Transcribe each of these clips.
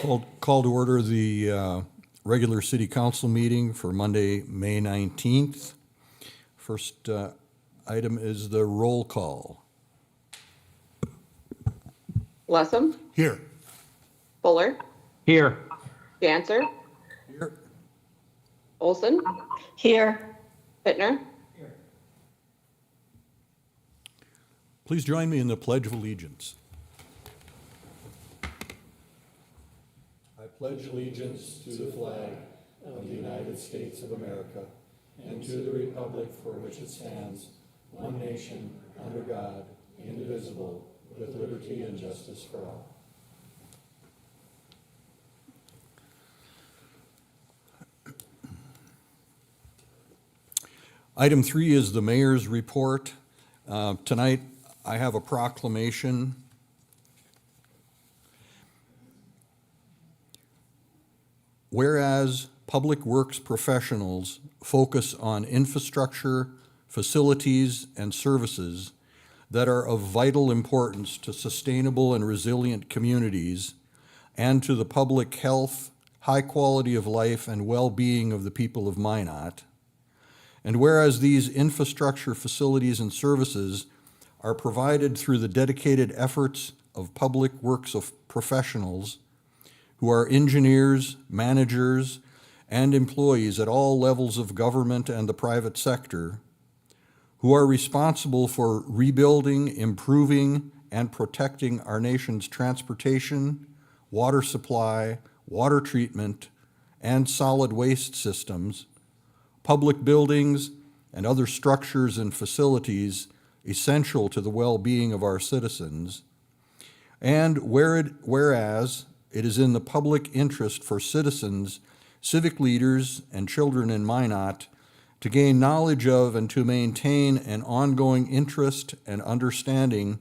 Call to order the regular city council meeting for Monday, May 19th. First item is the roll call. Lessem, Here. Fuller, Here. Dancer, Here. Olson, Here. Bittner. Please join me in the Pledge of Allegiance. I pledge allegiance to the flag of the United States of America and to the republic for which it stands, one nation, under God, indivisible, with liberty and justice for all. Item 3 is the mayor's report. Tonight, I have a proclamation. Whereas public works professionals focus on infrastructure, facilities, and services that are of vital importance to sustainable and resilient communities and to the public health, high quality of life, and well-being of the people of Minot. And whereas these infrastructure, facilities, and services are provided through the dedicated efforts of public works of professionals who are engineers, managers, and employees at all levels of government and the private sector, who are responsible for rebuilding, improving, and protecting our nation's transportation, water supply, water treatment, and solid waste systems, public buildings, and other structures and facilities essential to the well-being of our citizens. And whereas it is in the public interest for citizens, civic leaders, and children in Minot to gain knowledge of and to maintain an ongoing interest and understanding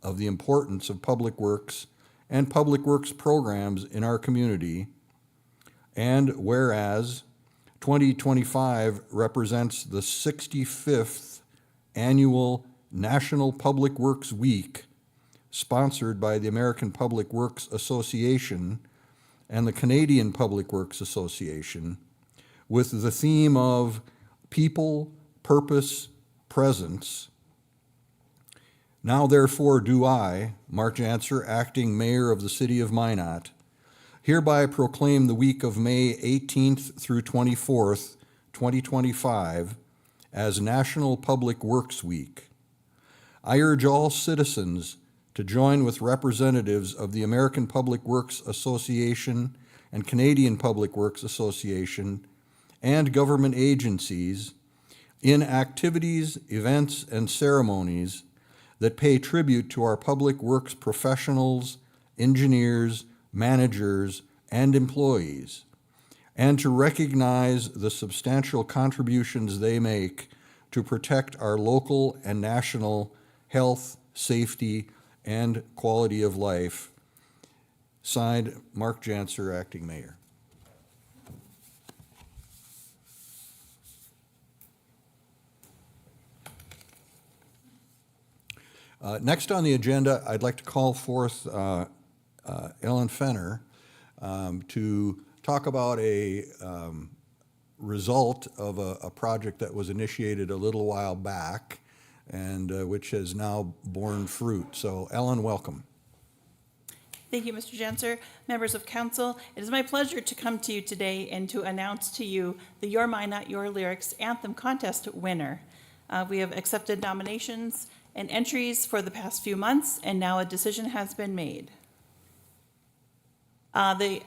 of the importance of public works and public works programs in our community. And whereas 2025 represents the 65th annual National Public Works Week, sponsored by the American Public Works Association and the Canadian Public Works Association, with the theme of People, Purpose, Presence. Now therefore do I, Mark Janser, acting mayor of the city of Minot, hereby proclaim the week of May 18th through 24th, 2025, as National Public Works Week. I urge all citizens to join with representatives of the American Public Works Association and Canadian Public Works Association and government agencies in activities, events, and ceremonies that pay tribute to our public works professionals, engineers, managers, and employees, and to recognize the substantial contributions they make to protect our local and national health, safety, and quality of life. Signed, Mark Janser, acting mayor. Next on the agenda, I'd like to call forth Ellen Fenner to talk about a result of a project that was initiated a little while back and which has now borne fruit. So Ellen, welcome. Thank you, Mr. Janser. Members of council, it is my pleasure to come to you today and to announce to you the Your Minot, Your Lyrics Anthem Contest winner. We have accepted nominations and entries for the past few months, and now a decision has been made. The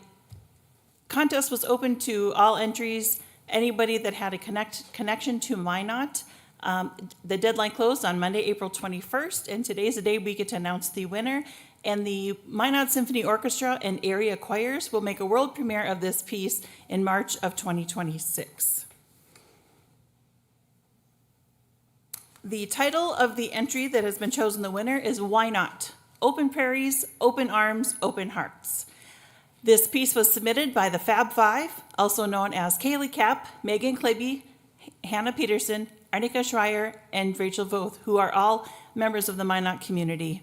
contest was open to all entries, anybody that had a connection to Minot. The deadline closed on Monday, April 21st, and today's the day we get to announce the winner. And the Minot Symphony Orchestra and area choirs will make a world premiere of this piece in March of 2026. The title of the entry that has been chosen the winner is Why Not? Open Prairies, Open Arms, Open Hearts. This piece was submitted by the Fab Five, also known as Kaylee Kapp, Megan Klebe, Hannah Peterson, Arnika Schreier, and Rachel Voth, who are all members of the Minot community.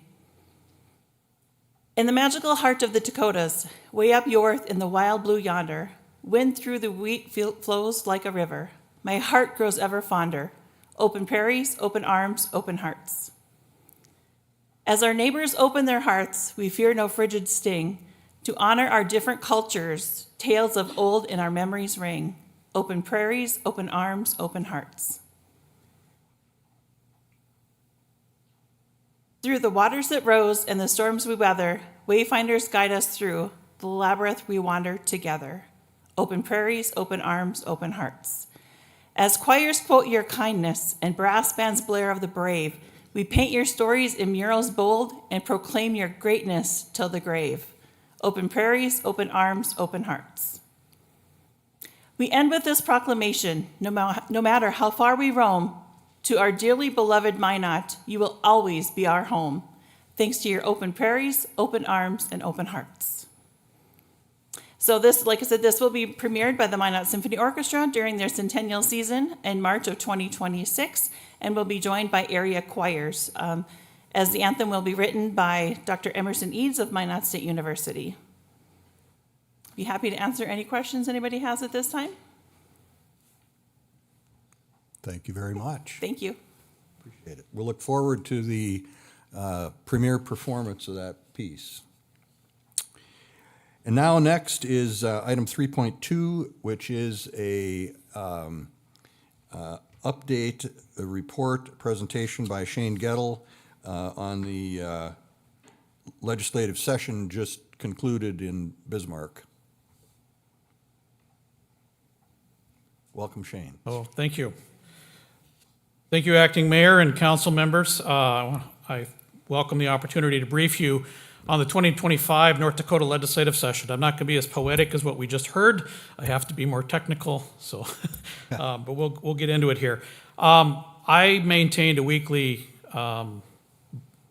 In the magical heart of the Dakotas, way up north in the wild blue yonder, wind through the wheat field flows like a river. My heart grows ever fonder. Open prairies, open arms, open hearts. As our neighbors open their hearts, we fear no frigid sting. To honor our different cultures, tales of old in our memories ring. Open prairies, open arms, open hearts. Through the waters that rose and the storms we weather, wayfinders guide us through the labyrinth we wander together. Open prairies, open arms, open hearts. As choirs quote your kindness and brass bands blare of the brave, we paint your stories in murals bold and proclaim your greatness till the grave. Open prairies, open arms, open hearts. We end with this proclamation, no matter how far we roam, to our dearly beloved Minot, you will always be our home. Thanks to your open prairies, open arms, and open hearts. So this, like I said, this will be premiered by the Minot Symphony Orchestra during their centennial season in March of 2026, and will be joined by area choirs, as the anthem will be written by Dr. Emerson Eads of Minot State University. Be happy to answer any questions anybody has at this time. Thank you very much. Thank you. Appreciate it. We'll look forward to the premiere performance of that piece. And now next is item 3.2, which is a update, a report presentation by Shane Gettle on the legislative session just concluded in Bismarck. Welcome, Shane. Oh, thank you. Thank you, Acting Mayor and council members. I welcome the opportunity to brief you on the 2025 North Dakota legislative session. I'm not going to be as poetic as what we just heard. I have to be more technical, so but we'll get into it here. I maintained a weekly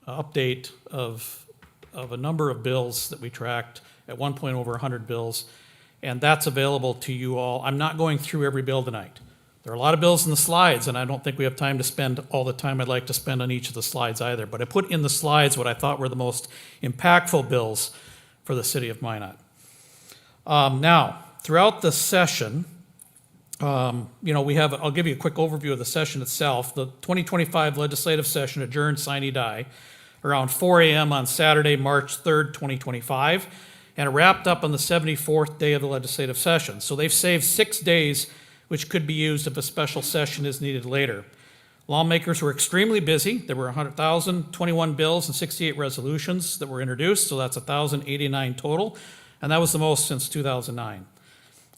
update of a number of bills that we tracked, at one point over 100 bills, and that's available to you all. I'm not going through every bill tonight. There are a lot of bills in the slides, and I don't think we have time to spend all the time I'd like to spend on each of the slides either, but I put in the slides what I thought were the most impactful bills for the city of Minot. Now, throughout the session, I'll give you a quick overview of the session itself. The 2025 legislative session adjourned sine die around 4 a.m. on Saturday, March 3rd, 2025, and it wrapped up on the 74th day of the legislative session. So they've saved 6 days, which could be used if a special session is needed later. Lawmakers were extremely busy. There were 1,021 bills and 68 resolutions that were introduced, so that's 1,089 total, and that was the most since 2009.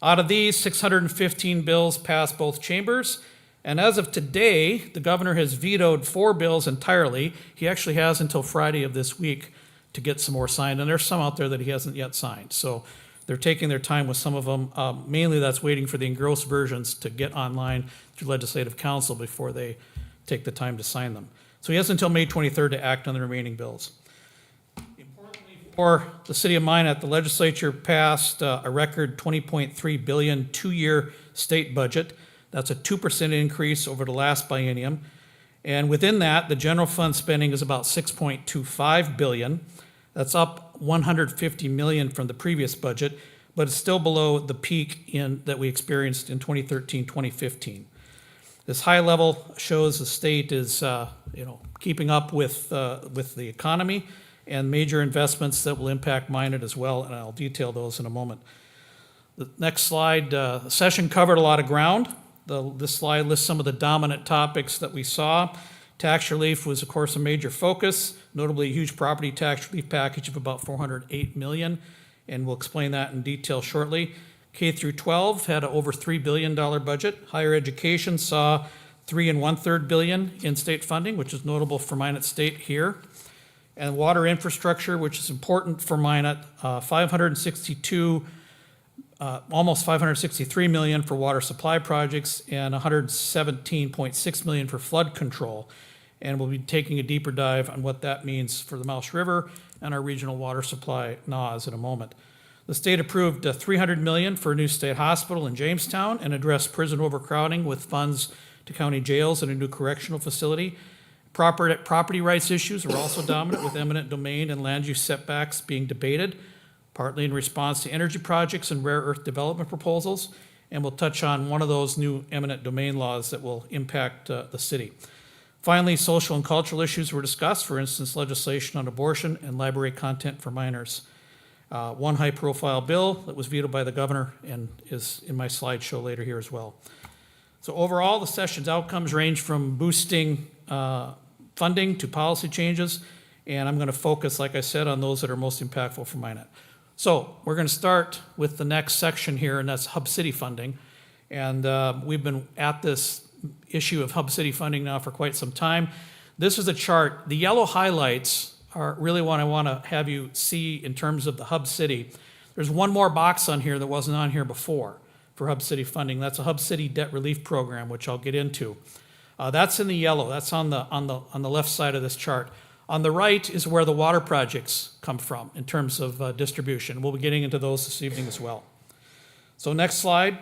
Out of these, 615 bills passed both chambers, and as of today, the governor has vetoed 4 bills entirely. He actually has until Friday of this week to get some more signed, and there's some out there that he hasn't yet signed. So they're taking their time with some of them. Mainly that's waiting for the engrossed versions to get online through Legislative Council before they take the time to sign them. So he has until May 23rd to act on the remaining bills. Importantly for the city of Minot, the legislature passed a record $20.3 billion 2-year state budget. That's a 2% increase over the last biennium. And within that, the general fund spending is about $6.25 billion. That's up $150 million from the previous budget, but it's still below the peak that we experienced in 2013-2015. This high level shows the state is keeping up with the economy and major investments that will impact Minot as well, and I'll detail those in a moment. The next slide, the session covered a lot of ground. This slide lists some of the dominant topics that we saw. Tax relief was, of course, a major focus, notably a huge property tax relief package of about $408 million, and we'll explain that in detail shortly. K through 12 had an over $3 billion budget. Higher education saw $3 1/3 billion in state funding, which is notable for Minot State here. And water infrastructure, which is important for Minot, almost $563 million for water supply projects and $117.6 million for flood control. And we'll be taking a deeper dive on what that means for the Mouse River and our regional water supply NAWS in a moment. The state approved $300 million for a new state hospital in Jamestown and addressed prison overcrowding with funds to county jails and a new correctional facility. Property rights issues were also dominant, with eminent domain and land use setbacks being debated, partly in response to energy projects and rare earth development proposals. And we'll touch on one of those new eminent domain laws that will impact the city. Finally, social and cultural issues were discussed, for instance, legislation on abortion and library content for minors. One high-profile bill that was vetoed by the governor and is in my slideshow later here as well. So overall, the session's outcomes range from boosting funding to policy changes, and I'm going to focus, like I said, on those that are most impactful for Minot. So we're going to start with the next section here, and that's Hub City funding. And we've been at this issue of Hub City funding now for quite some time. This is a chart. The yellow highlights are really what I want to have you see in terms of the Hub City. There's one more box on here that wasn't on here before for Hub City funding. That's a Hub City Debt Relief Program, which I'll get into. That's in the yellow. That's on the left side of this chart. On the right is where the water projects come from in terms of distribution. We'll be getting into those this evening as well. So next slide.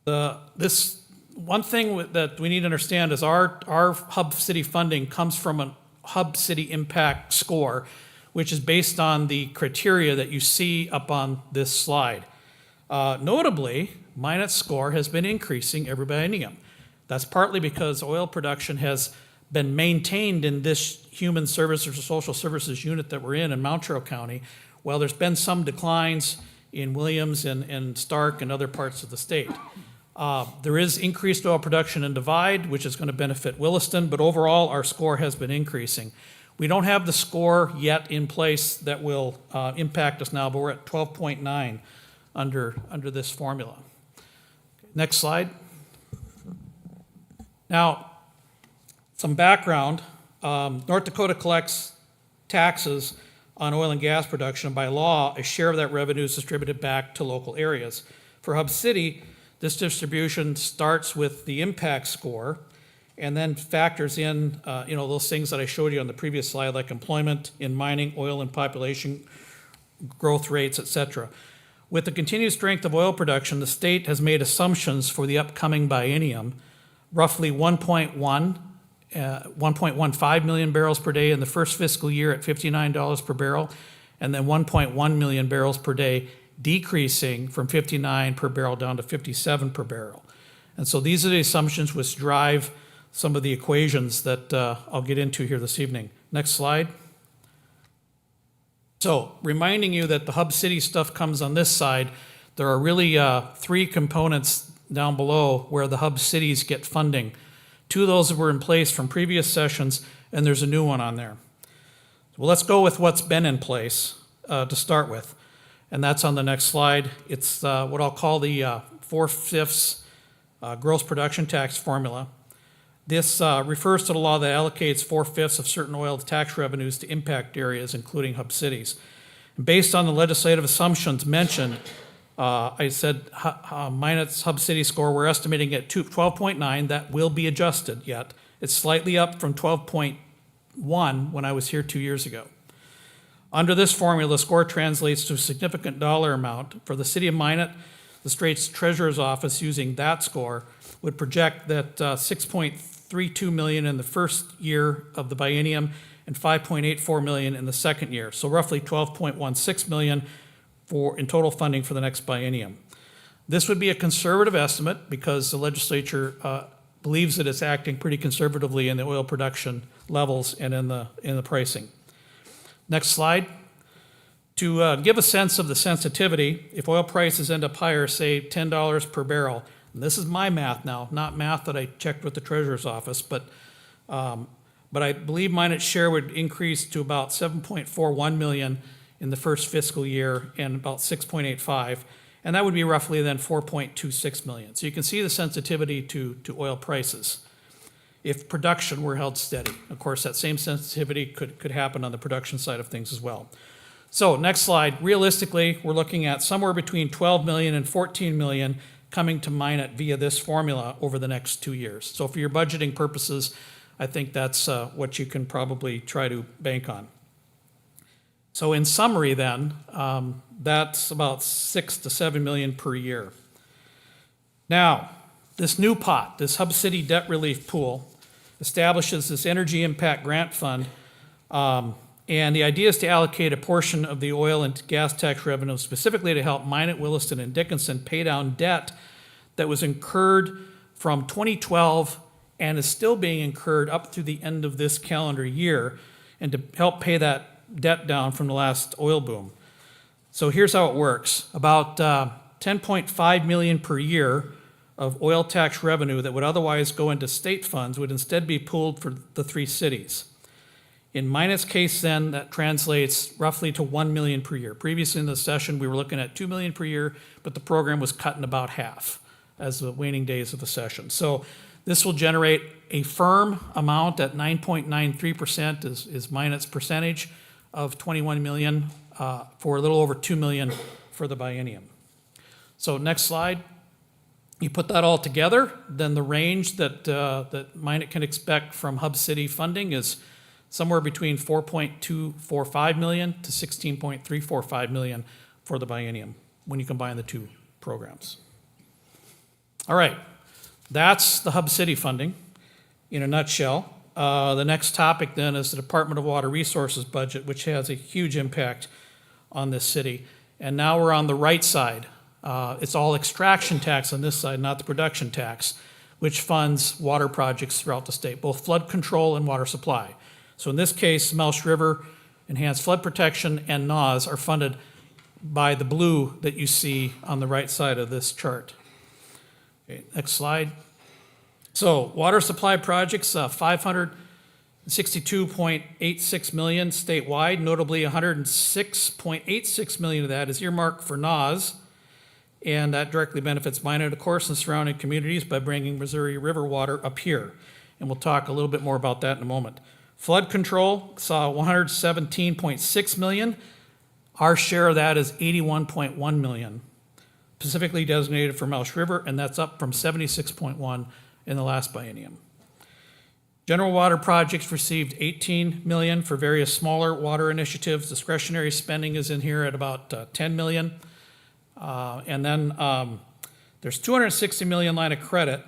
This one thing that we need to understand is our Hub City funding comes from a Hub City Impact Score, which is based on the criteria that you see up on this slide. Notably, Minot's score has been increasing every biennium. That's partly because oil production has been maintained in this human services or social services unit that we're in Mountrail County, while there's been some declines in Williams and Stark and other parts of the state. There is increased oil production in Divide, which is going to benefit Williston, but overall our score has been increasing. We don't have the score yet in place that will impact us now, but we're at 12.9 under this formula. Next slide. Now, some background. North Dakota collects taxes on oil and gas production, and by law, a share of that revenue is distributed back to local areas. For Hub City, this distribution starts with the impact score and then factors in those things that I showed you on the previous slide, like employment in mining, oil and population growth rates, et cetera. With the continued strength of oil production, the state has made assumptions for the upcoming biennium, roughly 1.15 million barrels per day in the first fiscal year at $59 per barrel, and then 1.1 million barrels per day, decreasing from 59 per barrel down to 57 per barrel. And so these are the assumptions which drive some of the equations that I'll get into here this evening. Next slide. So reminding you that the Hub City stuff comes on this side, there are really three components down below where the Hub Cities get funding. Two of those were in place from previous sessions, and there's a new one on there. Well, let's go with what's been in place to start with, and that's on the next slide. It's what I'll call the 4/5 gross production tax formula. This refers to the law that allocates 4/5 of certain oil tax revenues to impact areas, including Hub Cities. And based on the legislative assumptions mentioned, I said Minot's Hub City score, we're estimating at 12.9. That will be adjusted yet. It's slightly up from 12.1 when I was here 2 years ago. Under this formula, the score translates to a significant dollar amount. For the city of Minot, the state's treasurer's office, using that score, would project that $6.32 million in the first year of the biennium and $5.84 million in the second year. So roughly $12.16 million in total funding for the next biennium. This would be a conservative estimate because the legislature believes that it's acting pretty conservatively in the oil production levels and in the pricing. Next slide. To give a sense of the sensitivity, if oil prices end up higher, say $10 per barrel, and this is my math now, not math that I checked with the treasurer's office, but I believe Minot's share would increase to about $7.41 million in the first fiscal year and about 6.85, and that would be roughly then 4.26 million. So you can see the sensitivity to oil prices if production were held steady. Of course, that same sensitivity could happen on the production side of things as well. So next slide. Realistically, we're looking at somewhere between 12 million and 14 million coming to Minot via this formula over the next 2 years. So for your budgeting purposes, I think that's what you can probably try to bank on. So in summary then, that's about 6 to 7 million per year. Now, this new pot, this Hub City debt relief pool, establishes this Energy Impact Grant Fund. And the idea is to allocate a portion of the oil and gas tax revenue specifically to help Minot, Williston, and Dickinson pay down debt that was incurred from 2012 and is still being incurred up through the end of this calendar year, and to help pay that debt down from the last oil boom. So here's how it works. About 10.5 million per year of oil tax revenue that would otherwise go into state funds would instead be pooled for the 3 cities. In Minot's case, then, that translates roughly to 1 million per year. Previously in the session, we were looking at 2 million per year, but the program was cut in about half as the waning days of the session. So this will generate a firm amount at 9.93% is Minot's percentage of 21 million for a little over 2 million for the biennium. So next slide. You put that all together, then the range that Minot can expect from Hub City funding is somewhere between 4.245 million to 16.345 million for the biennium when you combine the 2 programs. All right, that's the Hub City funding in a nutshell. The next topic then is the Department of Water Resources budget, which has a huge impact on this city. And now we're on the right side. It's all extraction tax on this side, not the production tax, which funds water projects throughout the state, both flood control and water supply. So in this case, Mouse River, Enhanced Flood Protection, and NAWS are funded by the blue that you see on the right side of this chart. Okay, next slide. So water supply projects, 562.86 million statewide, notably 106.86 million of that is earmarked for NAWS, and that directly benefits Minot, of course, and surrounding communities by bringing Missouri River water up here. And we'll talk a little bit more about that in a moment. Flood control saw 117.6 million. Our share of that is 81.1 million, specifically designated for Mouse River, and that's up from 76.1 in the last biennium. General water projects received 18 million for various smaller water initiatives. Discretionary spending is in here at about 10 million. And then there's 260 million line of credit,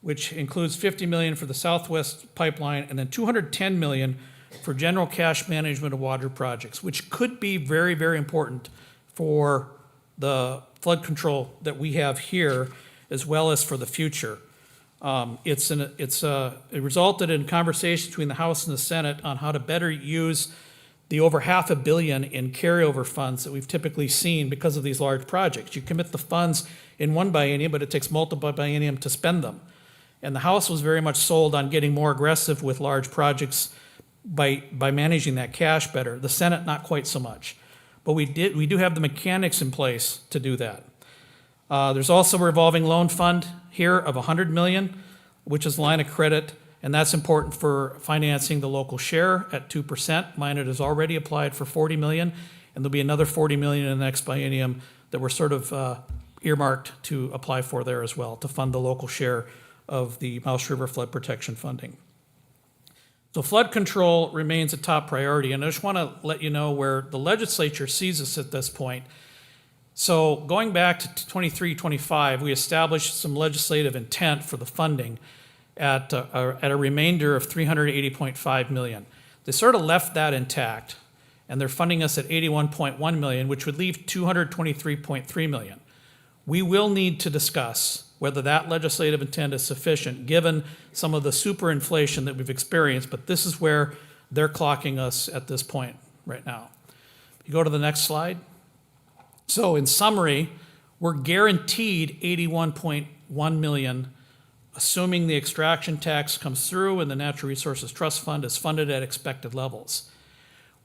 which includes 50 million for the Southwest Pipeline, and then 210 million for general cash management of water projects, which could be very, very important for the flood control that we have here, as well as for the future. It resulted in conversations between the House and the Senate on how to better use the over $500 million in carryover funds that we've typically seen because of these large projects. You commit the funds in one biennium, but it takes multiple biennium to spend them. And the House was very much sold on getting more aggressive with large projects by managing that cash better. The Senate, not quite so much. But we do have the mechanics in place to do that. There's also a revolving loan fund here of 100 million, which is line of credit, and that's important for financing the local share at 2%. Minot has already applied for 40 million, and there'll be another 40 million in the next biennium that we're sort of earmarked to apply for there as well, to fund the local share of the Mouse River flood protection funding. So flood control remains a top priority, and I just want to let you know where the legislature sees us at this point. So going back to 23-25, we established some legislative intent for the funding at a remainder of 380.5 million. They sort of left that intact, and they're funding us at 81.1 million, which would leave 223.3 million. We will need to discuss whether that legislative intent is sufficient, given some of the superinflation that we've experienced, but this is where they're clocking us at this point right now. You go to the next slide. So in summary, we're guaranteed 81.1 million, assuming the extraction tax comes through and the Natural Resources Trust Fund is funded at expected levels.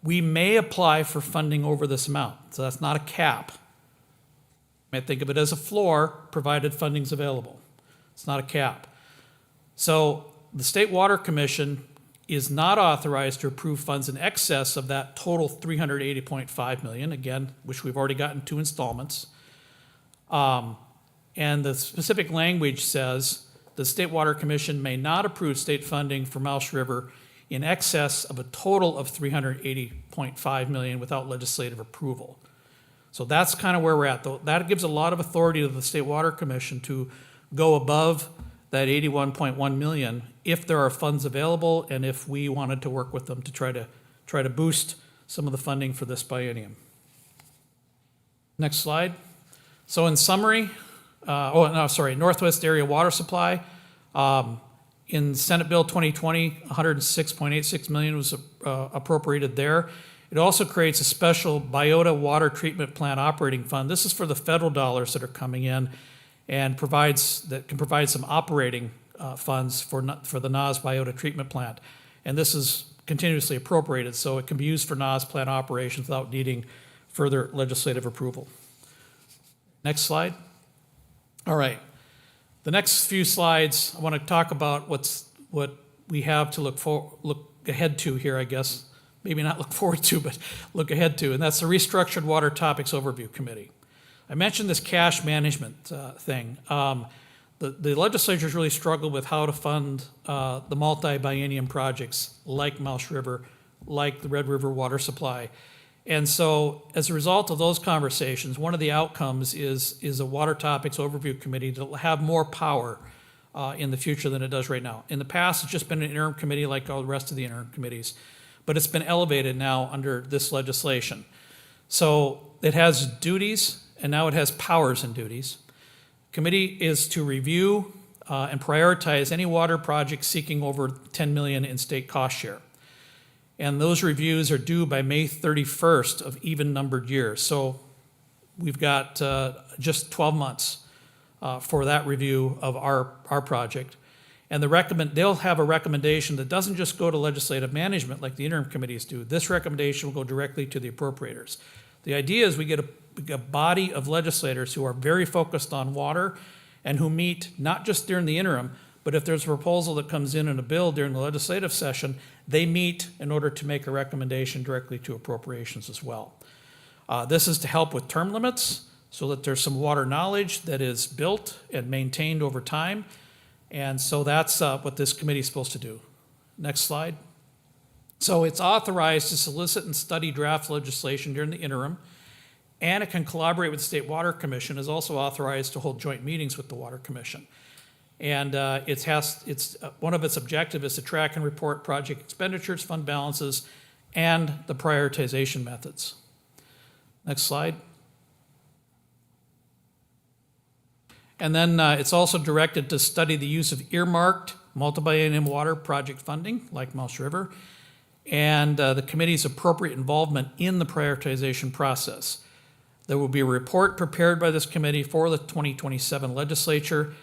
We may apply for funding over this amount, so that's not a cap. You might think of it as a floor, provided funding's available. It's not a cap. So the State Water Commission is not authorized to approve funds in excess of that total 380.5 million, again, which we've already gotten 2 installments. And the specific language says the State Water Commission may not approve state funding for Mouse River in excess of a total of 380.5 million without legislative approval. So that's kind of where we're at. That gives a lot of authority to the State Water Commission to go above that 81.1 million if there are funds available and if we wanted to work with them to try to boost some of the funding for this biennium. Next slide. So in summary, Northwest Area Water Supply. In Senate Bill 2020, 106.86 million was appropriated there. It also creates a special Biota Water Treatment Plant Operating Fund. This is for the federal dollars that are coming in and can provide some operating funds for the NAS Biota Treatment Plant. And this is continuously appropriated, so it can be used for NAS plant operations without needing further legislative approval. Next slide. All right. The next few slides, I want to talk about what we have to look ahead to here, I guess. Maybe not look forward to, but look ahead to, and that's the Restructured Water Topics Overview Committee. I mentioned this cash management thing. The legislature's really struggled with how to fund the multi-biennium projects like Mouse River, like the Red River Water Supply. And so as a result of those conversations, one of the outcomes is a Water Topics Overview Committee to have more power in the future than it does right now. In the past, it's just been an interim committee like all the rest of the interim committees, but it's been elevated now under this legislation. So it has duties, and now it has powers and duties. Committee is to review and prioritize any water projects seeking over 10 million in state cost share. And those reviews are due by May 31st of even-numbered years. So we've got just 12 months for that review of our project. And they'll have a recommendation that doesn't just go to legislative management like the interim committees do. This recommendation will go directly to the appropriators. The idea is we get a body of legislators who are very focused on water and who meet not just during the interim, but if there's a proposal that comes in a bill during the legislative session, they meet in order to make a recommendation directly to appropriations as well. This is to help with term limits so that there's some water knowledge that is built and maintained over time. And so that's what this committee is supposed to do. Next slide. So it's authorized to solicit and study draft legislation during the interim, and it can collaborate with the State Water Commission. Is also authorized to hold joint meetings with the Water Commission. And one of its objectives is to track and report project expenditures, fund balances, and the prioritization methods. Next slide. And then it's also directed to study the use of earmarked multi-biennium water project funding, like Mouse River, and the committee's appropriate involvement in the prioritization process. There will be a report prepared by this committee for the 2027 legislature.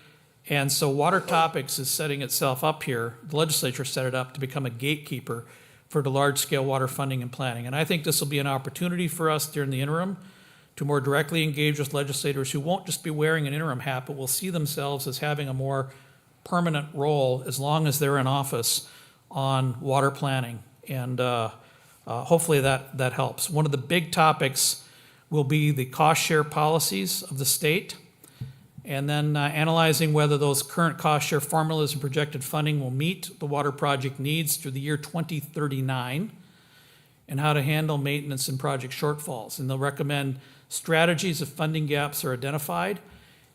And so Water Topics is setting itself up here, the legislature set it up to become a gatekeeper for the large-scale water funding and planning. And I think this will be an opportunity for us during the interim to more directly engage with legislators who won't just be wearing an interim hat, but will see themselves as having a more permanent role as long as they're in office on water planning. And hopefully that helps. One of the big topics will be the cost share policies of the state, and then analyzing whether those current cost share formulas and projected funding will meet the water project needs through the year 2039, and how to handle maintenance and project shortfalls. And they'll recommend strategies if funding gaps are identified.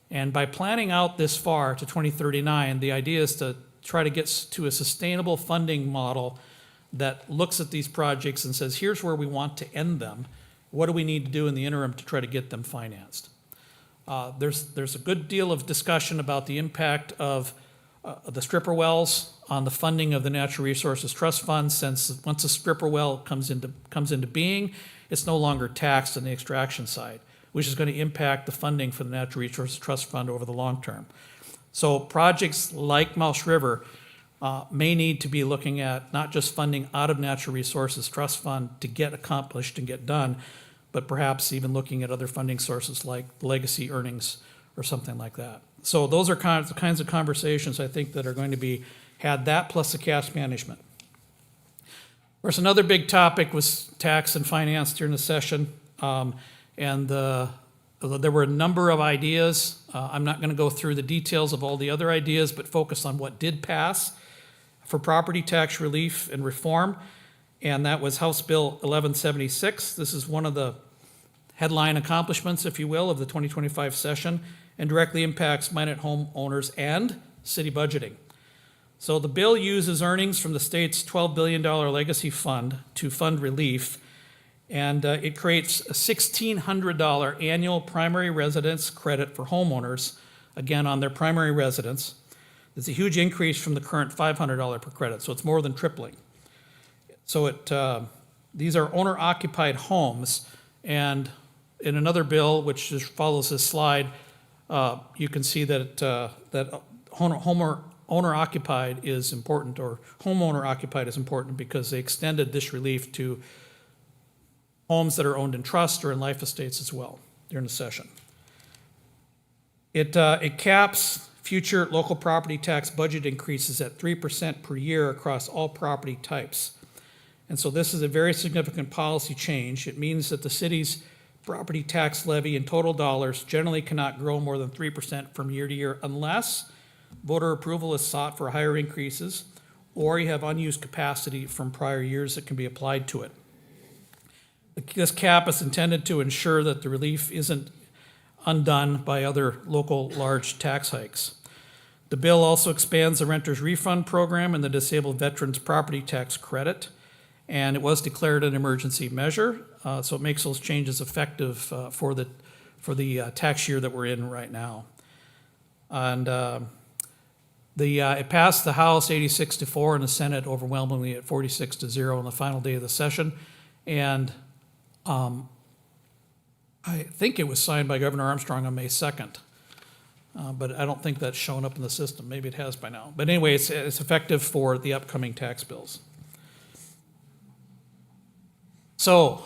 And by planning out this far to 2039, the idea is to try to get to a sustainable funding model that looks at these projects and says, here's where we want to end them. What do we need to do in the interim to try to get them financed? There's a good deal of discussion about the impact of the stripper wells on the funding of the Natural Resources Trust Fund, since once a stripper well comes into being, it's no longer taxed on the extraction side, which is going to impact the funding for the Natural Resources Trust Fund over the long term. So projects like Mouse River may need to be looking at not just funding out of Natural Resources Trust Fund to get accomplished and get done, but perhaps even looking at other funding sources like legacy earnings or something like that. So those are the kinds of conversations I think that are going to be had, that plus the cash management. Of course, another big topic was tax and finance during the session. And there were a number of ideas. I'm not going to go through the details of all the other ideas, but focus on what did pass for property tax relief and reform. And that was House Bill 1176. This is one of the headline accomplishments, if you will, of the 2025 session, and directly impacts Minot homeowners and city budgeting. So the bill uses earnings from the state's $12 billion legacy fund to fund relief, and it creates a $1,600 annual primary residence credit for homeowners, again, on their primary residence. It's a huge increase from the current $500 per credit, so it's more than tripling. So these are owner-occupied homes, and in another bill, which just follows this slide, you can see that that owner-occupied is important, or homeowner-occupied is important, because they extended this relief to homes that are owned in trust or in life estates as well during the session. It caps future local property tax budget increases at 3% per year across all property types. And so this is a very significant policy change. It means that the city's property tax levy in total dollars generally cannot grow more than 3% from year to year unless voter approval is sought for higher increases, or you have unused capacity from prior years that can be applied to it. This cap is intended to ensure that the relief isn't undone by other local large tax hikes. The bill also expands the renter's refund program and the disabled veterans property tax credit, and it was declared an emergency measure, so it makes those changes effective for the tax year that we're in right now. And it passed the House 86-4 and the Senate overwhelmingly at 46-0 on the final day of the session, and I think it was signed by Governor Armstrong on May 2nd, but I don't think that's shown up in the system. Maybe it has by now. But anyway, it's effective for the upcoming tax bills. So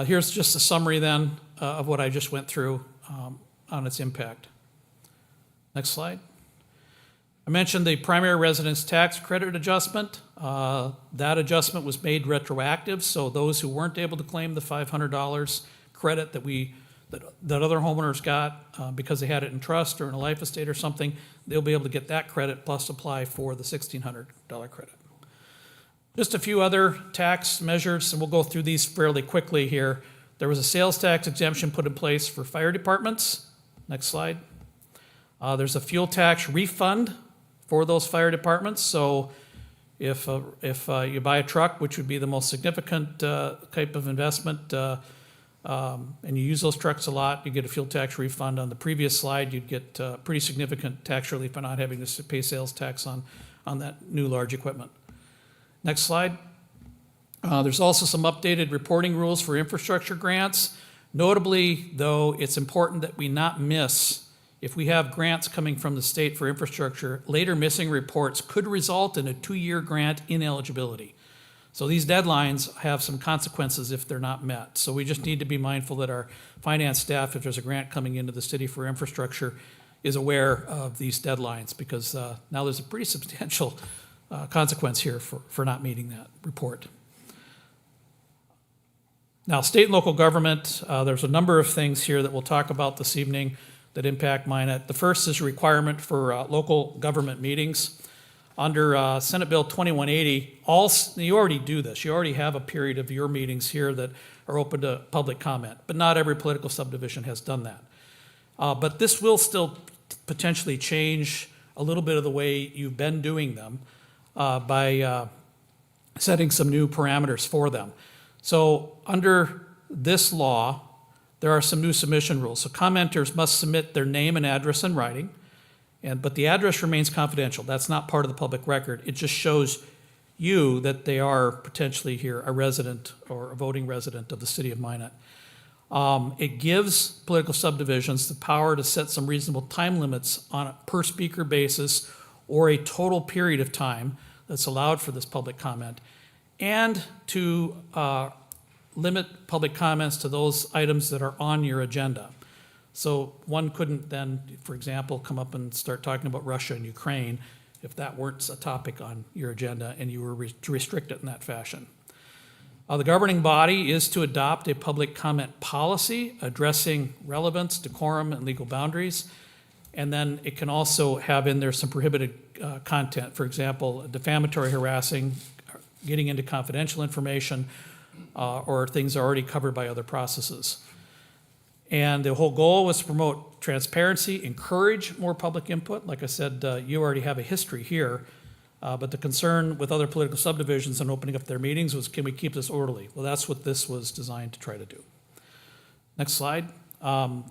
here's just a summary then of what I just went through on its impact. Next slide. I mentioned the primary residence tax credit adjustment. That adjustment was made retroactive, so those who weren't able to claim the $500 credit that other homeowners got because they had it in trust or in a life estate or something, they'll be able to get that credit plus apply for the $1,600 credit. Just a few other tax measures, and we'll go through these fairly quickly here. There was a sales tax exemption put in place for fire departments. Next slide. There's a fuel tax refund for those fire departments. So if you buy a truck, which would be the most significant type of investment, and you use those trucks a lot, you get a fuel tax refund. On the previous slide, you'd get pretty significant tax relief by not having to pay sales tax on that new large equipment. Next slide. There's also some updated reporting rules for infrastructure grants. Notably, though, it's important that we not miss, if we have grants coming from the state for infrastructure, later missing reports could result in a 2-year grant ineligibility. So these deadlines have some consequences if they're not met. So we just need to be mindful that our finance staff, if there's a grant coming into the city for infrastructure, is aware of these deadlines, because now there's a pretty substantial consequence here for not meeting that report. Now, state and local government, there's a number of things here that we'll talk about this evening that impact Minot. The first is a requirement for local government meetings. Under Senate Bill 2180, you already do this. You already have a period of your meetings here that are open to public comment, but not every political subdivision has done that. But this will still potentially change a little bit of the way you've been doing them by setting some new parameters for them. So under this law, there are some new submission rules. So commenters must submit their name and address in writing, but the address remains confidential. That's not part of the public record. It just shows you that they are potentially here a resident or a voting resident of the city of Minot. It gives political subdivisions the power to set some reasonable time limits on a per speaker basis or a total period of time that's allowed for this public comment, and to limit public comments to those items that are on your agenda. So one couldn't then, for example, come up and start talking about Russia and Ukraine if that weren't a topic on your agenda and you were to restrict it in that fashion. The governing body is to adopt a public comment policy addressing relevance, decorum, and legal boundaries. And then it can also have in there some prohibited content, for example, defamatory, harassing, getting into confidential information, or things already covered by other processes. And the whole goal was to promote transparency, encourage more public input. Like I said, you already have a history here, but the concern with other political subdivisions and opening up their meetings was, can we keep this orderly? Well, that's what this was designed to try to do. Next slide.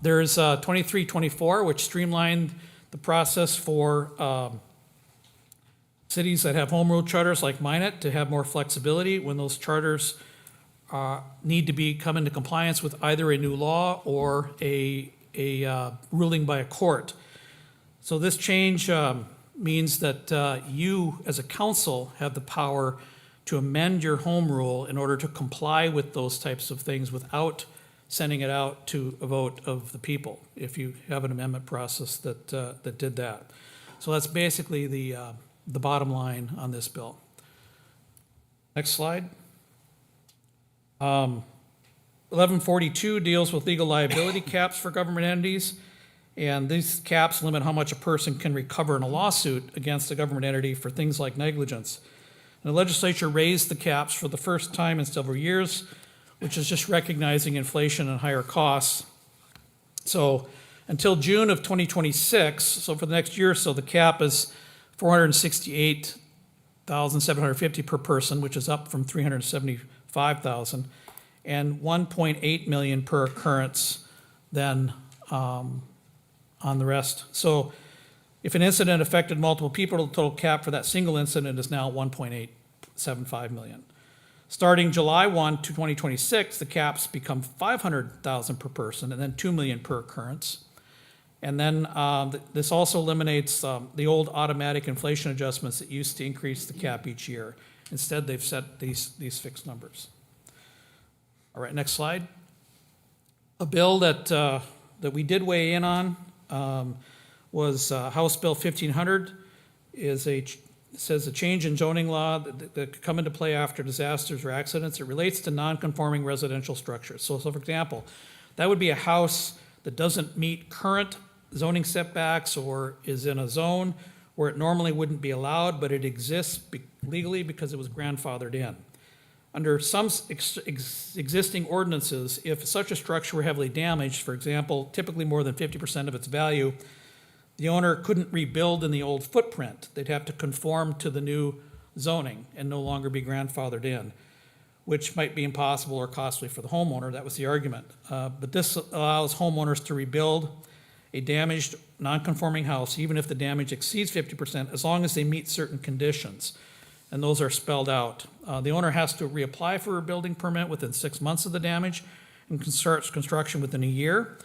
There's 2324, which streamlined the process for cities that have home rule charters like Minot to have more flexibility when those charters need to come into compliance with either a new law or a ruling by a court. So this change means that you, as a council, have the power to amend your home rule in order to comply with those types of things without sending it out to a vote of the people, if you have an amendment process that did that. So that's basically the bottom line on this bill. Next slide. 1142 deals with legal liability caps for government entities, and these caps limit how much a person can recover in a lawsuit against a government entity for things like negligence. And the legislature raised the caps for the first time in several years, which is just recognizing inflation and higher costs. So until June of 2026, so for the next year or so, the cap is $468,750 per person, which is up from $375,000, and $1.8 million per occurrence then on the rest. So if an incident affected multiple people, the total cap for that single incident is now $1.875 million. Starting July 1 to 2026, the caps become $500,000 per person and then $2 million per occurrence. And then this also eliminates the old automatic inflation adjustments that used to increase the cap each year. Instead, they've set these fixed numbers. All right, next slide. A bill that we did weigh in on was House Bill 1500. Says a change in zoning law that could come into play after disasters or accidents. It relates to non-conforming residential structures. So for example, that would be a house that doesn't meet current zoning setbacks or is in a zone where it normally wouldn't be allowed, but it exists legally because it was grandfathered in. Under some existing ordinances, if such a structure were heavily damaged, for example, typically more than 50% of its value, the owner couldn't rebuild in the old footprint. They'd have to conform to the new zoning and no longer be grandfathered in, which might be impossible or costly for the homeowner. That was the argument. But this allows homeowners to rebuild a damaged, non-conforming house, even if the damage exceeds 50%, as long as they meet certain conditions. And those are spelled out. The owner has to reapply for a building permit within 6 months of the damage and can start construction within a year.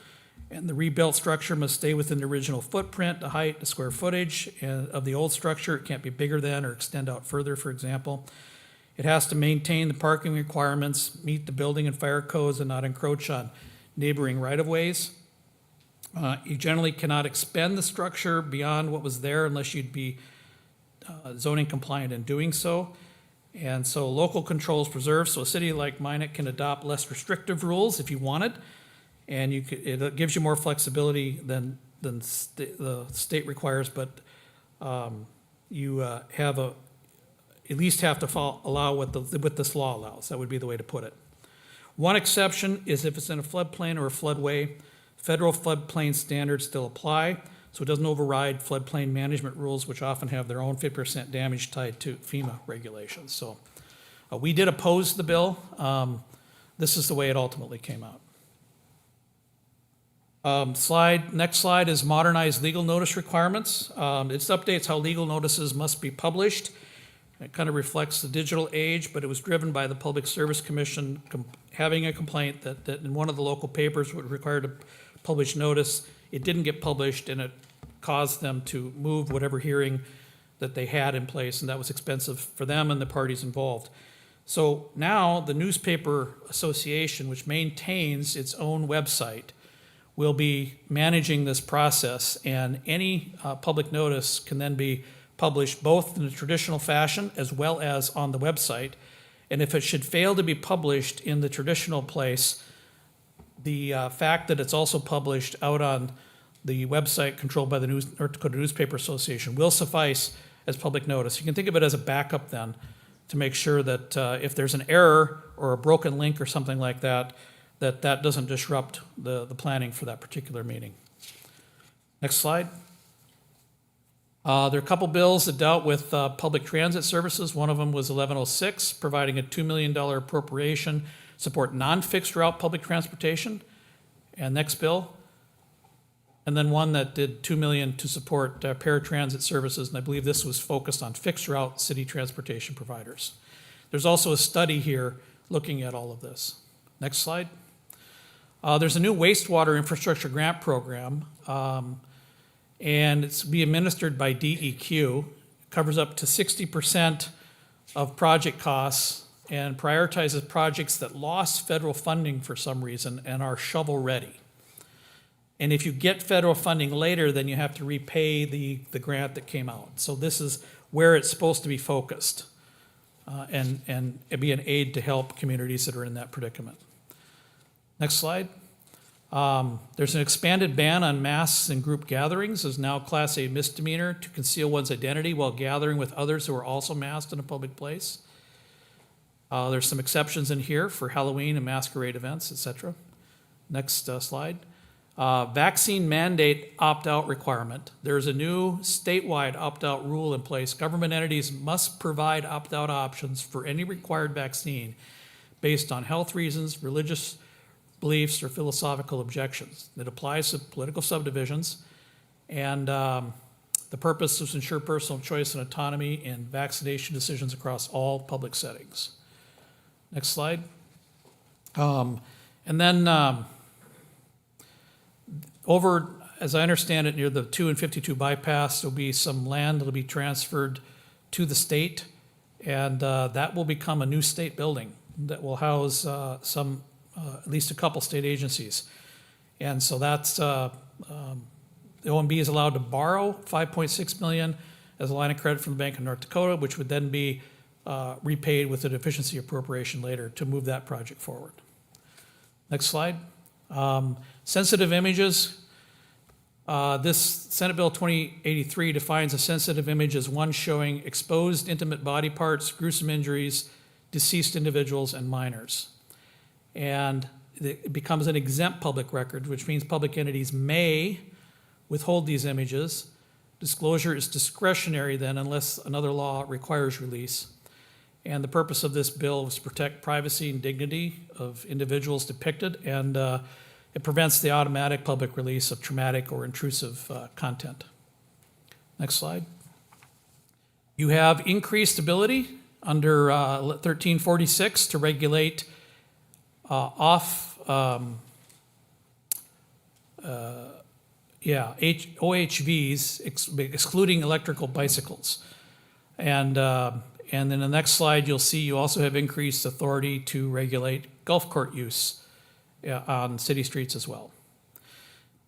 And the rebuilt structure must stay within the original footprint, the height, the square footage of the old structure. It can't be bigger than or extend out further, for example. It has to maintain the parking requirements, meet the building and fire codes, and not encroach on neighboring right-of-ways. You generally cannot expand the structure beyond what was there unless you'd be zoning compliant in doing so. And so local controls preserved, so a city like Minot can adopt less restrictive rules if you wanted, and it gives you more flexibility than the state requires, but you have at least have to allow what this law allows. That would be the way to put it. One exception is if it's in a floodplain or a floodway. Federal floodplain standards still apply, so it doesn't override floodplain management rules, which often have their own 50% damage tied to FEMA regulations. So we did oppose the bill. This is the way it ultimately came out. Next slide is modernized legal notice requirements. It updates how legal notices must be published. It kind of reflects the digital age, but it was driven by the Public Service Commission having a complaint that in one of the local papers would require to publish notice. It didn't get published, and it caused them to move whatever hearing that they had in place, and that was expensive for them and the parties involved. So now the Newspaper Association, which maintains its own website, will be managing this process, and any public notice can then be published both in the traditional fashion as well as on the website. And if it should fail to be published in the traditional place, the fact that it's also published out on the website controlled by the North Dakota Newspaper Association will suffice as public notice. You can think of it as a backup then to make sure that if there's an error or a broken link or something like that, that doesn't disrupt the planning for that particular meeting. Next slide. There are a couple bills that dealt with public transit services. One of them was 1106, providing a $2 million appropriation to support non-fixed route public transportation. And next bill. And then one that did $2 million to support paratransit services, and I believe this was focused on fixed route city transportation providers. There's also a study here looking at all of this. Next slide. There's a new wastewater infrastructure grant program, and it's be administered by DEQ. It covers up to 60% of project costs and prioritizes projects that lost federal funding for some reason and are shovel-ready. And if you get federal funding later, then you have to repay the grant that came out. So this is where it's supposed to be focused, and it'd be an aid to help communities that are in that predicament. Next slide. There's an expanded ban on mass and group gatherings. Is now Class A misdemeanor to conceal one's identity while gathering with others who are also masked in a public place. There's some exceptions in here for Halloween and masquerade events, etc. Next slide. Vaccine mandate opt-out requirement. There's a new statewide opt-out rule in place. Government entities must provide opt-out options for any required vaccine based on health reasons, religious beliefs, or philosophical objections. It applies to political subdivisions, and the purpose is to ensure personal choice and autonomy in vaccination decisions across all public settings. Next slide. And then over, as I understand it, near the 2 and 52 bypass, there'll be some land that'll be transferred to the state, and that will become a new state building that will house at least a couple state agencies. And so that's, the OMB is allowed to borrow $5.6 million as a line of credit from the Bank of North Dakota, which would then be repaid with a deficiency appropriation later to move that project forward. Next slide. Sensitive images. This Senate Bill 2083 defines a sensitive image as one showing exposed intimate body parts, gruesome injuries, deceased individuals, and minors. And it becomes an exempt public record, which means public entities may withhold these images. Disclosure is discretionary then unless another law requires release. And the purpose of this bill is to protect privacy and dignity of individuals depicted, and it prevents the automatic public release of traumatic or intrusive content. Next slide. You have increased ability under 1346 to regulate OHVs, excluding electrical bicycles. And then in the next slide, you'll see you also have increased authority to regulate golf court use on city streets as well.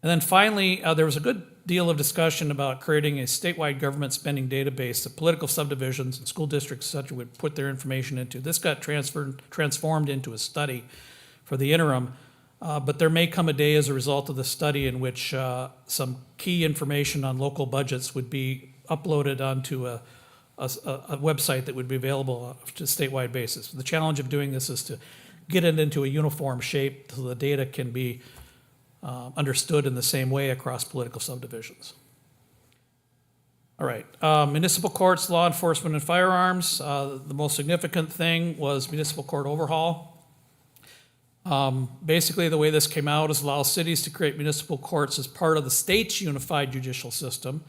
And then finally, there was a good deal of discussion about creating a statewide government spending database that political subdivisions and school districts, et cetera, would put their information into. This got transformed into a study for the interim, but there may come a day as a result of the study in which some key information on local budgets would be uploaded onto a website that would be available on a statewide basis. The challenge of doing this is to get it into a uniform shape so the data can be understood in the same way across political subdivisions. All right, municipal courts, law enforcement, and firearms. The most significant thing was municipal court overhaul. Basically, the way this came out is allow cities to create municipal courts as part of the state's unified judicial system,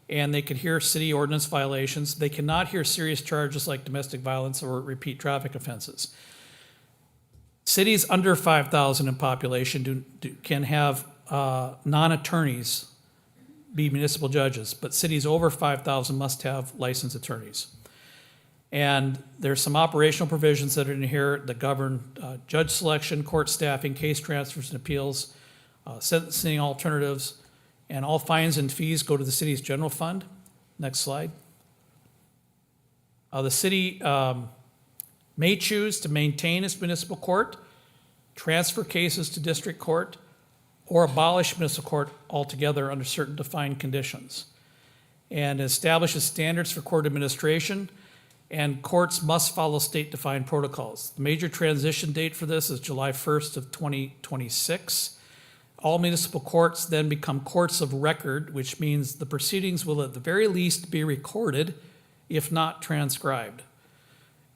and they can hear city ordinance violations. They cannot hear serious charges like domestic violence or repeat traffic offenses. Cities under 5,000 in population can have non-attorneys be municipal judges, but cities over 5,000 must have licensed attorneys. And there's some operational provisions that are in here that govern judge selection, court staffing, case transfers and appeals, sentencing alternatives, and all fines and fees go to the city's general fund. Next slide. The city may choose to maintain its municipal court, transfer cases to district court, or abolish municipal court altogether under certain defined conditions, and establishes standards for court administration and courts must follow state-defined protocols. The major transition date for this is July 1st of 2026. All municipal courts then become courts of record, which means the proceedings will at the very least be recorded, if not transcribed.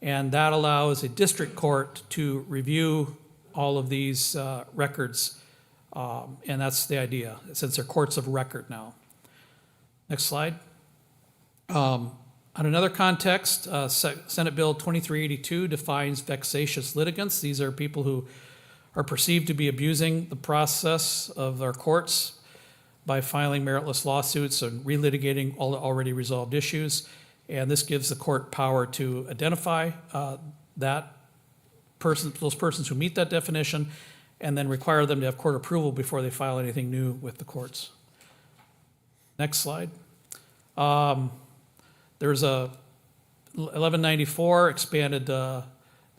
And that allows a district court to review all of these records, and that's the idea, since they're courts of record now. Next slide. On another context, Senate Bill 2382 defines vexatious litigants. These are people who are perceived to be abusing the process of our courts by filing meritless lawsuits and relitigating all the already resolved issues. And this gives the court power to identify those persons who meet that definition, and then require them to have court approval before they file anything new with the courts. Next slide. There's a 1194 expanded the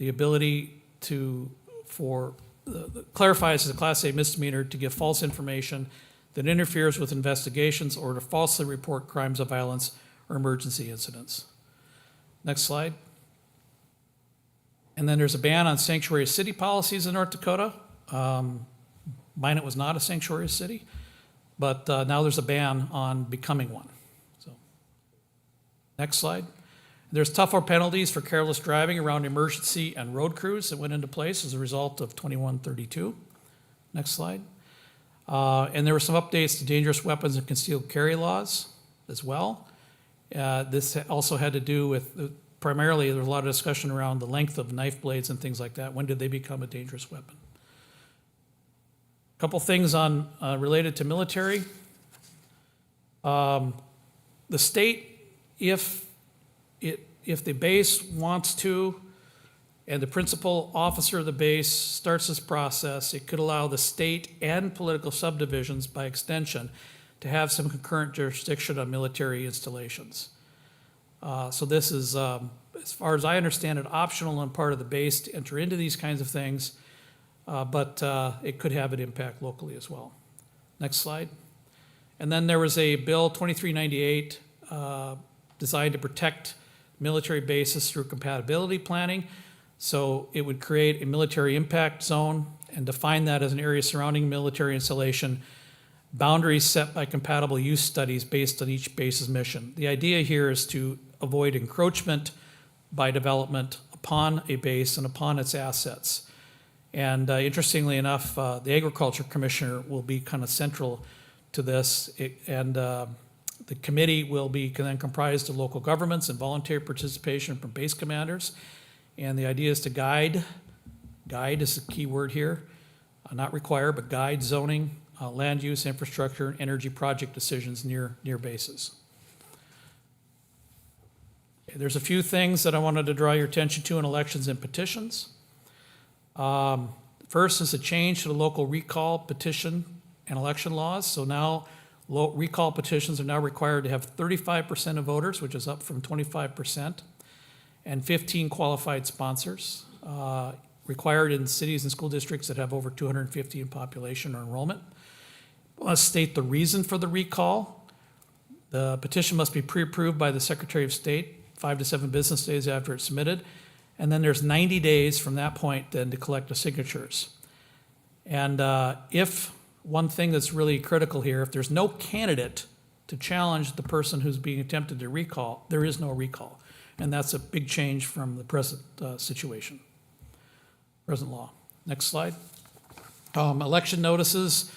ability clarifies as a Class A misdemeanor to give false information that interferes with investigations or to falsely report crimes of violence or emergency incidents. Next slide. And then there's a ban on sanctuary city policies in North Dakota. Minot was not a sanctuary city, but now there's a ban on becoming one. So, next slide. There's tougher penalties for careless driving around emergency and road crews that went into place as a result of 2132. Next slide. And there were some updates to dangerous weapons and concealed carry laws as well. This also had to do with, primarily, there was a lot of discussion around the length of knife blades and things like that. When did they become a dangerous weapon? A couple things on related to military. The state, if the base wants to, and the principal officer of the base starts this process, it could allow the state and political subdivisions, by extension, to have some concurrent jurisdiction on military installations. So this is, as far as I understand it, optional on part of the base to enter into these kinds of things, but it could have an impact locally as well. Next slide. And then there was a bill 2398 designed to protect military bases through compatibility planning. So it would create a military impact zone and define that as an area surrounding military installation, boundaries set by compatible use studies based on each base's mission. The idea here is to avoid encroachment by development upon a base and upon its assets. And interestingly enough, the Agriculture Commissioner will be kind of central to this, the committee will be then comprised of local governments and voluntary participation from base commanders. And the idea is to guide is the key word here, not require, but guide zoning, land use, infrastructure, and energy project decisions near bases. Okay, there's a few things that I wanted to draw your attention to in elections and petitions. First is a change to the local recall petition and election laws. So now recall petitions are now required to have 35% of voters, which is up from 25%, and 15 qualified sponsors, required in cities and school districts that have over 250 in population or enrollment. Must state the reason for the recall. The petition must be pre-approved by the Secretary of State 5 to 7 business days after it's submitted. And then there's 90 days from that point then to collect the signatures. And if one thing that's really critical here, if there's no candidate to challenge the person who's being attempted to recall, there is no recall. And that's a big change from the present situation, present law. Next slide. Election notices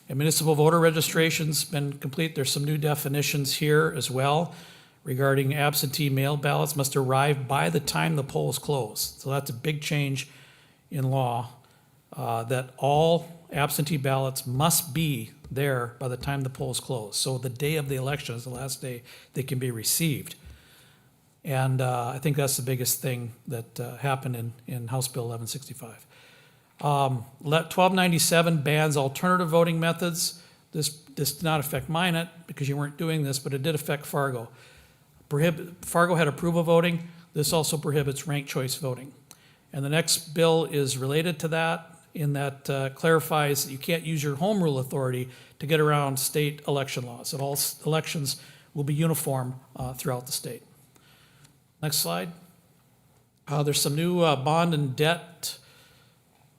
and municipal voter registration's been complete. There's some new definitions here as well regarding absentee mail ballots must arrive by the time the polls close. So that's a big change in law, that all absentee ballots must be there by the time the polls close. So the day of the election is the last day they can be received. And I think that's the biggest thing that happened in House Bill 1165. 1297 bans alternative voting methods. This did not affect Minot because you weren't doing this, but it did affect Fargo. Fargo had approval voting. This also prohibits ranked choice voting. And the next bill is related to that, in that clarifies that you can't use your home rule authority to get around state election laws, that all elections will be uniform throughout the state. Next slide. There's some new bond and debt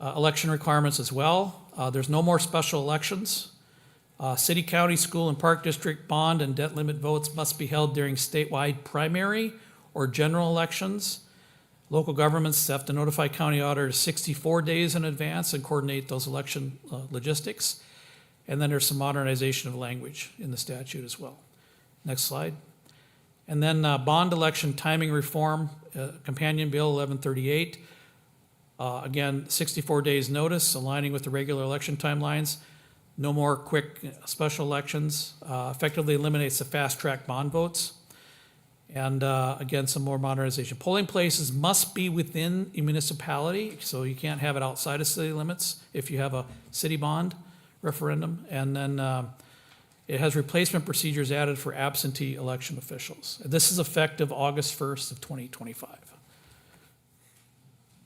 election requirements as well. There's no more special elections. City, county, school, and park district bond and debt limit votes must be held during statewide primary or general elections. Local governments have to notify county auditors 64 days in advance and coordinate those election logistics. And then there's some modernization of language in the statute as well. Next slide. And then bond election timing reform, companion bill 1138. Again, 64 days notice, aligning with the regular election timelines. No more quick special elections. Effectively eliminates the fast-track bond votes. And again, some more modernization. Polling places must be within a municipality, so you can't have it outside of city limits if you have a city bond referendum. And then it has replacement procedures added for absentee election officials. This is effective August 1st of 2025.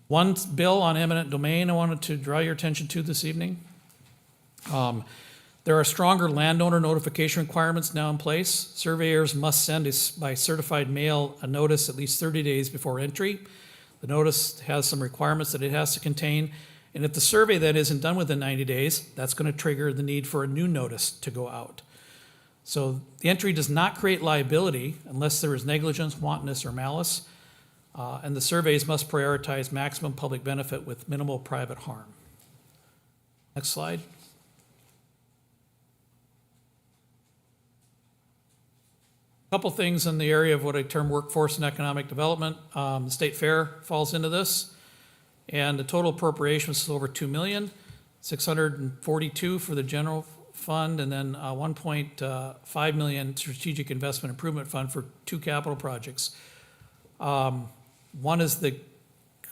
One bill on eminent domain I wanted to draw your attention to this evening. There are stronger landowner notification requirements now in place. Surveyors must send by certified mail a notice at least 30 days before entry. The notice has some requirements that it has to contain, and if the survey then isn't done within 90 days, that's going to trigger the need for a new notice to go out. So the entry does not create liability unless there is negligence, wantonness, or malice, and the surveys must prioritize maximum public benefit with minimal private harm. Next slide. Couple things in the area of what I term workforce and economic development. The state fair falls into this, and the total appropriation was over $2 million, $642 for the general fund, and then 1.5 million strategic investment improvement fund for 2 capital projects. One is the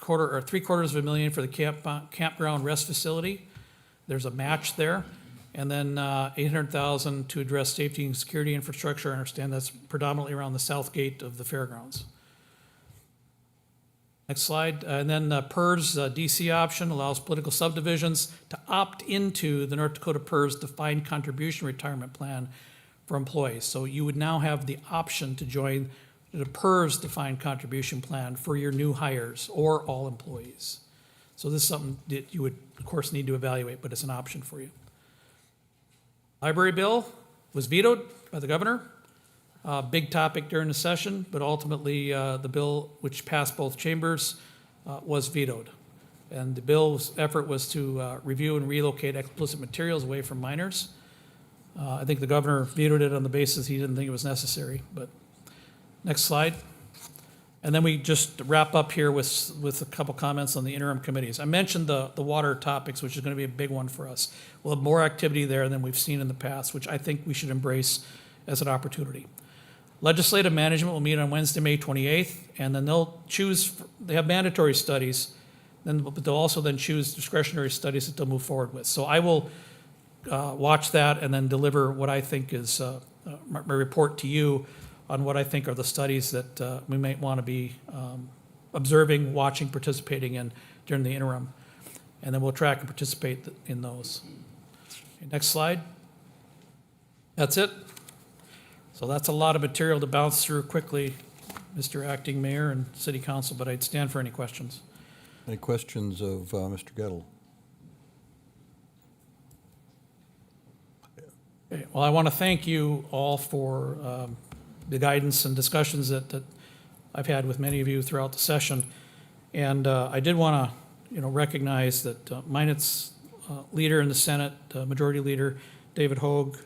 $750,000 for the campground rest facility. There's a match there. And then $800,000 to address safety and security infrastructure. I understand that's predominantly around the south gate of the fairgrounds. Next slide. And then PERS DC option allows political subdivisions to opt into the North Dakota PERS defined contribution retirement plan for employees. So you would now have the option to join the PERS defined contribution plan for your new hires or all employees. So this is something that you would, of course, need to evaluate, but it's an option for you. Library bill was vetoed by the governor. Big topic during the session, but ultimately the bill, which passed both chambers, was vetoed. And the bill's effort was to review and relocate explicit materials away from minors. I think the governor vetoed it on the basis he didn't think it was necessary. But next slide. And then we just wrap up here with a couple comments on the interim committees. I mentioned the water topics, which is going to be a big one for us. We'll have more activity there than we've seen in the past, which I think we should embrace as an opportunity. Legislative management will meet on Wednesday, May 28th, and then they have mandatory studies, but they'll also then choose discretionary studies that they'll move forward with. So I will watch that and then deliver what I think is my report to you on what I think are the studies that we might want to be observing, watching, participating in during the interim. And then we'll track and participate in those. Okay, next slide. That's it. So that's a lot of material to bounce through quickly, Mr. Acting Mayor and City Council, but I'd stand for any questions. Any questions of Mr. Gettle? Okay, well, I want to thank you all for the guidance and discussions that I've had with many of you throughout the session. And I did want to, recognize that Minot's leader in the Senate, Majority Leader David Hogue,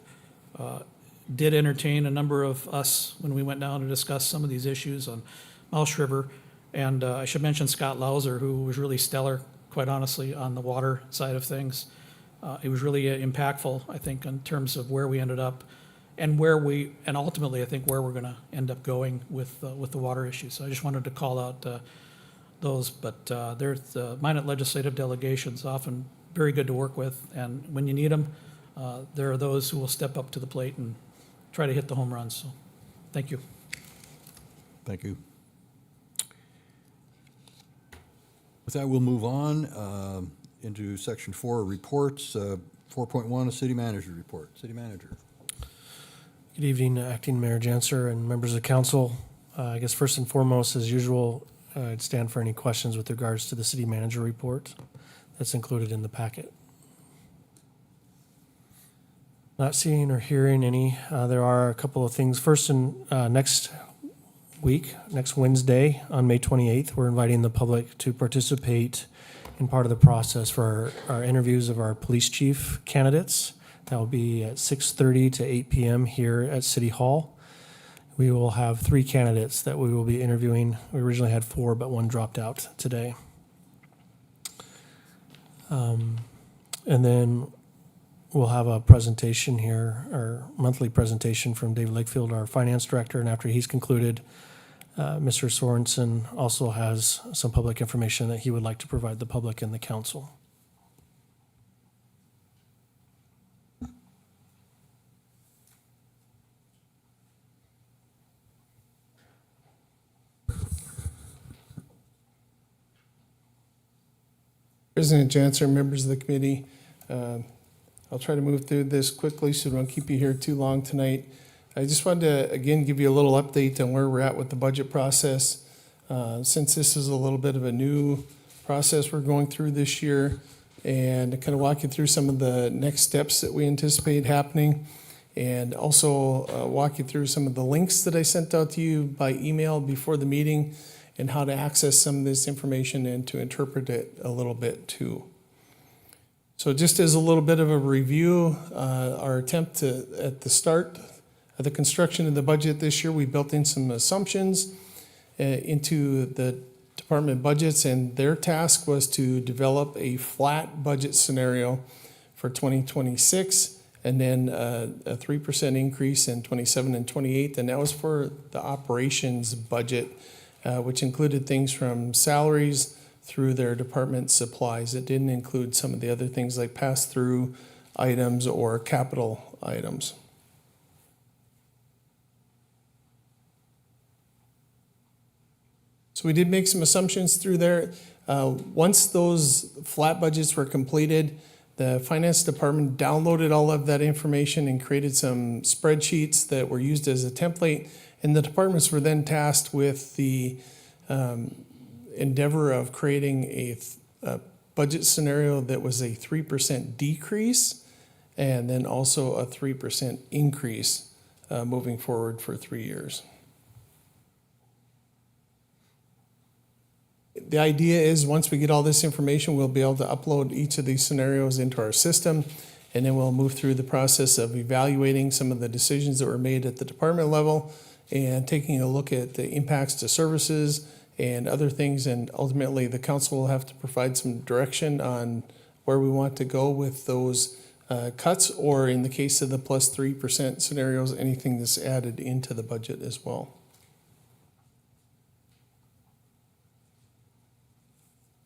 did entertain a number of us when we went down to discuss some of these issues on Mouse River. And I should mention Scott Lauser, who was really stellar, quite honestly, on the water side of things. It was really impactful, I think, in terms of where we ended up and ultimately, I think, where we're going to end up going with the water issue. So I just wanted to call out those. But there's the Minot legislative delegations, often very good to work with. And when you need them, there are those who will step up to the plate and try to hit the home runs. So thank you. Thank you. With that, we'll move on into Section 4, reports. 4.1, a city manager report. City manager. Good evening, Acting Mayor Janser and members of council. I guess first and foremost, as usual, I'd stand for any questions with regards to the city manager report that's included in the packet. Not seeing or hearing any. There are a couple of things. First, next week, next Wednesday on May 28th, we're inviting the public to participate in part of the process for our interviews of our police chief candidates. That will be at 6:30 to 8 p.m. here at City Hall. We will have 3 candidates that we will be interviewing. We originally had 4, but 1 dropped out today. And then we'll have a presentation here, our monthly presentation from David Lakefield, our finance director, and after he's concluded, Mr. Sorensen also has some public information that he would like to provide the public and the council. President Janser, members of the committee, I'll try to move through this quickly so we don't keep you here too long tonight. I just wanted to, again, give you a little update on where we're at with the budget process. Since this is a little bit of a new process we're going through this year, and to kind of walk you through some of the next steps that we anticipate happening, and also walk you through some of the links that I sent out to you by email before the meeting, and how to access some of this information and to interpret it a little bit too. So just as a little bit of a review, our attempt to, at the start of the construction of the budget this year, we built in some assumptions into the department budgets, and their task was to develop a flat budget scenario for 2026, and then a 3% increase in 27 and 28, and that was for the operations budget, which included things from salaries through their department supplies. It didn't include some of the other things like pass-through items or capital items. So we did make some assumptions through there. Once those flat budgets were completed, the finance department downloaded all of that information and created some spreadsheets that were used as a template, and the departments were then tasked with the endeavor of creating a budget scenario that was a 3% decrease and then also a 3% increase moving forward for 3 years. The idea is once we get all this information, we'll be able to upload each of these scenarios into our system, and then we'll move through the process of evaluating some of the decisions that were made at the department level and taking a look at the impacts to services and other things, and ultimately the council will have to provide some direction on where we want to go with those cuts, or in the case of the plus 3% scenarios, anything that's added into the budget as well.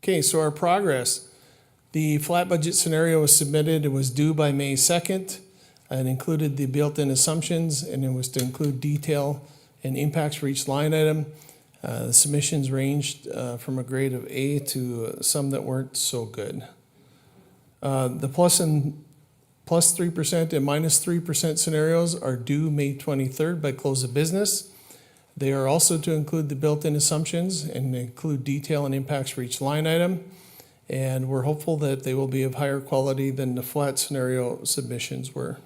Okay, so our progress. The flat budget scenario was submitted. It was due by May 2nd. It included the built-in assumptions, and it was to include detail and impacts for each line item. The submissions ranged from a grade of A to some that weren't so good. The plus 3% and minus 3% scenarios are due May 23rd by close of business. They are also to include the built-in assumptions and include detail and impacts for each line item. And we're hopeful that they will be of higher quality than the flat scenario submissions were.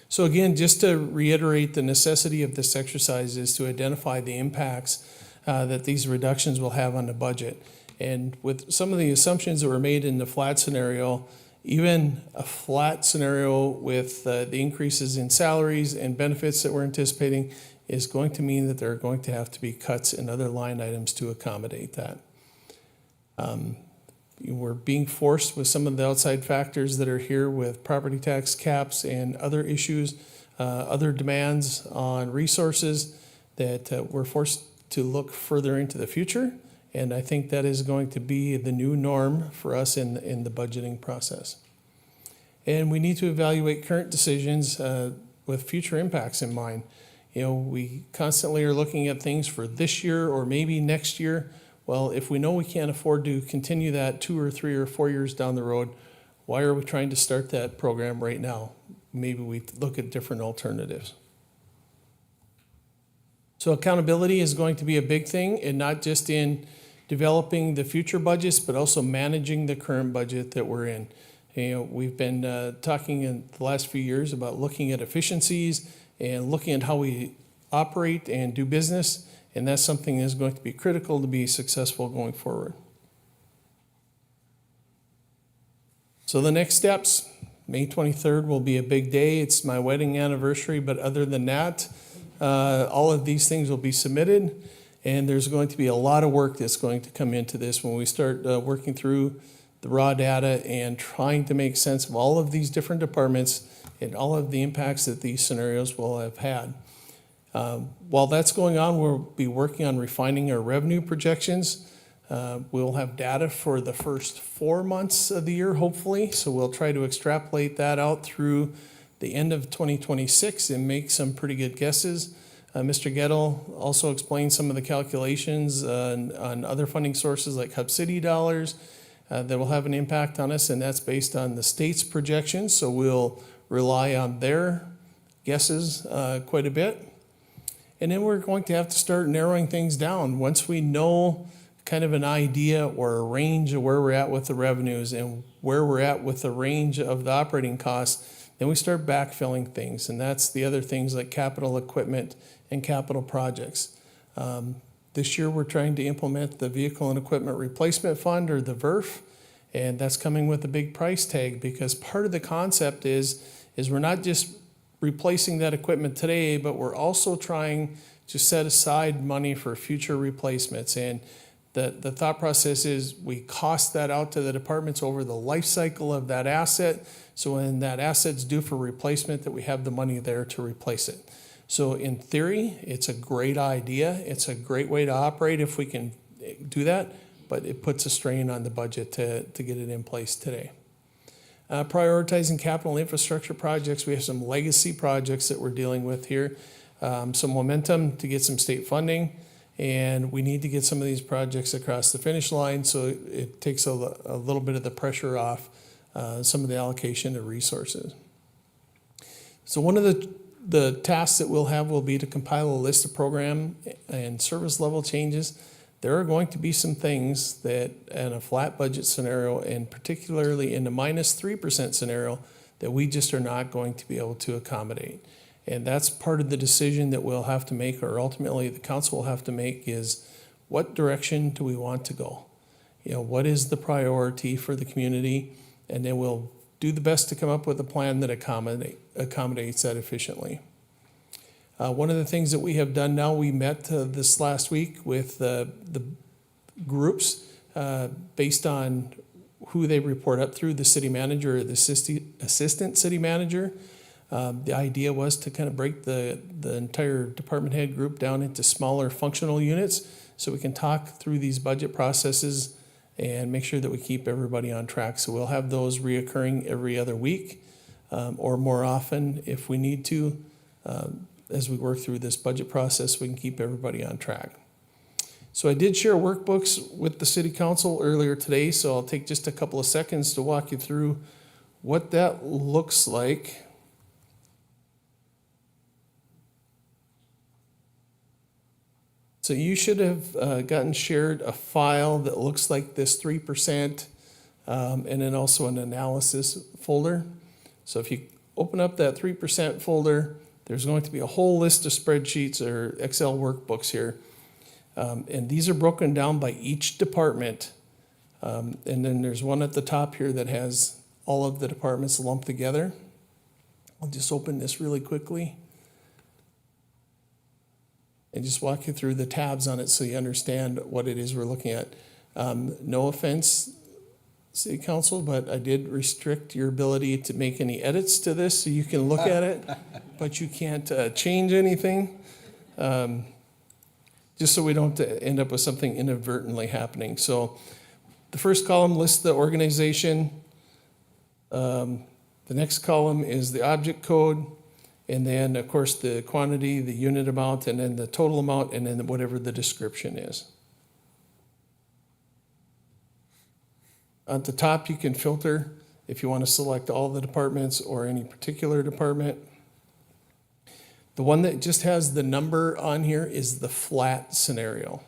So again, just to reiterate, the necessity of this exercise is to identify the impacts that these reductions will have on the budget. And with some of the assumptions that were made in the flat scenario, even a flat scenario with the increases in salaries and benefits that we're anticipating is going to mean that there are going to have to be cuts in other line items to accommodate that. We're being forced with some of the outside factors that are here with property tax caps and other issues, other demands on resources that we're forced to look further into the future. And I think that is going to be the new norm for us in the budgeting process. And we need to evaluate current decisions with future impacts in mind. You know, we constantly are looking at things for this year or maybe next year. Well, if we know we can't afford to continue that 2 or 3 or 4 years down the road, why are we trying to start that program right now? Maybe we look at different alternatives. So accountability is going to be a big thing, and not just in developing the future budgets, but also managing the current budget that we're in. You know, we've been talking in the last few years about looking at efficiencies and looking at how we operate and do business, and that's something that's going to be critical to be successful going forward. So the next steps, May 23rd will be a big day. It's my wedding anniversary, but other than that, all of these things will be submitted, and there's going to be a lot of work that's going to come into this when we start working through the raw data and trying to make sense of all of these different departments and all of the impacts that these scenarios will have had. While that's going on, we'll be working on refining our revenue projections. We'll have data for the first 4 months of the year, hopefully, so we'll try to extrapolate that out through the end of 2026 and make some pretty good guesses. Mr. Gettle also explained some of the calculations on other funding sources like Hub City dollars that will have an impact on us, and that's based on the state's projections, so we'll rely on their guesses quite a bit. And then we're going to have to start narrowing things down. Once we know kind of an idea or a range of where we're at with the revenues and where we're at with the range of the operating costs, then we start backfilling things. And that's the other things like capital equipment and capital projects. This year we're trying to implement the Vehicle and Equipment Replacement Fund, or the VERF, and that's coming with a big price tag, because part of the concept is we're not just replacing that equipment today, but we're also trying to set aside money for future replacements. And the thought process is we cost that out to the departments over the life cycle of that asset, so when that asset's due for replacement, that we have the money there to replace it. So in theory, it's a great idea. It's a great way to operate if we can do that, but it puts a strain on the budget to get it in place today. Prioritizing capital infrastructure projects. We have some legacy projects that we're dealing with here. Some momentum to get some state funding, and we need to get some of these projects across the finish line, so it takes a little bit of the pressure off some of the allocation of resources. So one of the tasks that we'll have will be to compile a list of program and service level changes. There are going to be some things that in a flat budget scenario, and particularly in the -3% scenario, that we just are not going to be able to accommodate. And that's part of the decision that we'll have to make, or ultimately the council will have to make, is what direction do we want to go? You know, what is the priority for the community? And then we'll do the best to come up with a plan that accommodates that efficiently. One of the things that we have done now, we met this last week with the groups based on who they report up through, the city manager or the assistant city manager. The idea was to kind of break the entire department head group down into smaller functional units so we can talk through these budget processes and make sure that we keep everybody on track. So we'll have those reoccurring every other week or more often if we need to. As we work through this budget process, we can keep everybody on track. So I did share workbooks with the city council earlier today, so I'll take just a couple of seconds to walk you through what that looks like. So you should have gotten shared a file that looks like this 3%, and then also an analysis folder. So if you open up that 3% folder, there's going to be a whole list of spreadsheets or Excel workbooks here. And these are broken down by each department. And then there's one at the top here that has all of the departments lumped together. I'll just open this really quickly and just walk you through the tabs on it so you understand what it is we're looking at. No offense, City Council, but I did restrict your ability to make any edits to this, so you can look at it, but you can't change anything, just so we don't end up with something inadvertently happening. So the first column lists the organization. The next column is the object code, and then, of course, the quantity, the unit amount, and then the total amount, and then whatever the description is. At the top, you can filter if you want to select all the departments or any particular department. The one that just has the number on here is the flat scenario.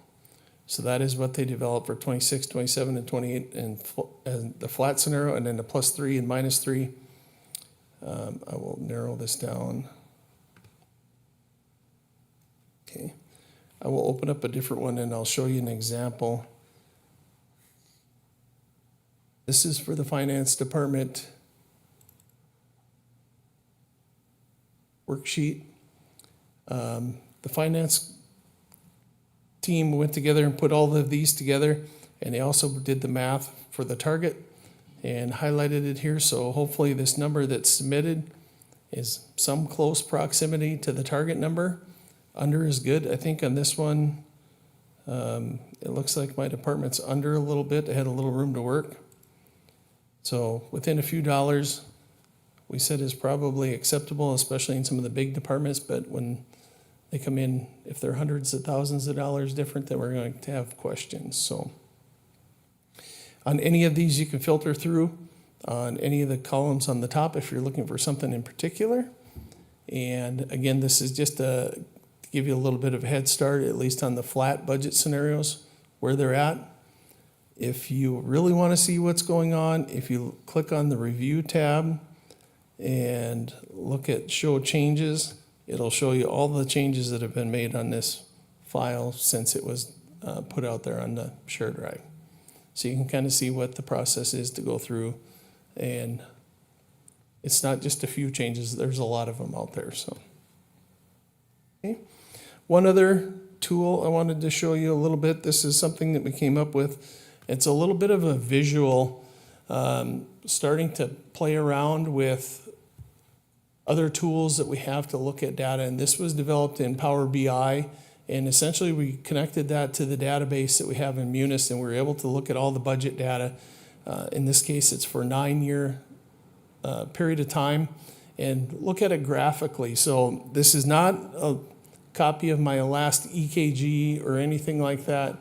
So that is what they developed for 26, 27, and 28, and the flat scenario, and then the +3 and -3. I will narrow this down. Okay. I will open up a different one and I'll show you an example. This is for the finance department worksheet. The finance team went together and put all of these together, and they also did the math for the target and highlighted it here. So hopefully this number that's submitted is some close proximity to the target number. Under is good. I think on this one, it looks like my department's under a little bit. I had a little room to work. So within a few dollars, we said is probably acceptable, especially in some of the big departments. But when they come in, if they're hundreds of thousands of dollars different, then we're going to have questions. So on any of these, you can filter through on any of the columns on the top if you're looking for something in particular. And again, this is just to give you a little bit of a head start, at least on the flat budget scenarios, where they're at. If you really want to see what's going on, if you click on the review tab and look at show changes, it'll show you all the changes that have been made on this file since it was put out there on the shared drive. So you can kind of see what the process is to go through. And it's not just a few changes, there's a lot of them out there. So, okay. One other tool I wanted to show you a little bit. This is something that we came up with. It's a little bit of a visual, starting to play around with other tools that we have to look at data. And this was developed in Power BI. And essentially we connected that to the database that we have in Munis, and we were able to look at all the budget data. In this case, it's for a 9-year period of time, and look at it graphically. So this is not a copy of my last EKG or anything like that.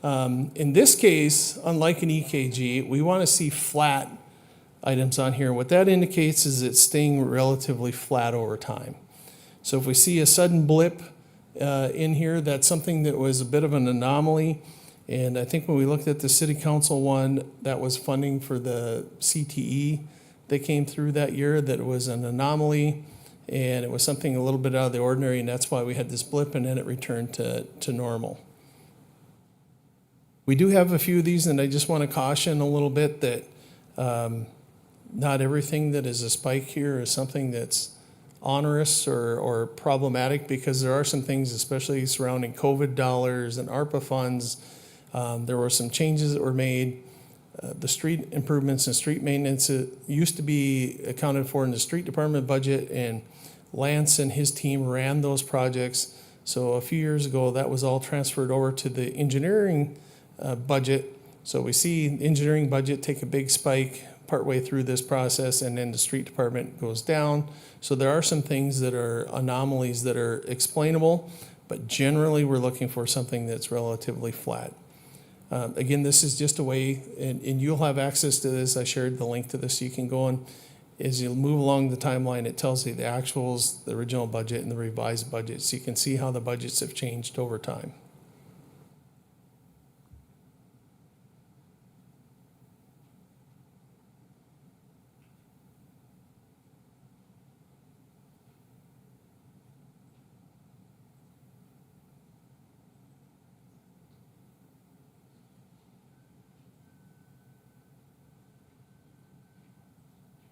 In this case, unlike an EKG, we want to see flat items on here. What that indicates is it's staying relatively flat over time. So if we see a sudden blip in here, that's something that was a bit of an anomaly. And I think when we looked at the city council one, that was funding for the CTE that came through that year, that it was an anomaly and it was something a little bit out of the ordinary, and that's why we had this blip and then it returned to normal. We do have a few of these, and I just want to caution a little bit that not everything that is a spike here is something that's onerous or problematic, because there are some things, especially surrounding COVID dollars and ARPA funds. There were some changes that were made. The street improvements and street maintenance used to be accounted for in the street department budget, and Lance and his team ran those projects. So a few years ago, that was all transferred over to the engineering budget. So we see the engineering budget take a big spike partway through this process, and then the street department goes down. So there are some things that are anomalies that are explainable, but generally we're looking for something that's relatively flat. Again, this is just a way, and you'll have access to this. I shared the link to this, so you can go on. As you move along the timeline, it tells you the actuals, the original budget, and the revised budget, so you can see how the budgets have changed over time.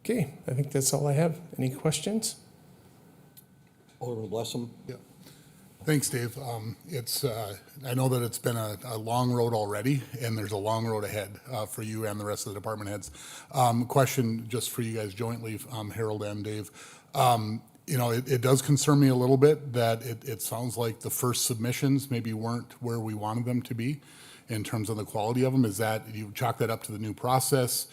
Okay, I think that's all I have. Any questions? Alderman Blessum. Yeah. Thanks, Dave. I know that it's been a long road already, and there's a long road ahead for you and the rest of the department heads. Question just for you guys jointly, Harold and Dave. It does concern me a little bit that it sounds like the first submissions maybe weren't where we wanted them to be in terms of the quality of them. Is that, you chalk that up to the new process?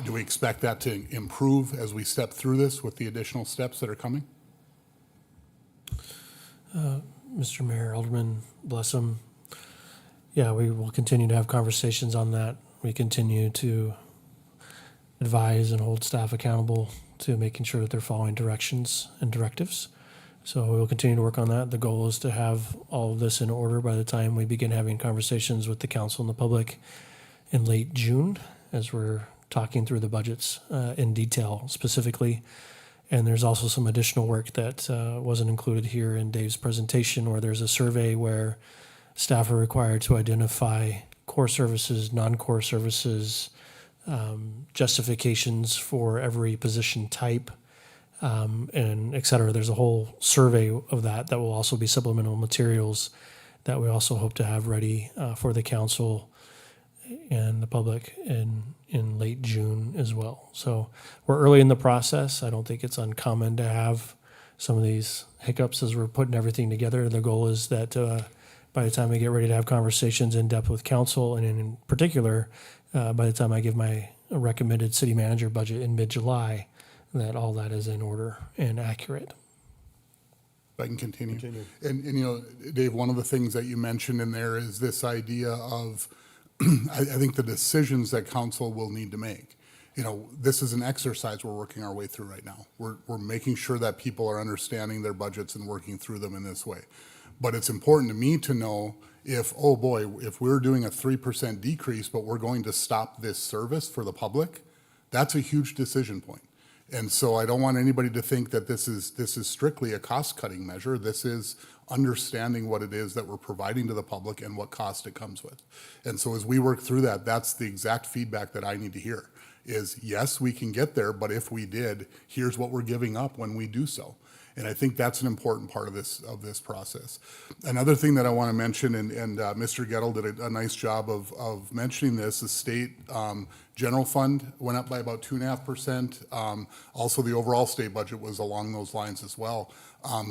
Do we expect that to improve as we step through this with the additional steps that are coming? Mr. Mayor, Alderman Blessum, yeah, we will continue to have conversations on that. We continue to advise and hold staff accountable to making sure that they're following directions and directives. So we'll continue to work on that. The goal is to have all of this in order by the time we begin having conversations with the council and the public in late June, as we're talking through the budgets in detail specifically. And there's also some additional work that wasn't included here in Dave's presentation, where there's a survey where staff are required to identify core services, non-core services, justifications for every position type, and et cetera. There's a whole survey of that will also be supplemental materials that we also hope to have ready for the council and the public in late June as well. So we're early in the process. I don't think it's uncommon to have some of these hiccups as we're putting everything together. The goal is that by the time we get ready to have conversations in depth with council, and in particular, by the time I give my recommended city manager budget in mid-July, that all that is in order and accurate. If I can continue. And, you know, Dave, one of the things that you mentioned in there is this idea of, I think the decisions that council will need to make. You know, this is an exercise we're working our way through right now. We're making sure that people are understanding their budgets and working through them in this way. But it's important to me to know if, oh boy, if we're doing a 3% decrease, but we're going to stop this service for the public, that's a huge decision point. And so I don't want anybody to think that this is strictly a cost-cutting measure. This is understanding what it is that we're providing to the public and what cost it comes with. And so as we work through that, that's the exact feedback that I need to hear is, yes, we can get there, but if we did, here's what we're giving up when we do so. And I think that's an important part of this process. Another thing that I want to mention, and Mr. Gettle did a nice job of mentioning this, the state general fund went up by about 2.5%. Also, the overall state budget was along those lines as well.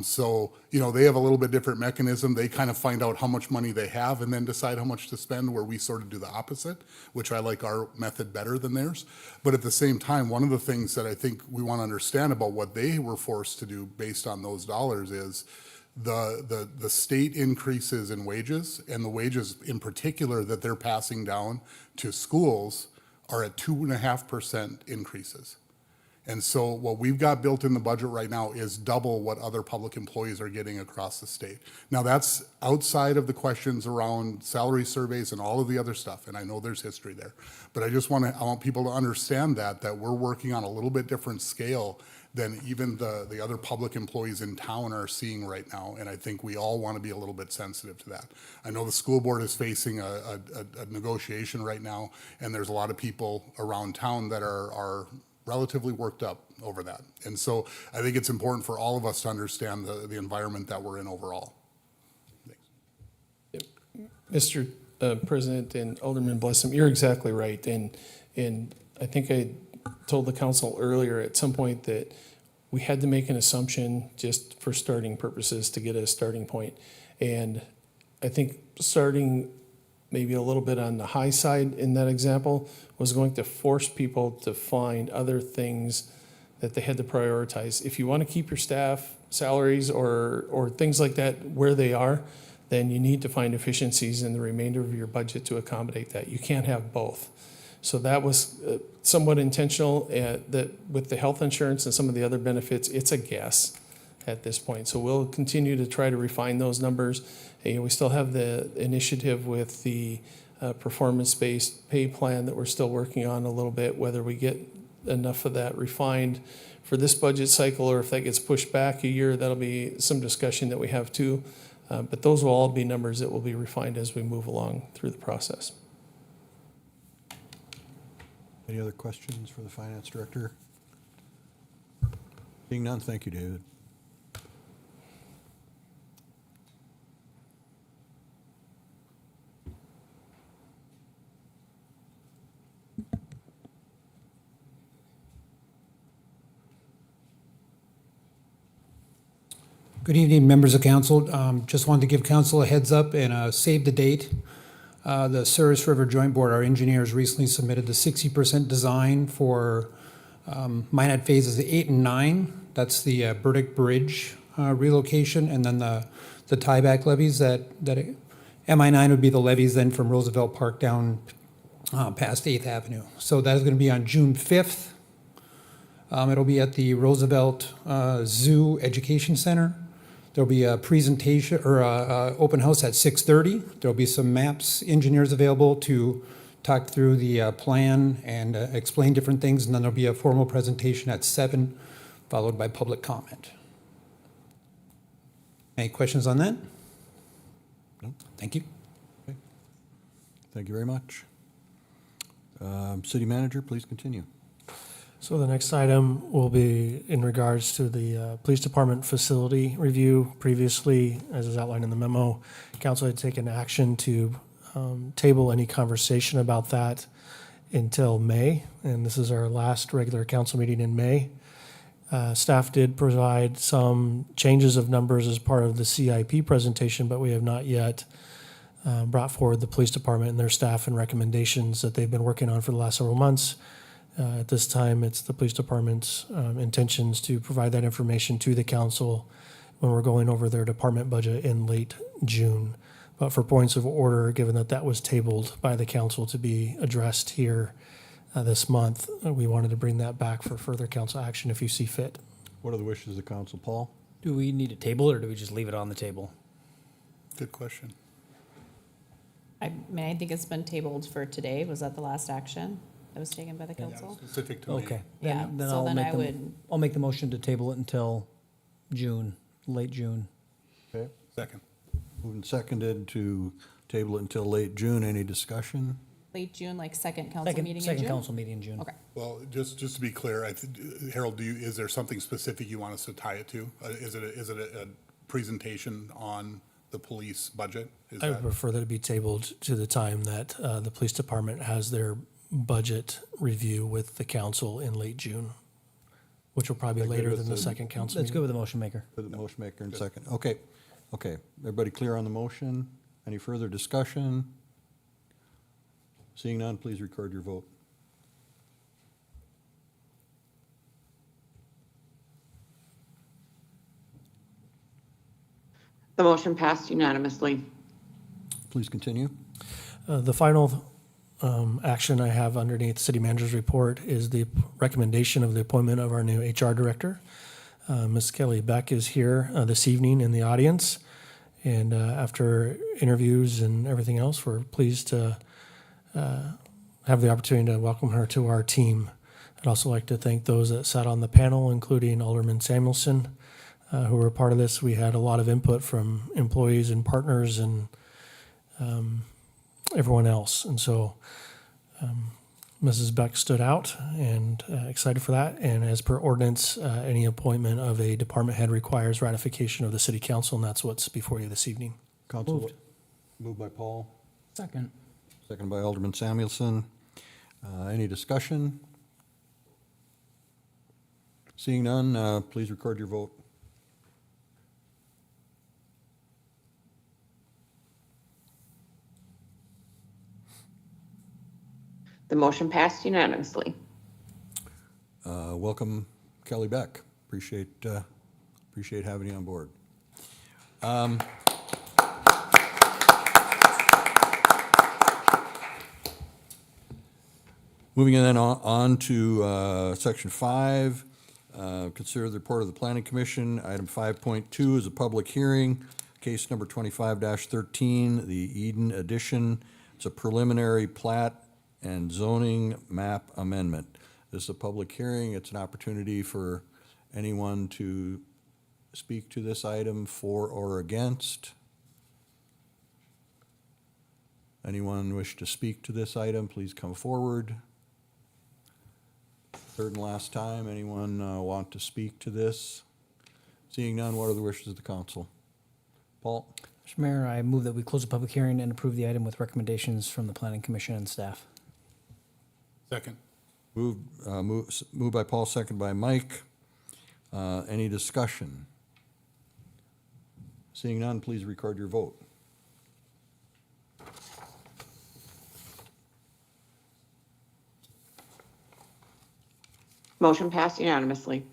So, you know, they have a little bit different mechanism. They kind of find out how much money they have and then decide how much to spend, where we sort of do the opposite, which I like our method better than theirs. But at the same time, one of the things that I think we want to understand about what they were forced to do based on those dollars is the state increases in wages, and the wages in particular that they're passing down to schools are at 2.5% increases. And so what we've got built in the budget right now is double what other public employees are getting across the state. Now, that's outside of the questions around salary surveys and all of the other stuff, and I know there's history there. But I want people to understand that we're working on a little bit different scale than even the other public employees in town are seeing right now, and I think we all want to be a little bit sensitive to that. I know the school board is facing a negotiation right now, and there's a lot of people around town that are relatively worked up over that. And so I think it's important for all of us to understand the environment that we're in overall. Thanks. Mr. President and Alderman Blessum, you're exactly right. And I think I told the council earlier at some point that we had to make an assumption just for starting purposes to get a starting point. And I think starting maybe a little bit on the high side in that example was going to force people to find other things that they had to prioritize. If you want to keep your staff salaries or things like that where they are, then you need to find efficiencies in the remainder of your budget to accommodate that. You can't have both. So that was somewhat intentional, that with the health insurance and some of the other benefits, it's a guess at this point. So we'll continue to try to refine those numbers. And we still have the initiative with the performance-based pay plan that we're still working on a little bit, whether we get enough of that refined for this budget cycle or if that gets pushed back a year, that'll be some discussion that we have too. But those will all be numbers that will be refined as we move along through the process. Any other questions for the finance director? Seeing none, thank you, David. Good evening, members of council. Just wanted to give council a heads up and save the date. The Souris River Joint Board, our engineers recently submitted the 60% design for Minot phases 8 and 9. That's the Burdick Bridge relocation, and then the tieback levees MI9 would be the levees then from Roosevelt Park down past 8th Avenue. So that is going to be on June 5th. It'll be at the Roosevelt Zoo Education Center. There'll be a presentation or a open house at 6:30. There'll be some maps, engineers available to talk through the plan and explain different things. And then there'll be a formal presentation at 7, followed by public comment. Any questions on that? No. Thank you. Thank you very much. City Manager, please continue. So the next item will be in regards to the police department facility review. Previously, as is outlined in the memo, council had taken action to table any conversation about that until May, and this is our last regular council meeting in May. Staff did provide some changes of numbers as part of the CIP presentation, but we have not yet brought forward the police department and their staff and recommendations that they've been working on for the last several months. At this time, it's the police department's intentions to provide that information to the council when we're going over their department budget in late June. But for points of order, given that that was tabled by the council to be addressed here this month, we wanted to bring that back for further council action if you see fit. What are the wishes of the council? Paul? Do we need to table it, or do we just leave it on the table? Good question. I mean, I think it's been tabled for today. Was that the last action that was taken by the council? Specific to me. Okay. Yeah, Then so I'll then make I the- would, I'll make the motion to table it until June, late June. Okay. Second. Moved and seconded to table it until late June. Any discussion? late June, like second council meeting in June? Second council meeting in June. Okay. Well, just to be clear, Harold, is there something specific you want us to tie it to? Is it a presentation on the police budget? Is I would that- prefer that it be tabled to the time that the police department has their budget review with the council in late June, which will probably be Like later with than the the- second council Let's go meeting. with the motion maker. For the motion maker and second. Okay, okay. Everybody clear on the motion? Any further discussion? Seeing none, please record your vote. The motion passed unanimously. Please continue. The final action I have underneath city manager's report is the recommendation of the appointment of our new HR director. Ms. Kelly Beck is here this evening in the audience. And after interviews and everything else, we're pleased to have the opportunity to welcome her to our team. I'd also like to thank those that sat on the panel, including Alderman Samuelson, who were part of this. We had a lot of input from employees and partners and everyone else. And so Mrs. Beck stood out and excited for that. And as per ordinance, any appointment of a department head requires ratification of the city council, and that's what's before you this evening. Council, Moved. moved by Paul, Second. second by Alderman Samuelson. Any discussion? Seeing none, please record your vote. The motion passed unanimously. Welcome, Kelly Beck. Appreciate having you on board. Moving then on to section 5, consider the report of the Planning Commission. Item 5.2 is a public hearing, case number 25-13, the Eden Addition. It's a preliminary plat and zoning map amendment. This is a public hearing. It's an opportunity for anyone to speak to this item for or against. Anyone wish to speak to this item, please come forward. Third and last time, anyone want to speak to this? Seeing none, what are the wishes of the council? Paul? Mr. Mayor, I move that we close the public hearing and approve the item with recommendations from the planning commission and staff. Second. Moved by Paul, second by Mike. Any discussion? Seeing none, please record your vote. Motion passed unanimously.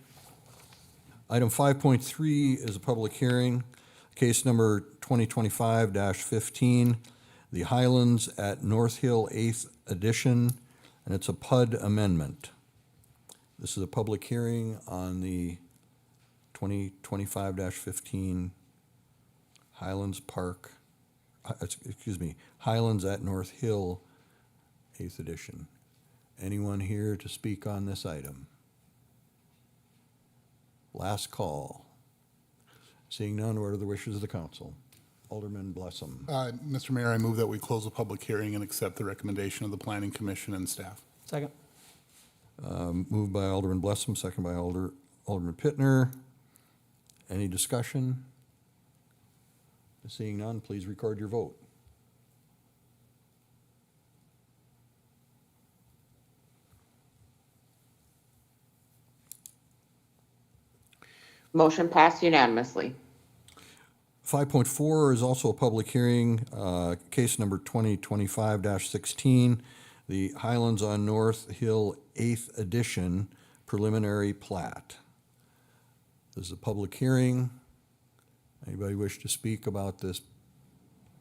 Item 5.3 is a public hearing, case number 2025-15, the Highlands at North Hill 8th Edition, and it's a PUD amendment. This is a public hearing on the 2025-15 Highlands Park, excuse me, Highlands at North Hill, 8th edition. Anyone here to speak on this item? Last call. Seeing none, what are the wishes of the council? Alderman Blessam. Mr. Mayor, I move that we close the public hearing and accept the recommendation of the Planning Commission and staff. Second. Moved by Alderman Blessam, second by Alderman Pittner. Any discussion? Seeing none, please record your vote. Motion passed unanimously. 5.4 is also a public hearing, case number 2025-16, the Highlands on North Hill 8th Edition preliminary plat. This is a public hearing. Anybody wish to speak about this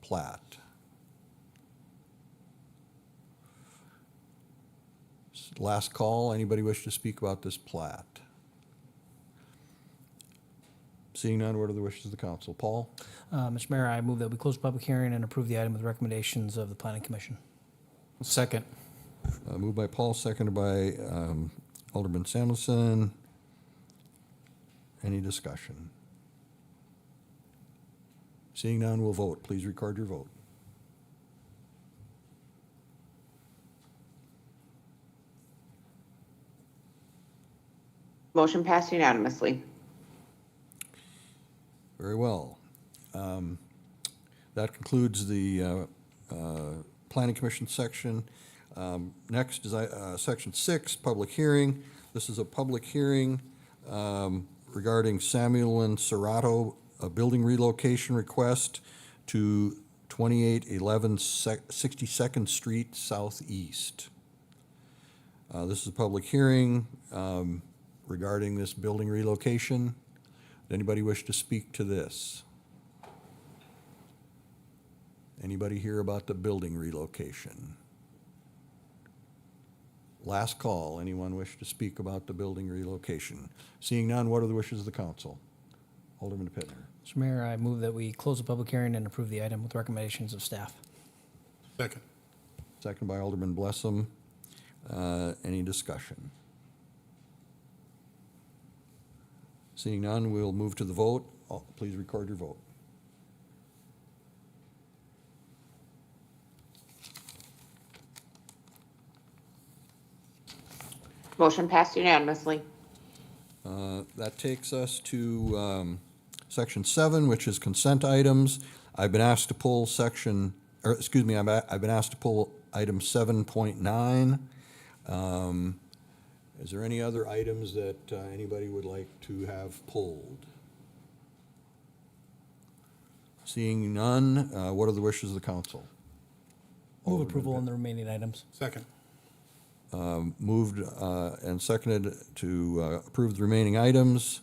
plat? Last call, anybody wish to speak about this plat? Seeing none, what are the wishes of the council? Paul? Mr. Mayor, I move that we close the public hearing and approve the item with recommendations of the planning commission. Second. Moved by Paul, seconded by Alderman Samuelson. Any discussion? Seeing none, we'll vote. Please record your vote. Motion passed unanimously. Very well. That concludes the Planning Commission section. Next is Section 6, Public Hearing. This is a public hearing regarding Samuel and Serrato, a building relocation request to 2811 62nd Street Southeast. This is a public hearing regarding this building relocation. Does anybody wish to speak to this? Anybody hear about the building relocation? Last call. Anyone wish to speak about the building relocation? Seeing none, what are the wishes of the council? Alderman Pittner. Mr. Mayor, I move that we close the public hearing and approve the item with recommendations of staff. Second. Second by Alderman Blessam. Any discussion? Seeing none, we'll move to the vote. Please record your vote. Motion passed unanimously. That takes us to Section 7, which is consent items. I've been asked to pull section, or excuse me, I've been asked to pull item 7.9. Is there any other items that anybody would like to have pulled? Seeing none, what are the wishes of the council? Move Alderman approval on the remaining items. Second. Moved and seconded to approve the remaining items.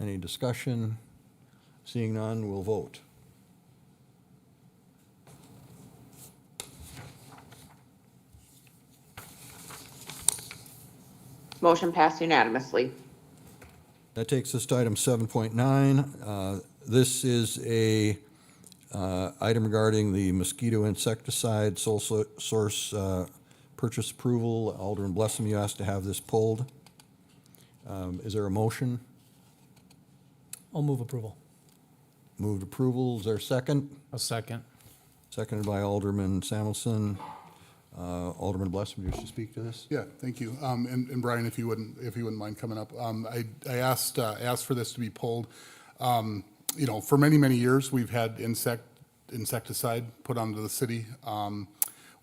Any discussion? Seeing none, we'll vote. Motion passed unanimously. That takes us to item 7.9. This is a item regarding the mosquito insecticide sole source purchase approval. Alderman Blessam, you asked to have this pulled. Is there a motion? I'll move approval. Moved approval. Is there a second? A second. Seconded by Alderman Samuelson. Alderman Blessam, do you wish to speak to this? Yeah, thank you. And Brian, if you wouldn't mind coming up, I asked for this to be pulled. You know, for many, many years, we've had insecticide put onto the city.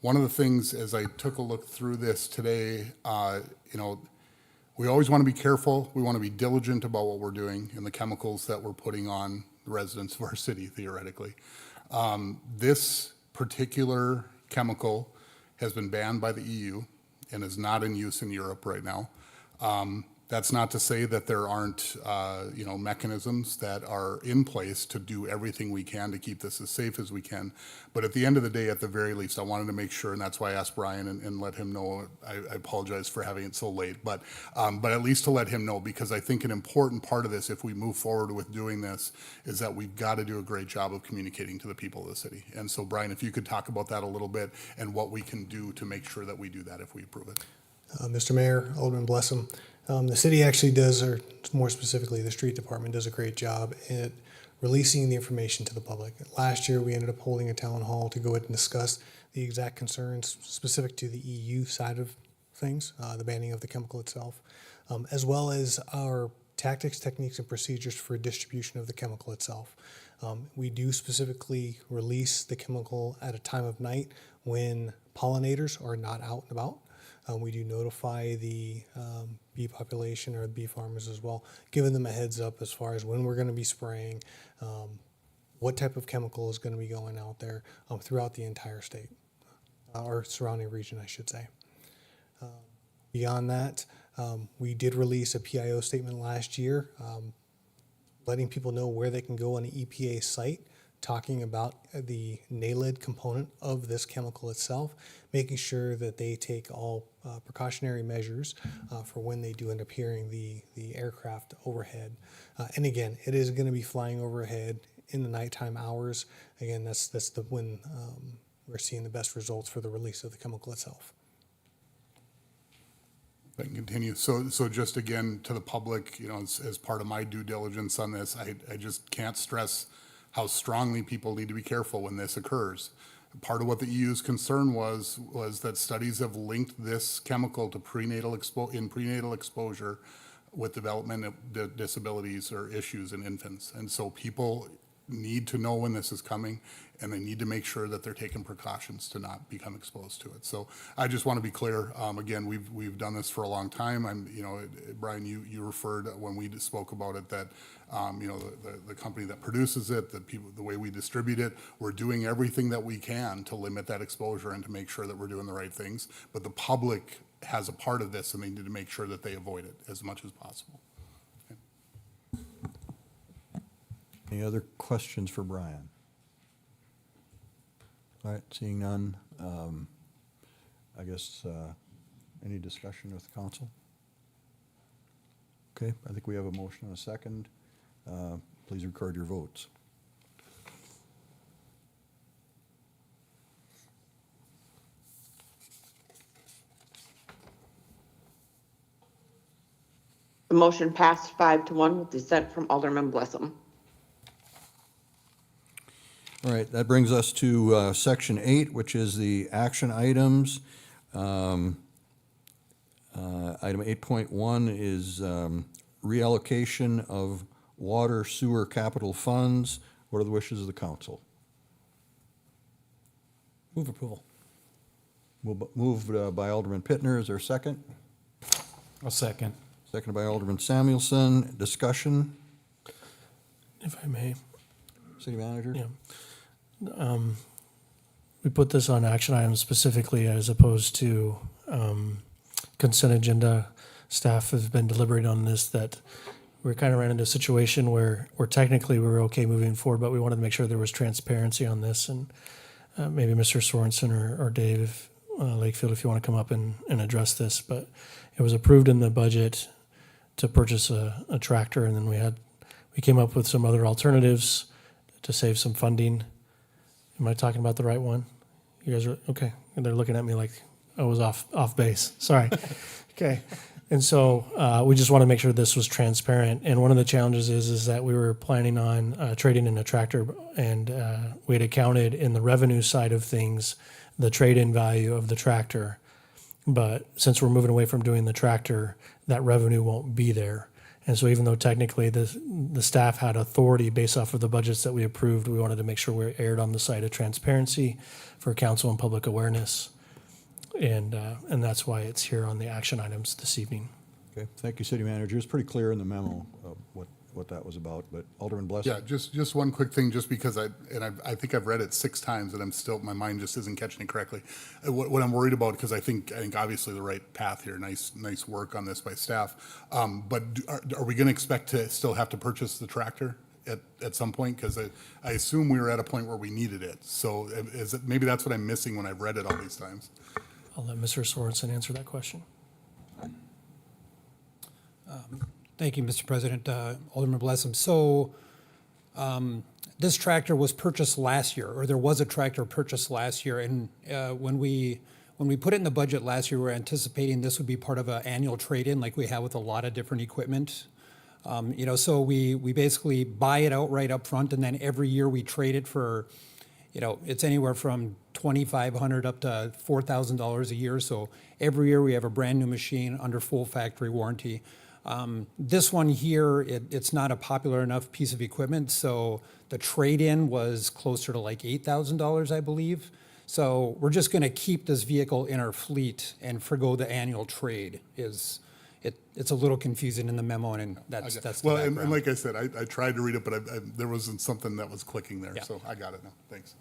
One of the things, as I took a look through this today, you know, we always want to be careful. We want to be diligent about what we're doing and the chemicals that we're putting on the residents of our city, theoretically. This particular chemical has been banned by the EU and is not in use in Europe right now. That's not to say that there aren't, mechanisms that are in place to do everything we can to keep this as safe as we can. But at the end of the day, at the very least, I wanted to make sure, and that's why I asked Brian and let him know. I apologize for having it so late, but at least to let him know, because I think an important part of this, if we move forward with doing this, is that we've got to do a great job of communicating to the people of the city. And so, Brian, if you could talk about that a little bit and what we can do to make sure that we do that if we approve it. Mr. Mayor, Alderman Blessum, the city actually does, or more specifically, the street department does a great job at releasing the information to the public. Last year, we ended up holding a town hall to go ahead and discuss the exact concerns specific to the EU side of things, the banning of the chemical itself, as well as our tactics, techniques, and procedures for distribution of the chemical itself. We do specifically release the chemical at a time of night when pollinators are not out and about. We do notify the bee population or bee farmers as well, giving them a heads up as far as when we're going to be spraying, what type of chemical is going to be going out there throughout the entire state, or surrounding region, I should say. Beyond that, we did release a PIO statement last year, letting people know where they can go on the EPA site, talking about the NALED component of this chemical itself, making sure that they take all precautionary measures for when they do end up hearing the aircraft overhead. And again, it is going to be flying overhead in the nighttime hours. Again, that's when we're seeing the best results for the release of the chemical itself. I can continue. So just again, to the public, as part of my due diligence on this, I just can't stress how strongly people need to be careful when this occurs. Part of what the EU's concern was that studies have linked this chemical to prenatal exposure with development of disabilities or issues in infants. And so people need to know when this is coming, and they need to make sure that they're taking precautions to not become exposed to it. So I just want to be clear. Again, we've done this for a long time. Brian, you referred when we spoke about it that the company that produces it, the way we distribute it, we're doing everything that we can to limit that exposure and to make sure that we're doing the right things. But the public has a part of this, and they need to make sure that they avoid it as much as possible. Any other questions for Brian? All right, seeing none, I guess, any discussion with council? Okay, I think we have a motion and a second. Please record your votes. The motion passed 5-1 with dissent from Alderman Blessum. All right, that brings us to Section 8, which is the action items. Item 8.1 is reallocation of water sewer capital funds. What are the wishes of the council? Move approval. Moved by Alderman Pittner. Is there a second? I'll second. Seconded by Alderman Samuelson. Discussion? If I may. City manager? Yeah. We put this on action items specifically as opposed to consent agenda. Staff has been deliberating on this, that we kind of ran into a situation where technically we were okay moving forward, but we wanted to make sure there was transparency on this. And maybe Mr. Sorensen or Dave Lakefield, if you want to come up and address this. But it was approved in the budget to purchase a tractor, and then we came up with some other alternatives to save some funding. Am I talking about the right one? You guys are, okay. And they're looking at me like I was off base. Sorry. Okay. And so we just want to make sure this was transparent. And one of the challenges is that we were planning on trading in a tractor, and we had accounted in the revenue side of things the trade-in value of the tractor. But since we're moving away from doing the tractor, that revenue won't be there. And so even though technically the staff had authority based off of the budgets that we approved, we wanted to make sure we erred on the side of transparency for council and public awareness. And that's why it's here on the action items this evening. Okay, thank you, city manager. It's pretty clear in the memo of what what that was about, but Alderman Blessing. Yeah, just one quick thing, just because I think I've read it 6 times and I'm still, my mind just isn't catching it correctly. What I'm worried about, because I think obviously the right path here, nice work on this by staff. But are we gonna expect to still have to purchase the tractor at some point? Because I assume we were at a point where we needed it. So is it, maybe that's what I'm missing when I've read it all these times. I'll let Mr. Sorensen answer that question. Thank you, Mr. President. Alderman Blessum. So this tractor was purchased last year, or there was a tractor purchased last year. And when we put it in the budget last year, we were anticipating this would be part of an annual trade-in like we have with a lot of different equipment. So we basically buy it outright up front, and then every year we trade it for, it's anywhere from $2,500 up to $4,000 a year. So every year we have a brand new machine under full factory warranty. This one here, it's not a popular enough piece of equipment, so the trade-in was closer to like $8,000, I believe. So we're just going to keep this vehicle in our fleet and forgo the annual trade. It's a little confusing in the memo, and that's the Well, background. and like I said, I tried to read it, but there wasn't something that was clicking there, Yeah. so I got it now. Thanks.